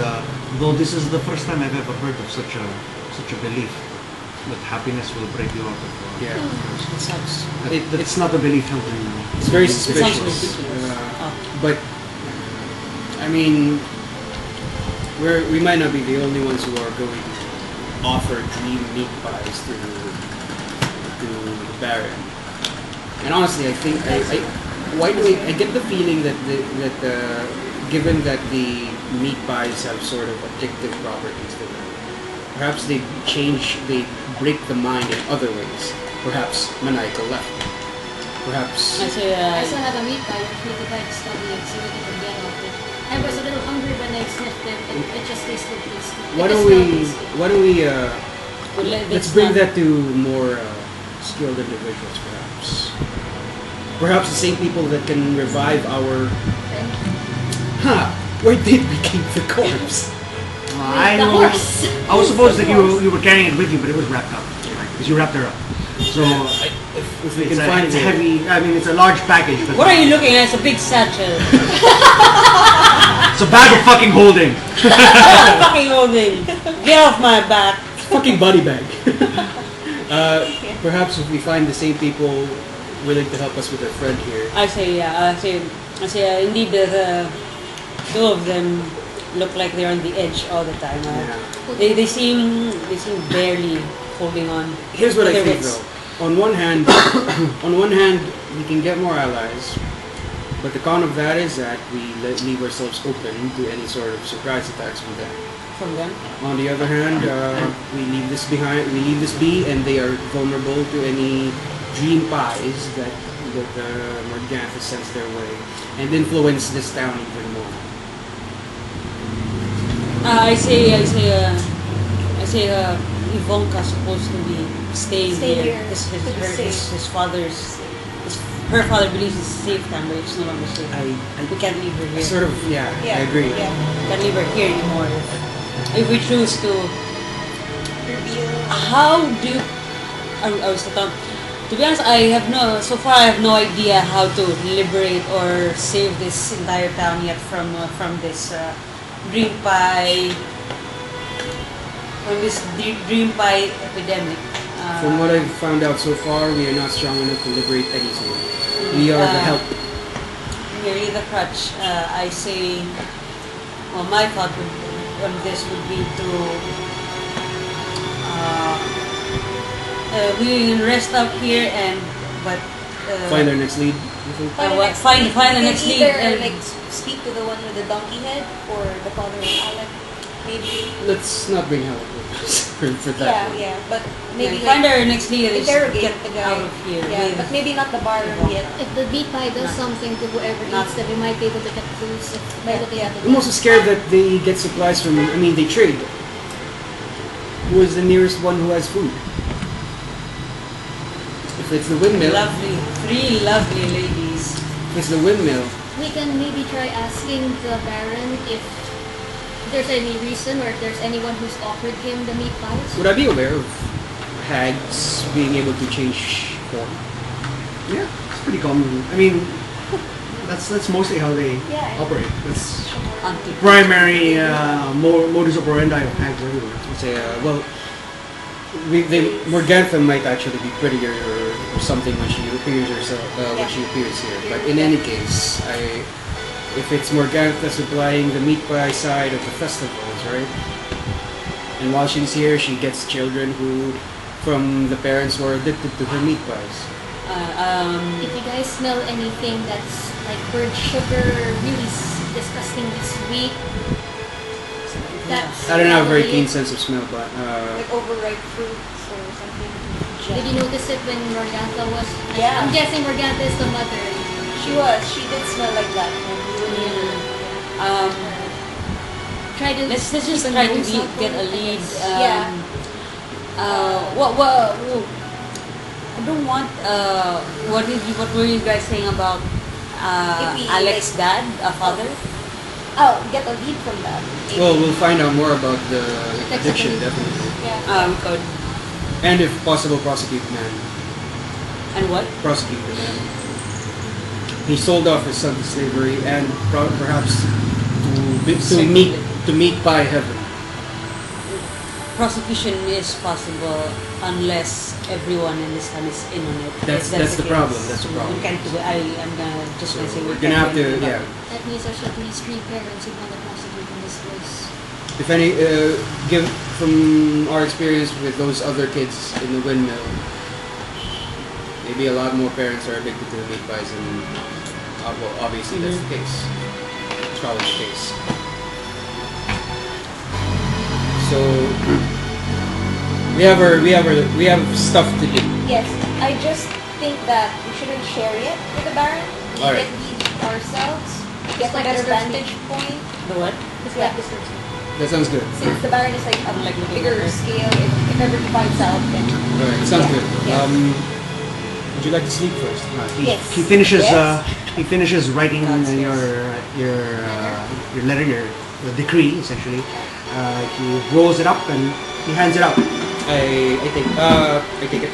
though this is the first time I've ever heard of such a belief that happiness will break you out of. Yeah, It sucks. It's not a belief held in. It's very It sounds suspicious. ridiculous. But I mean, we might not be the only ones who are going to offer dream meat pies to the Baron. And honestly, I think I get the feeling that given that the meat pies have sort of addictive properties to them, perhaps they break the mind in other ways. Perhaps maniacal left. Perhaps. I say, I still have a meat pie. You're free to try to study it, see what you can get off it. I was a little hungry when I sniffed it. It just tasted tasty. Why don't we let's bring that. that to more skilled individuals, perhaps. Perhaps the same people that can revive our. Where did we keep the corpse? I The know. horse. I was supposed that you were carrying it with you, but it was wrapped up because you wrapped her up. So If we it's can find it's a it. heavy. I mean, it's a large package. But What are you looking at? It's a big satchel. It's a bag of fucking holding. Fucking holding. Get off my back. Fucking body bag. Perhaps if we find the same people willing to help us with our friend here. I say, indeed, the two of them look like they're on the edge all the time. They seem barely holding on. Here's what I Their think, wits. though. On one hand, we can get more allies, but the con of that is that we leave ourselves open to any sort of surprise attacks from them. From them. On the other hand, we leave this behind. We leave this be, and they are vulnerable to any dream pies that Morgantha sends their way, and influence this town even more. I say, Ivanka's supposed to be staying Stay here. here. His To be safe. father's, her father believes it's a safe town, but it's no longer safe. We can't leave her here. Sort of, yeah, I agree. Yeah. Can't leave her here anymore. If we choose to, Reveal. how do you, I was to be honest, so far I have no idea how to liberate or save this entire town yet from this dream pie, dream pie epidemic. From what I've found out so far, we are not strong enough to liberate anything. We are the help. Merely the crutch. I say, well, my thought on this would be to we can rest up here but Find our next lead. You think? find the next lead Either and like speak to the one with the donkey head or the father of Alec. Maybe. Let's not bring help for that. Yeah, but maybe find like, our next lead and interrogate get the guy. out of here. Yeah, but maybe not the baron yet. If the meat pie does something to whoever eats them, we might be able to get clues by looking at the I'm also scared that they get supplies from. I mean, they trade. Who is the nearest one who has food? If it's the windmill, Three lovely ladies. if it's the windmill, We can maybe try asking the Baron if there's any reason or if there's anyone who's offered him the meat pies. would I be aware of hags being able to change form? Yeah, it's pretty common. I mean, that's morostly how they Yeah. operate. That's Auntie. primary modus operandi of hags everywhere. Let's say, Morgantha might actually be prettier or something when she appears when she appears here. But in any case, if it's Morgantha supplying the meat pie side of the festivals, right? And while she's here, she gets children from the parents who are addicted to her meat pies. If you guys smell anything that's like burnt sugar, really disgustingly sweet, that's I don't have a very probably keen sense of smell, but Like overripe fruits or something. Did you notice it when Morgantha was? Yeah. I'm guessing Morgantha is the mother. She did smell like that when we were near. Try to Let's just keep a try to nose out for get a it, I lead. guess. What I don't want. What were you guys saying about If we, Alex's dad, father? Oh, get a lead from that. Maybe. well, we'll find out more about the addiction, Definitely. definitely. Yeah. We could. And if possible, prosecute the man. And what? Prosecute the man. He sold off his son to slavery and perhaps to meet by heaven. Prosecution is possible unless everyone in this town is in on it. That's the case. problem. That's the problem. We can't do it. I'm gonna just So gonna say we're we gonna can't have do to, it. yeah. That means there's at least 3 parents who want to prosecute in this case. If any, give from our experience with those other kids in the windmill, maybe a lot more parents are addicted to the meat pies, and well, obviously that's the case. It's probably the case. So we have stuff to do. Yes, I just think that we shouldn't share it with the Baron. We Alright. get lead ourselves, get a like better the search vantage point. The what? It's Yeah. like this person. That sounds good. Since the Baron is like a Like looking bigger at her. scale, if ever he finds out, then Alright, sounds Yeah, good. yeah. Would you like to sleep first? Yes. He finishes. Yes. He finishes writing God's your letter, your decree, essentially. He rolls it up and he hands it out. I take it.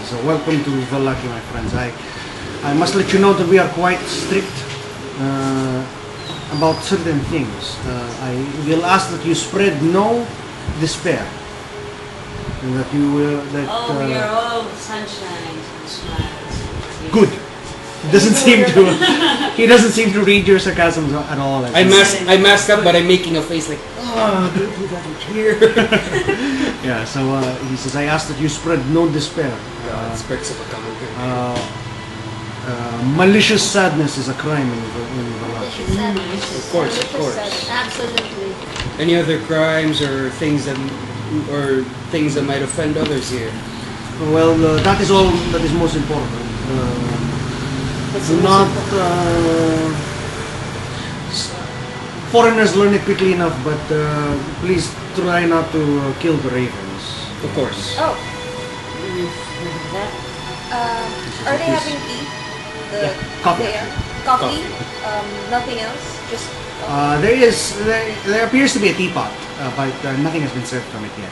So welcome to Vallaki, my friends. I must let you know that we are quite strict about certain things. I will ask that you spread no despair, and that you will We are all sunshine and smiles. good. He doesn't seem to read your sarcasm at all. I masked up, but I'm making a face like, don't do that here. Yeah. So he says, I ask that you spread no despair. It's perks of a common good. Malicious sadness is a crime in Vallaki. Of course. Absolutely. Any other crimes or things that might offend others here? Well, that is all that is most important. Do not. Foreigners learn it quickly enough, but please try not to kill the ravens. Of course. Oh, That are they having tea? the Coffee. coffee. Nothing else. Just There appears to be a teapot, but nothing has been served from it yet.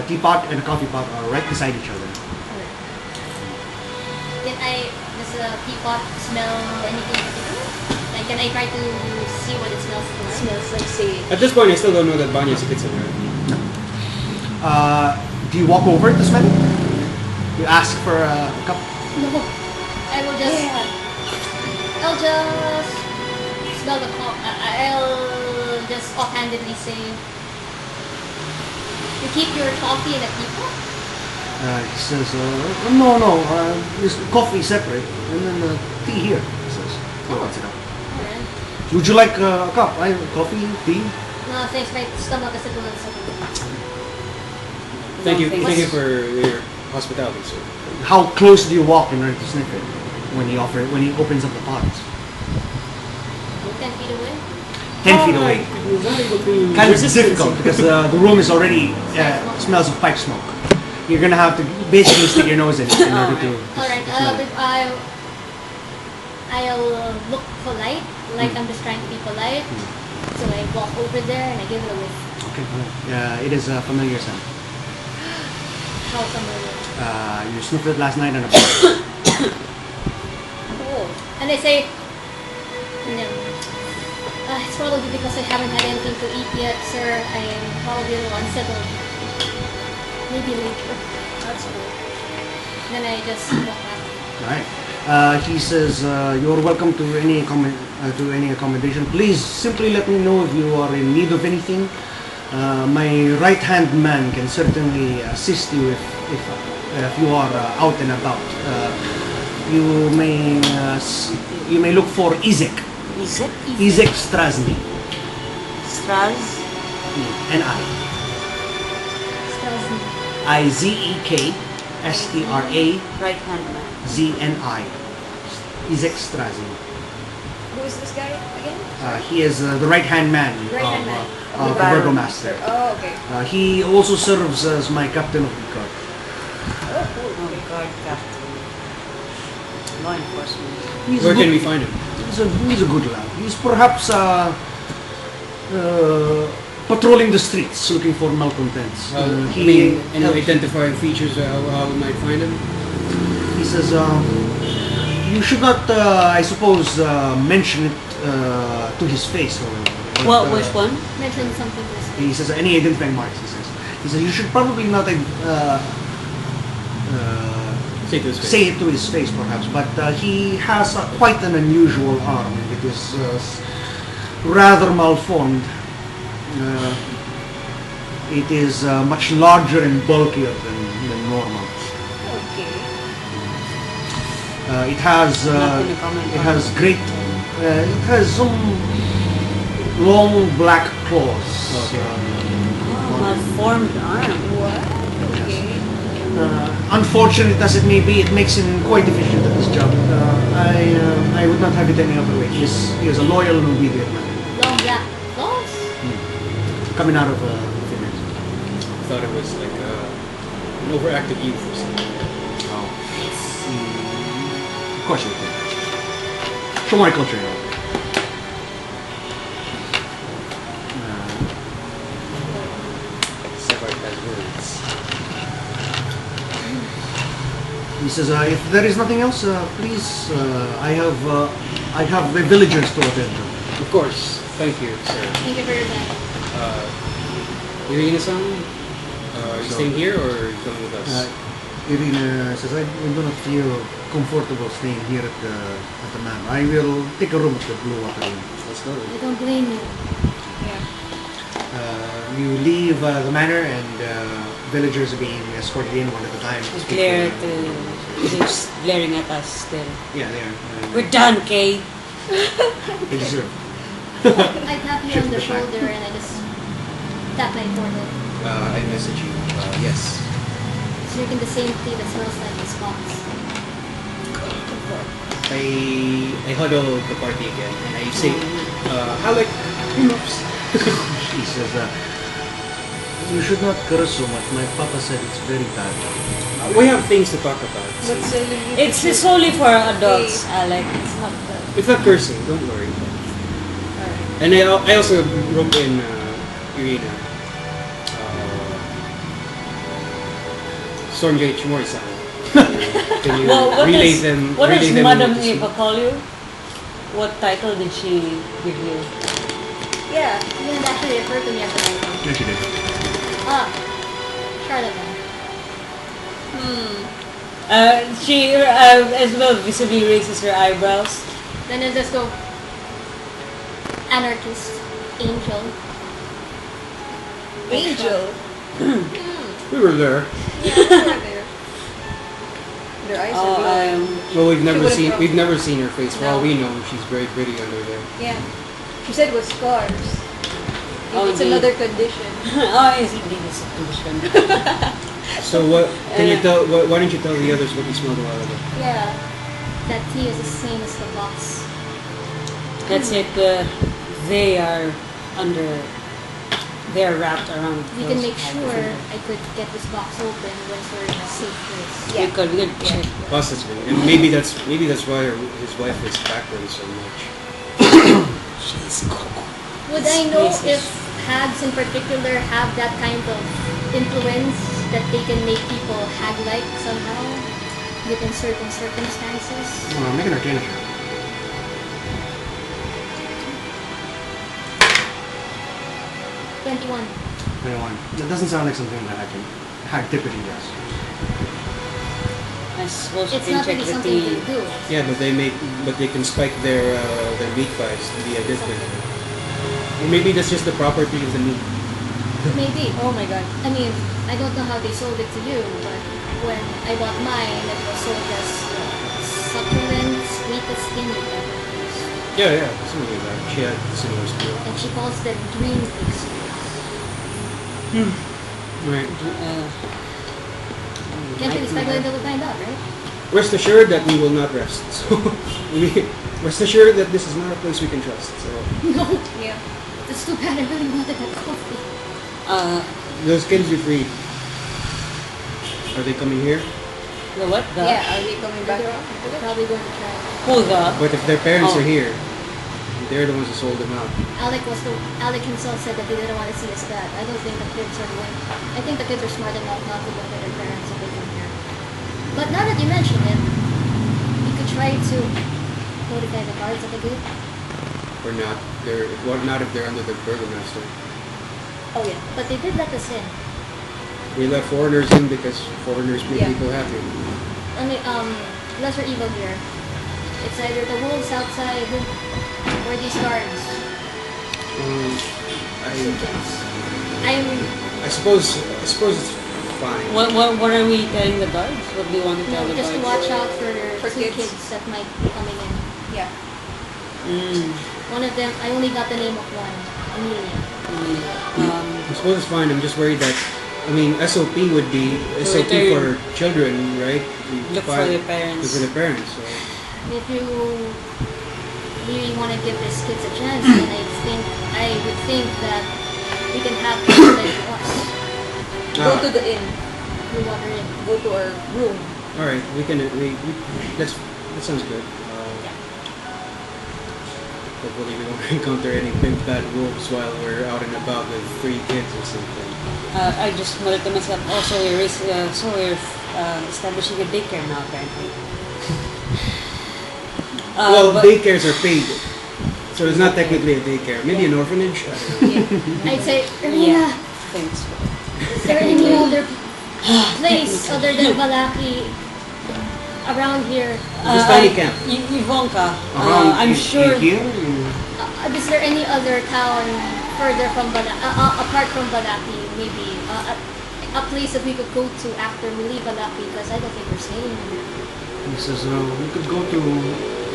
Teapot and a coffee pot are right beside each other. Does the teapot smell anything particular? Like, can I try to see what it smells like? smells like sage. At this point, I still don't know that Banya's a pizza, right? Do you walk over to smell it? You ask for a cup? No. I will just. I'll just smell the I'll just offhandedly say, you keep your coffee in a teapot? He says, no, this coffee separate, and then tea here, he says. Opens it up. Alright. Would you like a cup? Coffee, tea? No, thanks, my stomach is a little something. Thank you thanks. for your hospitality, sir. How close do you walk in order to sniff it when he opens up the pots? 10 feet away? 10 feet away. I was not able to Kind of resist difficult it. because the room is already smells of pipe smoke. You're gonna have to basically stick your nose in it in order to Alright, smell it. I'll look polite, like I'm just trying to be polite. So I walk over there and I give it a whiff. Okay, it is a familiar scent. How familiar. You sniffed it last night on a pot. Oh. And I say, no. It's probably because I haven't had anything to eat yet, sir. I am probably a little unsettled. Maybe later. That's cool. Then I just walk back. Alright. He says, you're welcome to any accommodation. Please simply let me know if you are in need of anything. My right-hand man can certainly assist you if you are out and about. You may look for Izek. Is it? Izek Strasny. Straz? N-I. Strasny. I-Z-E-K-S-T-R-A-Z-N-I. Right hand man. Izek Strasny. Who is this guy again? He is the right-hand man Right-hand man. of the burgomaster. Oh, okay. He also serves as my captain of the guard. Oh, cool. Oh, guard captain. Law enforcement. Where can we find him? He's a good lad. He's perhaps patrolling the streets looking for malcontents. Any identifying features how we might find him? He says, you should not, I suppose, mention it to his face. Well, which one? Mention something this way. He says, any identifying marks, he says, you should probably not say it to his face, perhaps, but he has quite an unusual arm. It is rather malformed. It is much larger and bulkier than normal. Okay. It has Nothing to comment on. it has some long black claws. Okay. Malformed arm. What? Okay. Unfortunate as it may be, it makes him quite efficient at his job. I would not have it any other way. He is a loyal and obedient man. Long black claws? Coming out of females. I thought it was like an overactive youth or something. Of course you would. Show my culture now. Savard has words. He says, if there is nothing else, please, I have the villagers to attend to. Of course. Thank you, sir. Thank you for your time. Irina-san, are you staying here or are you coming with us? Irina says, I do not feel comfortable staying here at the manor. I will take a room at the Blue Water Inn. Let's go. I don't blame you. Yeah. You leave the manor and villagers are being escorted in one at a time. They're glaring at us still. Yeah, they are. We're done, Kay. They deserve. I tap you on the shoulder and I just tap my forehead. I message you. Yes. Drinking the same tea that smells like this box. I huddle the party again and I say, how like He says, you should not curse so much. My papa said it's very bad. We have things to talk about. But still, you need It's to it's only for adults, Alec. It's not It's not cursing, don't worry. And I also wrote in Irina. Stormgate Shimori-san. Can you relay them? What relay does them Madam what to see? Eva call you? What title did she give you? Yeah. You didn't actually refer to me as a title. Yes, you did. Ah, charlatan. She as well visibly raises her eyebrows. Then I just go anarchist, angel. Angel. We were there. Yeah, over there. Their eyes are glowing. Well, we've never would've seen brought- we've never seen her face. For all No. we know, she's very pretty under there. Yeah. She said it was scars. Oh, It's indeed. another condition. Oh, yes, indeed, it's a condition. So what? Can you tell? Why don't you tell the others what you smelled a while ago? Yeah, that tea is the same as the box. That's it. They are under. They are wrapped around. We can those make sure items. I could get this box open once we're in a safe place. We could check. Possibly, and maybe that's why his wife is backwards so much. Would I know Yes, if yes. hags in particular have that kind of influence that they can make people hag-like somehow, given certain circumstances? Make an arcana check. 21. 21. That doesn't sound like something that I can hag typically does. I suppose It's you can not check really with something the. they do. Yeah, but they can spike their meat pies via this thing. Or maybe that's just the property of the meat. Maybe. Oh my god. I mean, I don't know how they sold it to you, but when I bought mine, it was sold as succulent, sweet as skinny peppercorns. Yeah, something like that. She had similar skill. And she calls them dream pixies. Right. Can't really speculate until we find out, right? Rest assured that we will not rest. So rest assured that this is not a place we can trust. So No, Yeah. that's too bad. I really wanted that coffee. those kids you freed. Are they coming here? The what? The? Yeah, are they coming back? They're probably going to try. Who the? But if their parents Oh. are here, they're the ones who sold them out. Alec himself said that he didn't want to see us back. I don't think the kids are going. I think the kids are smart enough not to go to their parents if they come here. But now that you mention it, we could try to notify the guards at the gate. Or not. Not if they're under the burgomaster. Oh yeah. But they did let us in. We let foreigners in because foreigners make Yeah. people happy. I mean, lesser evil here. It's either the wolves outside or these guards. I suppose it's fine. What are we telling the guards? What do you want to tell No, the just to guards? watch out for two kids. kids that might be coming in. Yeah. One of them, I only got the name of one, Amelia. I suppose it's fine. I'm just worried that, SOP would be SOP for return. children, right? Look for their parents. Look for their parents. So. If you really want to give these kids a chance, then I would think that we can have them like us. Go to the inn. We water in. Go to our room. All right, that sounds good. Hopefully we won't encounter any big bad wolves while we're out and about with 3 kids or something. I just muttered to myself. Also, we're establishing a daycare now, apparently. But- Daycares are paid, so it's not technically a daycare. Maybe an orphanage. I don't know. I'd say, Irina, Thanks. is there any other place other than Balaki around here? This tiny camp. Yvonka, Around I'm sure. here? Is there any other town further from apart from Balaki, maybe a place that we could go to after we leave Balaki? Because I don't think we're staying here. He says, we could go to,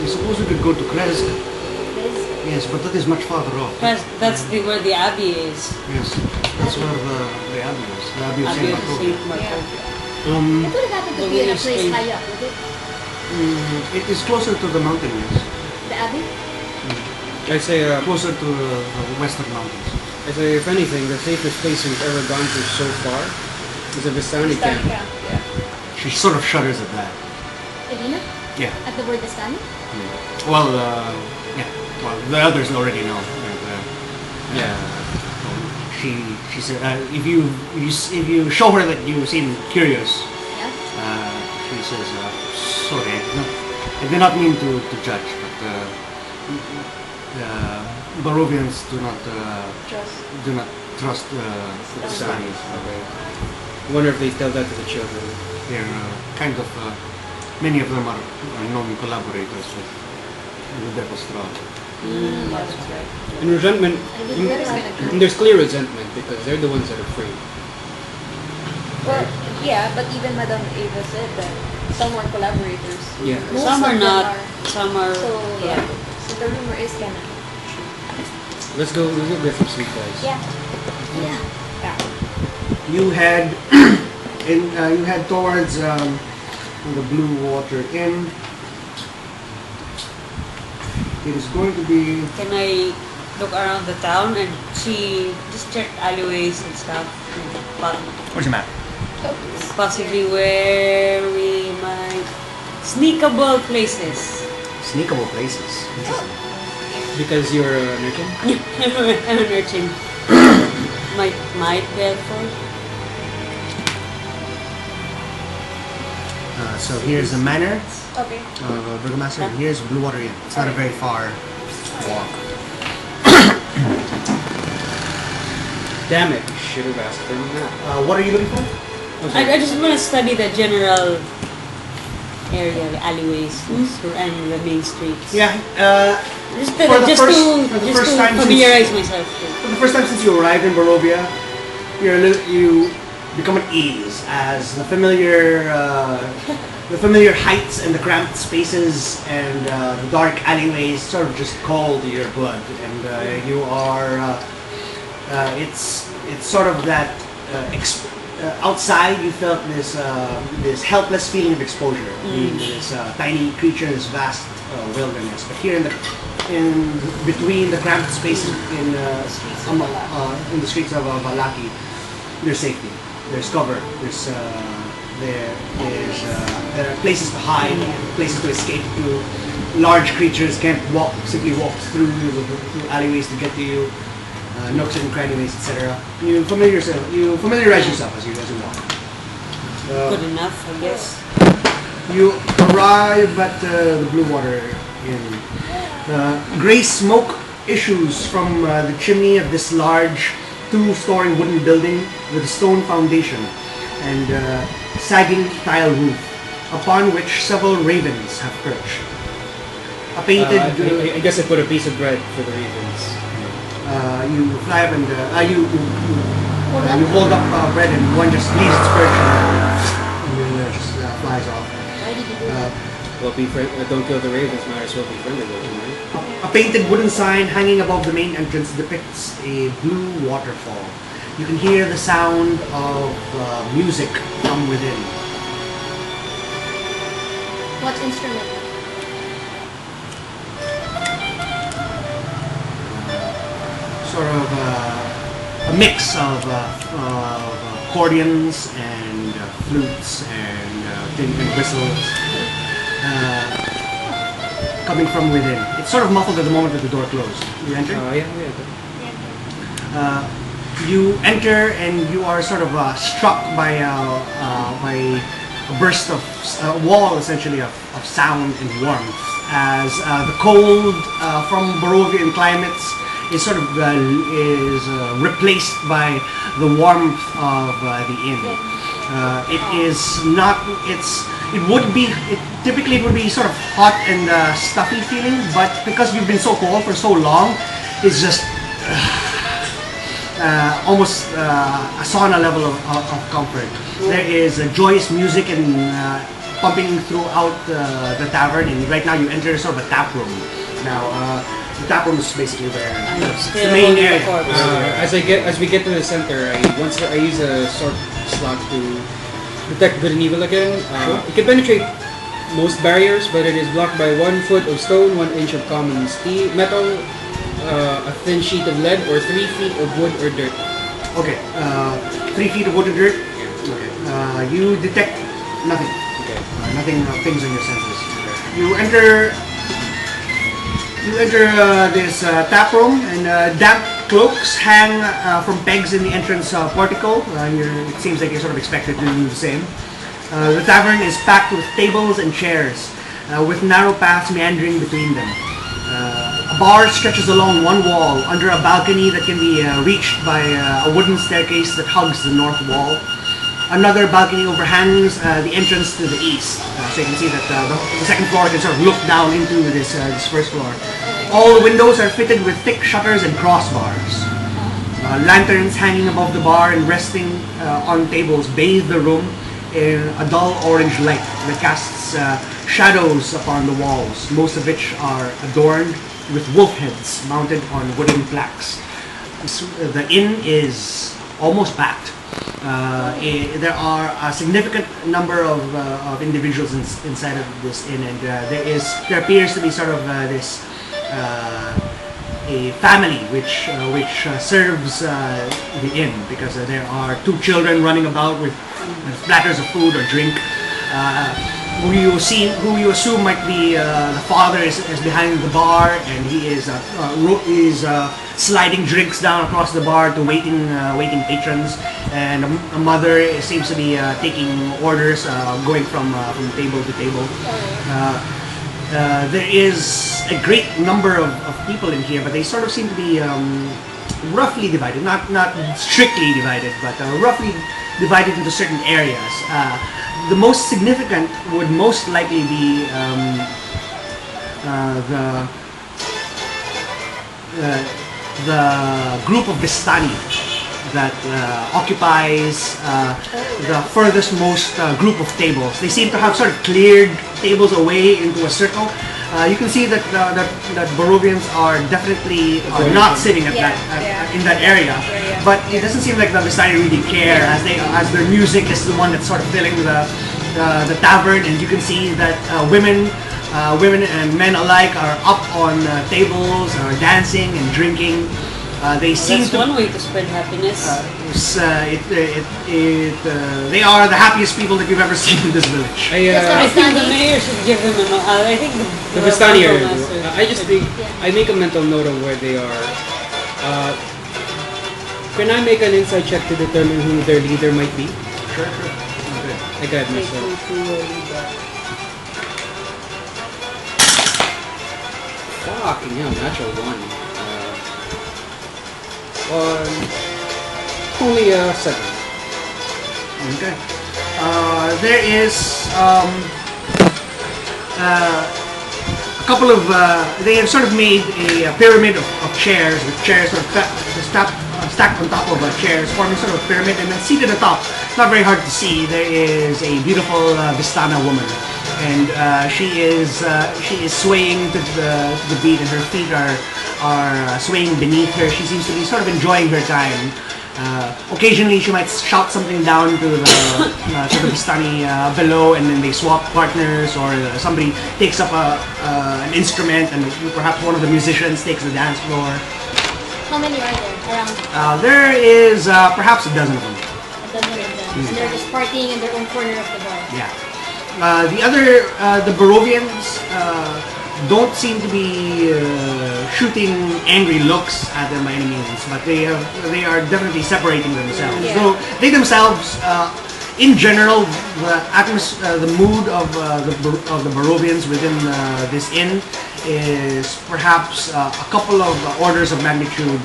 I suppose we could go to Kresk. Liz? Yes, but that is much farther off. That's where the abbey is. Yes, that's where the abbey is. The abbey of Abbey St. of Bartholomeo. Saint Bartholomeo. It would have happened to be in a place Strange. high up, would it? It is closer to the mountain, yes. The abbey? I say, Closer to the western mountains. if anything, the safest place we've ever gone to so far is a Vistani camp. Yeah. She sort of shudders at that. Irina? Yeah. At the word Astani? Well, yeah. Well, the others already know. Yeah. She said, if you show her that you seem curious, Yeah? she says, sorry, I did not mean to judge, but Barovians do not trust the Spanish. I wonder if they tell that to the children. They're kind of many of them are known collaborators with the Strahd. That's right. And resentment, and there's clear resentment because they're the ones that are free. Well, yeah, but even Madame Ava said that some are collaborators. Yeah. Most Some of are them not. Some are. So, yeah. yeah. So the rumor is canon. Let's go get some sweet guys. Yeah. Yeah. You head you head towards the Blue Water Inn. It is going to be Can I look around the town and see, just check alleyways and stuff? Where's your map? Possibly where we might sneakable places. sneakable places. Because you're an urchin? I'm an urchin. might be helpful. So here's the manor, Okay. Burgomaster, and here's Blue Water Inn. It's not a very far walk. Damn it, you should have asked for that. What are you looking for? I just want to study the general area, the alleyways, and the main streets. Yeah, Just For the just first- to, for the just first to time since- familiarize myself. for the first time since you arrived in Barovia, you become at ease as the familiar heights and the cramped spaces and the dark alleyways sort of just call to your blood, and you are. It's sort of that outside you felt this helpless feeling of exposure. This tiny creature, this vast wilderness, but here in between the cramped spaces in the streets of Valaki, there's safety, there's cover, there are places to hide, places to escape to. Large creatures can't simply walk through alleyways to get to you. Nooks and crannyways, etc. You familiarize yourself as you walk. Good enough, I guess. You arrive at the Blue Water Inn. Gray smoke issues from the chimney of this large two-story wooden building with a stone foundation and sagging tile roof, upon which several ravens have perched. A painted... I guess I put a piece of bread for the ravens. you fly up and you hold up bread and one just leaves its perch and then just flies off. Why did you do that? Well, don't kill the ravens, might as well be friendly with them, right? A painted wooden sign hanging above the main entrance depicts a blue waterfall. You can hear the sound of music from within. What instrument? Sort of a mix of accordions and flutes and whistles coming from within. It's sort of muffled at the moment that the door closed. You enter? Yeah. You enter and you are sort of struck by a burst of a wall, essentially, of sound and warmth as the cold from Barovian climates is sort of replaced by the warmth of the inn. Typically it would be sort of hot and stuffy feeling, but because you've been so cold for so long, it's just almost a sauna level of comfort. There is joyous music and pumping throughout the tavern, and right now you enter sort of a tap room. Now, the tap room is basically where it's the main area. As we get to the center, I use a sword slot to detect good and evil again. It can penetrate most barriers, but it is blocked by 1 foot of stone, 1 inch of common metal, a thin sheet of lead, or 3 feet of wood or dirt. Okay, 3 feet of wood and dirt. Okay. You detect Nothing. Okay. Nothing. Things on your senses. You enter. This tap room, and damp cloaks hang from pegs in the entrance portico. It seems like you're sort of expected to do the same. The tavern is packed with tables and chairs, with narrow paths meandering between them. A bar stretches along one wall under a balcony that can be reached by a wooden staircase that hugs the north wall. Another balcony overhangs the entrance to the east, so you can see that the second floor can sort of look down into this first floor. All the windows are fitted with thick shutters and crossbars. Lanterns hanging above the bar and resting on tables bathe the room in a dull orange light that casts shadows upon the walls, most of which are adorned with wolf heads mounted on wooden plaques. The inn is almost packed. There are a significant number of individuals inside of this inn, and there appears to be sort of a family which serves the inn, because there are two children running about with platters of food or drink. Who you assume might be the father is behind the bar, and he is sliding drinks down across the bar to waiting patrons, and a mother seems to be taking orders, going from table to table. There is a great number of people in here, but they sort of seem to be roughly divided, not strictly divided, but roughly divided into certain areas. The most significant would most likely be the group of Vistani that occupies the furthest most group of tables. They seem to have sort of cleared tables away into a circle. You can see that Barovians are definitely not sitting at in that area, but it doesn't seem like the Vistani really care, as their music is the one that's sort of filling the tavern, and you can see that women and men alike are up on tables, are dancing and drinking. They seem That's one way to spread happiness. They are the happiest people that you've ever seen in this village. I think the mayor should give them I think the Vistani area. master. I just think I make a mental note of where they are. Can I make an insight check to determine who their leader might be? Sure. Okay. I got myself. Fucking hell, natural one. Only 7. Okay. There is a couple of. They have sort of made a pyramid of chairs, with chairs sort of stacked on top of chairs, forming sort of a pyramid, and then seated atop. It's not very hard to see. There is a beautiful Vistana woman, and she is swaying to the beat, and her feet are swaying beneath her. She seems to be sort of enjoying her time. Occasionally, she might shout something down to the Vistani below, and then they swap partners, or somebody takes up an instrument, and perhaps one of the musicians takes the dance floor. How many are there around? There is perhaps a dozen of them. A dozen of them. And they're just partying in their own corner of the bar. Yeah. The Barovians don't seem to be shooting angry looks at them by any means, but they are definitely separating themselves. Yeah. Though they themselves, in general, the mood of the Barovians within this inn is perhaps a couple of orders of magnitude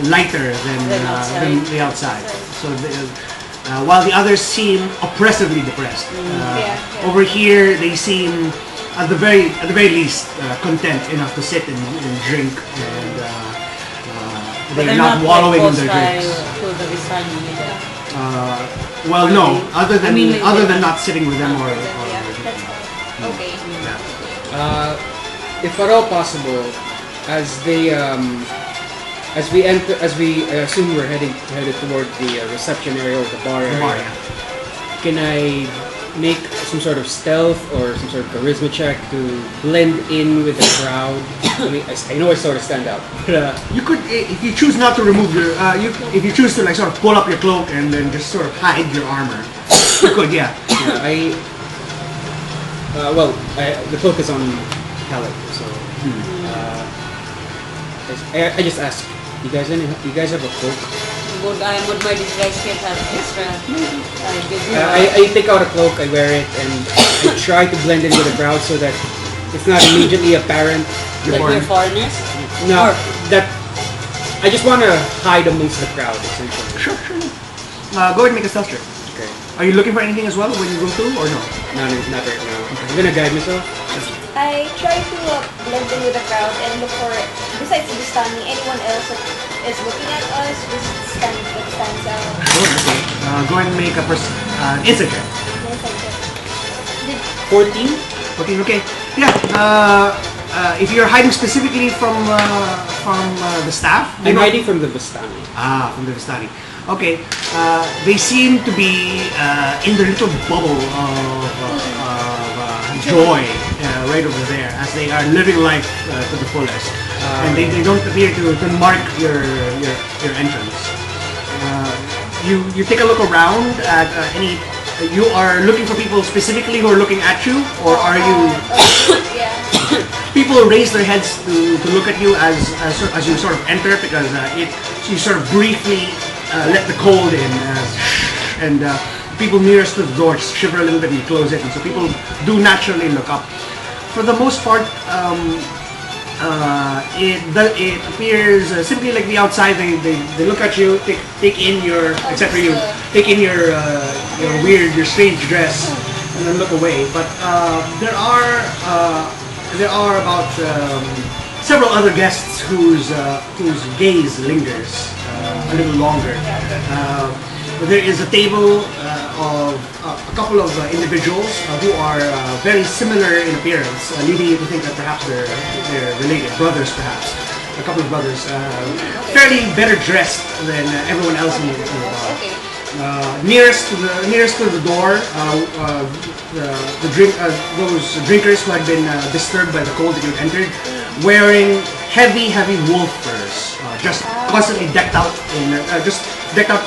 lighter than the outside. So while the others seem oppressively depressed, over here they seem at the very least content enough to sit and drink, and they're not wallowing in their drinks. Well, no, other than not sitting with them or Okay. If at all possible, as we assume we're headed toward the reception area or the bar area. Can I make some sort of stealth or some sort of charisma check to blend in with the crowd? I mean, I know I sort of stand out, but You could, if you choose not to remove your, if you choose to like sort of pull up your cloak and then just sort of hide your armor, you could, yeah. The cloak is on Caleb, so I just ask, you guys have a cloak? Would my disguise kit have extra? I take out a cloak, I wear it, and I try to blend in with the crowd so that it's not immediately apparent. Like we're foreigners? No, that I just want to hide amongst the crowd, essentially. Sure. Go ahead and make a stealth check. Okay. Are you looking for anything as well when you go through, or no? No, not right now. I'm gonna guide myself. I try to blend in with the crowd and look for, besides Bustani, anyone else that is looking at us, just stands out. Okay. Go ahead and make a insight check. Yes, I did. 14? 14, okay. Yeah. If you're hiding specifically from the staff, I'm hiding from the Vistani. From the Vistani. Okay. They seem to be in their little bubble of joy right over there, as they are living life to the fullest, and they don't appear to mark your entrance. You take a look around at any. You are looking for people specifically who are looking at you, or are you? Yeah. People raise their heads to look at you as you sort of enter, because you sort of briefly let the cold in, and people nearest to the door shiver a little bit and close it, and so people do naturally look up. For the most part, it appears simply like the outside. They look at you, take in your, except for you, take in your weird, your strange dress, and then look away. But there are about several other guests whose gaze lingers a little longer. There is a table of a couple of individuals who are very similar in appearance, leading you to think that perhaps they're related, brothers perhaps. A couple of brothers, fairly better dressed than everyone else in the bar. Okay. Nearest to the door, those drinkers who had been disturbed by the cold that you entered, wearing heavy wolf furs, just constantly decked out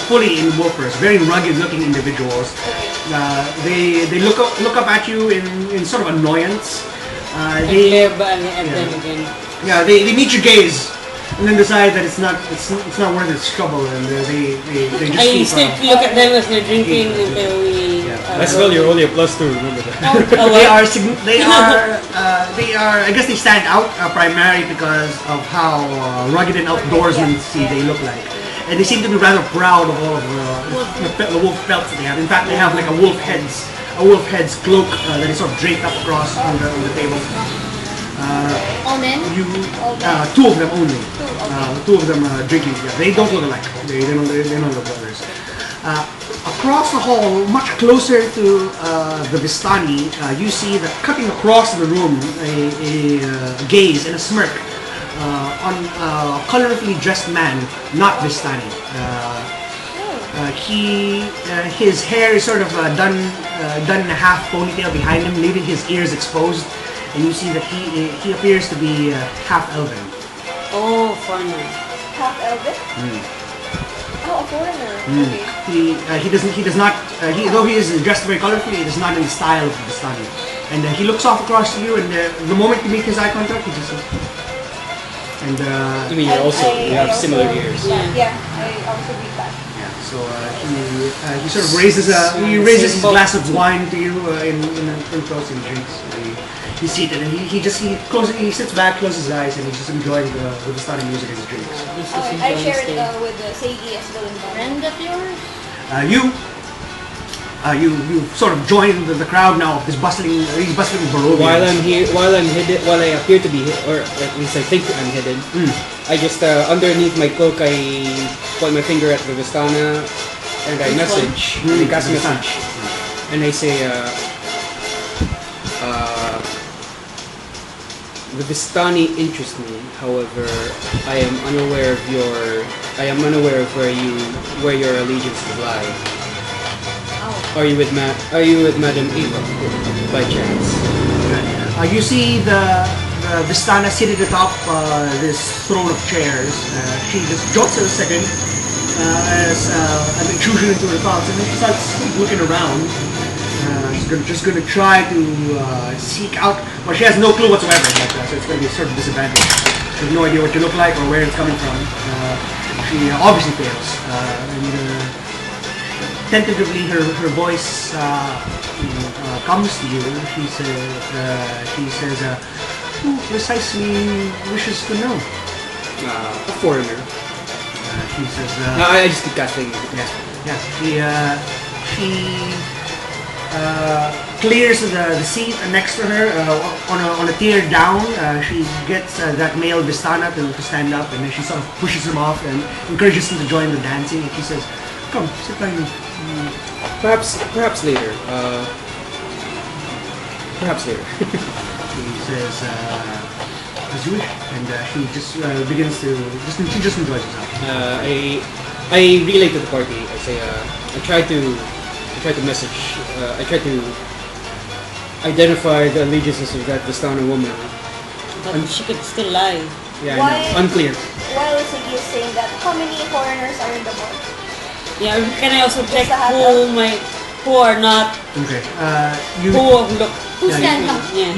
fully in wolf furs. Very rugged-looking individuals. They look up at you in sort of annoyance. They meet your gaze, and then decide that it's not worth its trouble, and they just I keep. still look at them as they're drinking until we. As well, you're only a +2. Remember that. They are. I guess they stand out primarily because of how rugged and outdoorsman-y they look like, and they seem to be rather proud of all of the wolf pelts that they have. In fact, they have like a wolf head's cloak that is sort of draped up across on the table. All men? Two of them only. Two of them drinking. Yeah, they don't look alike. They don't look brothers. Across the hall, much closer to the Vistani, you see that cutting across the room a gaze and a smirk on a colorfully dressed man, not Vistani. His hair is sort of done in a half ponytail behind him, leaving his ears exposed, and you see that he appears to be half elven. Oh, foreigner. Half elven? Oh, a foreigner. Okay. Though he is dressed very colorfully, it is not in the style of the Vistani. And he looks off across to you, and the moment you make his eye contact, he just says, and I mean, you have similar ears. Yeah, I also read that. so he sort of raises his glass of wine to you in close and drinks. He's seated and he sits back, closes his eyes, and he's just enjoying the Vistani music as he drinks. I share it with Seigi as well. Friend of yours? You sort of join the crowd now of these bustling Barovians. While I appear to be, or at least I think I'm hidden, I just underneath my cloak I point my finger at the Vistana and I message, I cast message, and I say, the Vistani interest me. However, I am unaware of where your allegiances lie. Oh. Are you with Madam Eva by chance? You see the Vistana seated atop this throne of chairs. She just jots a second as an intrusion into her thoughts, and then she starts looking around. She's just gonna try to seek out. Well, she has no clue whatsoever, so it's gonna be a sort of disadvantage. She has no idea what you look like or where it's coming from. She obviously fails, and tentatively her voice comes to you. She says, "Who precisely wishes to know?" A foreigner. She says, No, I just keep casting. Yeah. She clears the seat next to her on a tier down. She gets that male Vistana to stand up, and then she sort of pushes him off and encourages him to join the dancing. And she says, "Come, sit down." Perhaps later. Perhaps later. He says, "As you wish," and she just begins to she just enjoys herself. I relate to the party. I say I try to message. I try to identify the allegiances of that Vistana woman. But she could still lie. Yeah, Why? I know. Unclear. While Siggy is saying that, how many foreigners are in the bar? Yeah, can I also check a hat who are not, Okay. who look, Who's Yeah, stand up? yeah.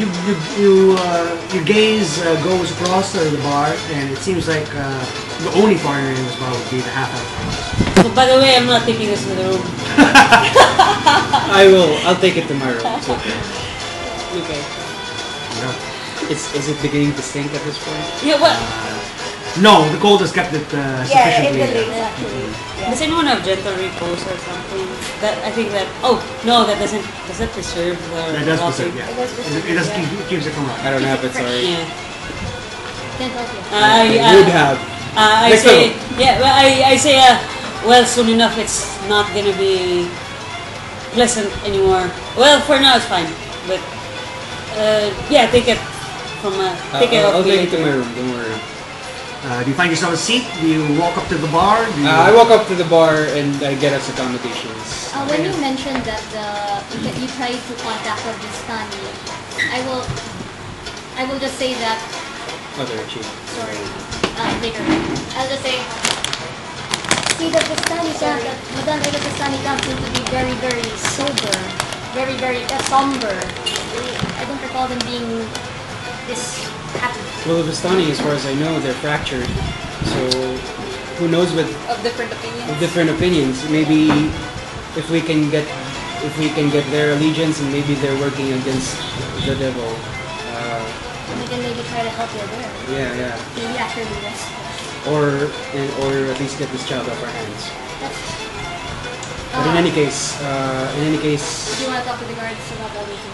Your gaze goes across the bar, and it seems like the only foreigner in this bar would be the half-elf. So, by the way, I'm not taking this to the room. I'll take it to my room. It's okay. Okay. Is it beginning to stink at this point? Yeah, what? No, the cold has kept it Yeah, in sufficiently. the legs actually. Yeah. Does anyone have gentle repose or something? That I think that. Oh no, that doesn't. Does that preserve the? That does rotting? preserve, yeah. It does preserve, It does yeah. keeps it from I rotting. don't have it. Sorry. Yeah. Can't help you. I would have. I Next say. level. Yeah. Well, I say. Well, soon enough, it's not gonna be pleasant anymore. Well, for now it's fine. But yeah, take it from. Take it I'll off me take it to my later. room. Don't worry. Do you find yourself a seat? Do you walk up to the bar? Do you, I walk up to the bar and I get us accommodations. When you mentioned that you tried to contact Vistani, I will just say that. Okay, chief. Sorry, later. I'll just say. See that Vistani that Madame Eva Vistani seems to be very, very sober, very, very somber. I don't recall them being this happy. Well, the Vistani, as far as I know, they're fractured. So, who knows with Of different opinions. different opinions? Maybe if we can get their allegiance, and maybe they're working against the devil. We can maybe try to help you there. Yeah. Maybe actually rest. Or at least get this child off our hands. But in any case, If you want to talk to the guards about that, we can.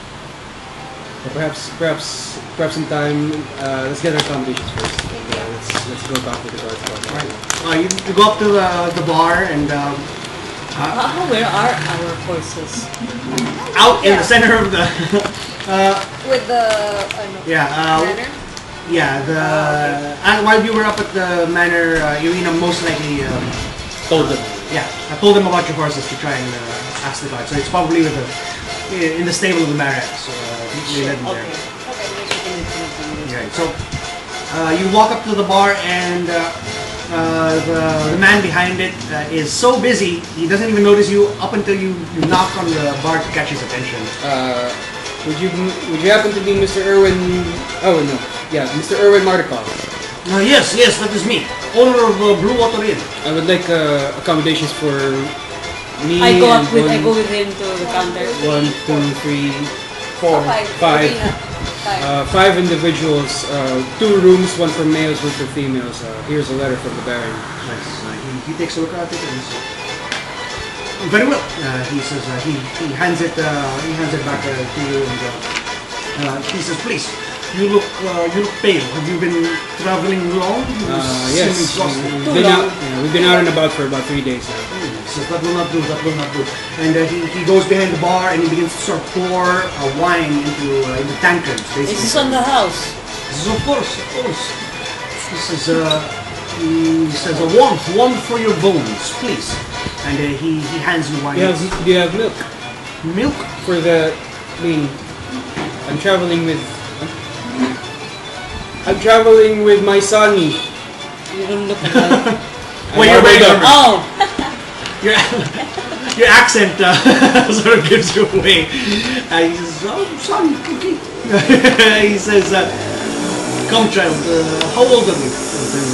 perhaps in time. Let's get our accommodations first. Let's go talk to the guards about that. you go up to the bar and Where are our horses? out in the center of the With the manor? while you were up at the manor, Irina most likely Told them. I told them about your horses to try and ask the guard. So it's probably in the stable of the Marat. So they led them there. Okay. Right. So you walk up to the bar and the man behind it is so busy he doesn't even notice you up until you knock on the bar to catch his attention. Would you happen to be Mr. Irwin? Oh no, yeah, Mr. Irwin Martikov. Yes, that is me, owner of Blue Water Inn. I would like accommodations for me. I go and with him to the counter. 1, 2, 3, 4, Five. 5. 5 individuals, 2 rooms, 1 for males, 1 for females. Here's a letter from the Baron. Nice. He takes a look at it and says, very well. He says he hands it back to you and he says, please. You look pale. Have you been traveling long? You seem Yes, exhausted. we've been out and about for about 3 days now. So that will not do. And he goes behind the bar and he begins to sort of pour wine into tankards. Basically. This is on the house. This is of course. He says a warmth for your bones, please. And he hands you wine. Do you have milk? Milk? For the, I mean, I'm traveling with my son. You don't look alike. Wait. Oh! Your, your accent sort of gives you away. He says, "Oh, son, okay." He says, "Come, child. How old are you?" And then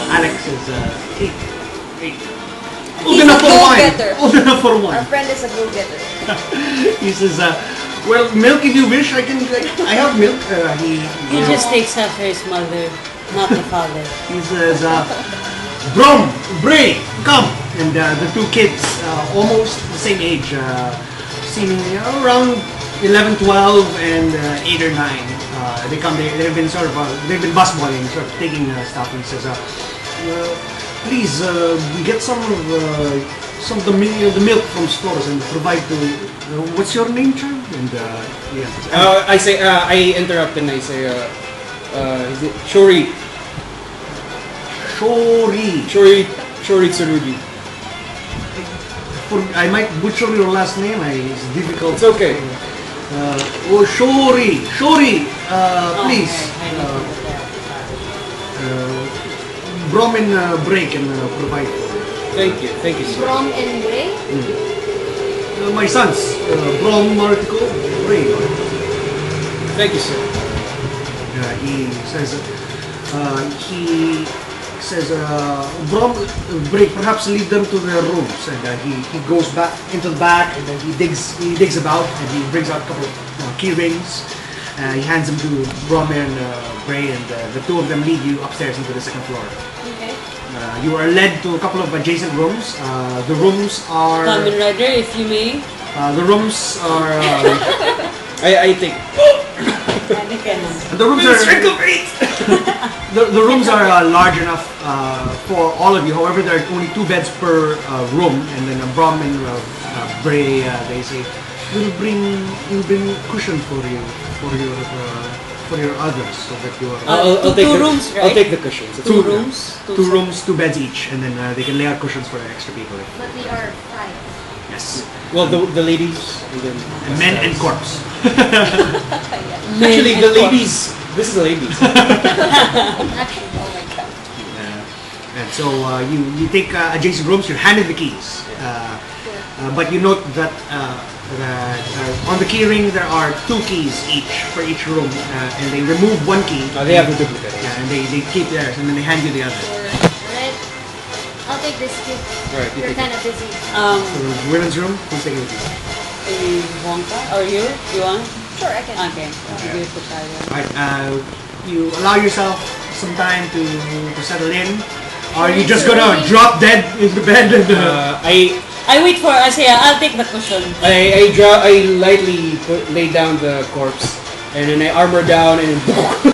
Alex says, "8." Old He's enough a for wine. go-getter. Old enough for Our wine. friend is a go-getter. He says, "Well, milk if you wish. I have milk." He just takes after his mother, not the father. He says, "Brom, Bray, come!" And the two kids, almost the same age, seemingly around 11, 12, and 8 or 9. They come. They've been sort of they've been busboying, sort of taking stuff. And he says, "Please, get some of the milk from stores and provide to." What's your name, child? And yeah. I say, I interrupt and I say, is it Shori Tsurugi. I might butcher your last name. It's difficult. It's okay. Shori, please. Brom and Bray can provide for you. Thank you, sir. Brom and Bray? My sons, Brom Martico, Bray. Thank you, sir. He says, Brom, Bray, perhaps lead them to their rooms. And he goes back into the back, and then he digs about, and he brings out a couple of key rings. He hands them to Brom and Bray, and the two of them lead you upstairs into the second floor. Okay. You are led to a couple of adjacent rooms. The rooms are. Kamen Rider, if you may. The rooms are. I think. The rooms are. The rooms are large enough for all of you. However, there are only 2 beds per room, and then Brom and Bray, they say, we'll bring cushion for your others, so that you are. I'll take two the rooms, right? I'll take the cushions. Two rooms? Two rooms, 2 beds each, and then they can lay out cushions for extra people. But we are 5. Yes. Well, the ladies and then Men and corpse. Actually, the ladies. This is the ladies. Actually, Oh my god. And so you take adjacent rooms. You're handed the keys, but you note that on the key ring there are 2 keys each for each room, and they remove 1 key. They have the duplicate. Yeah, and they keep theirs, and then they hand you the other. Alright. I'll take this kid. Right, you You're take kind of busy. So, women's room. Who's taking the key? Wonka? Or you? You want? Sure, I can. Okay. I'll give it to Kaya. Alright, you allow yourself some time to settle in. Or are you just gonna drop dead in the bed and I wait for. I say I'll take the cushion. I lightly lay down the corpse, and then I armor down and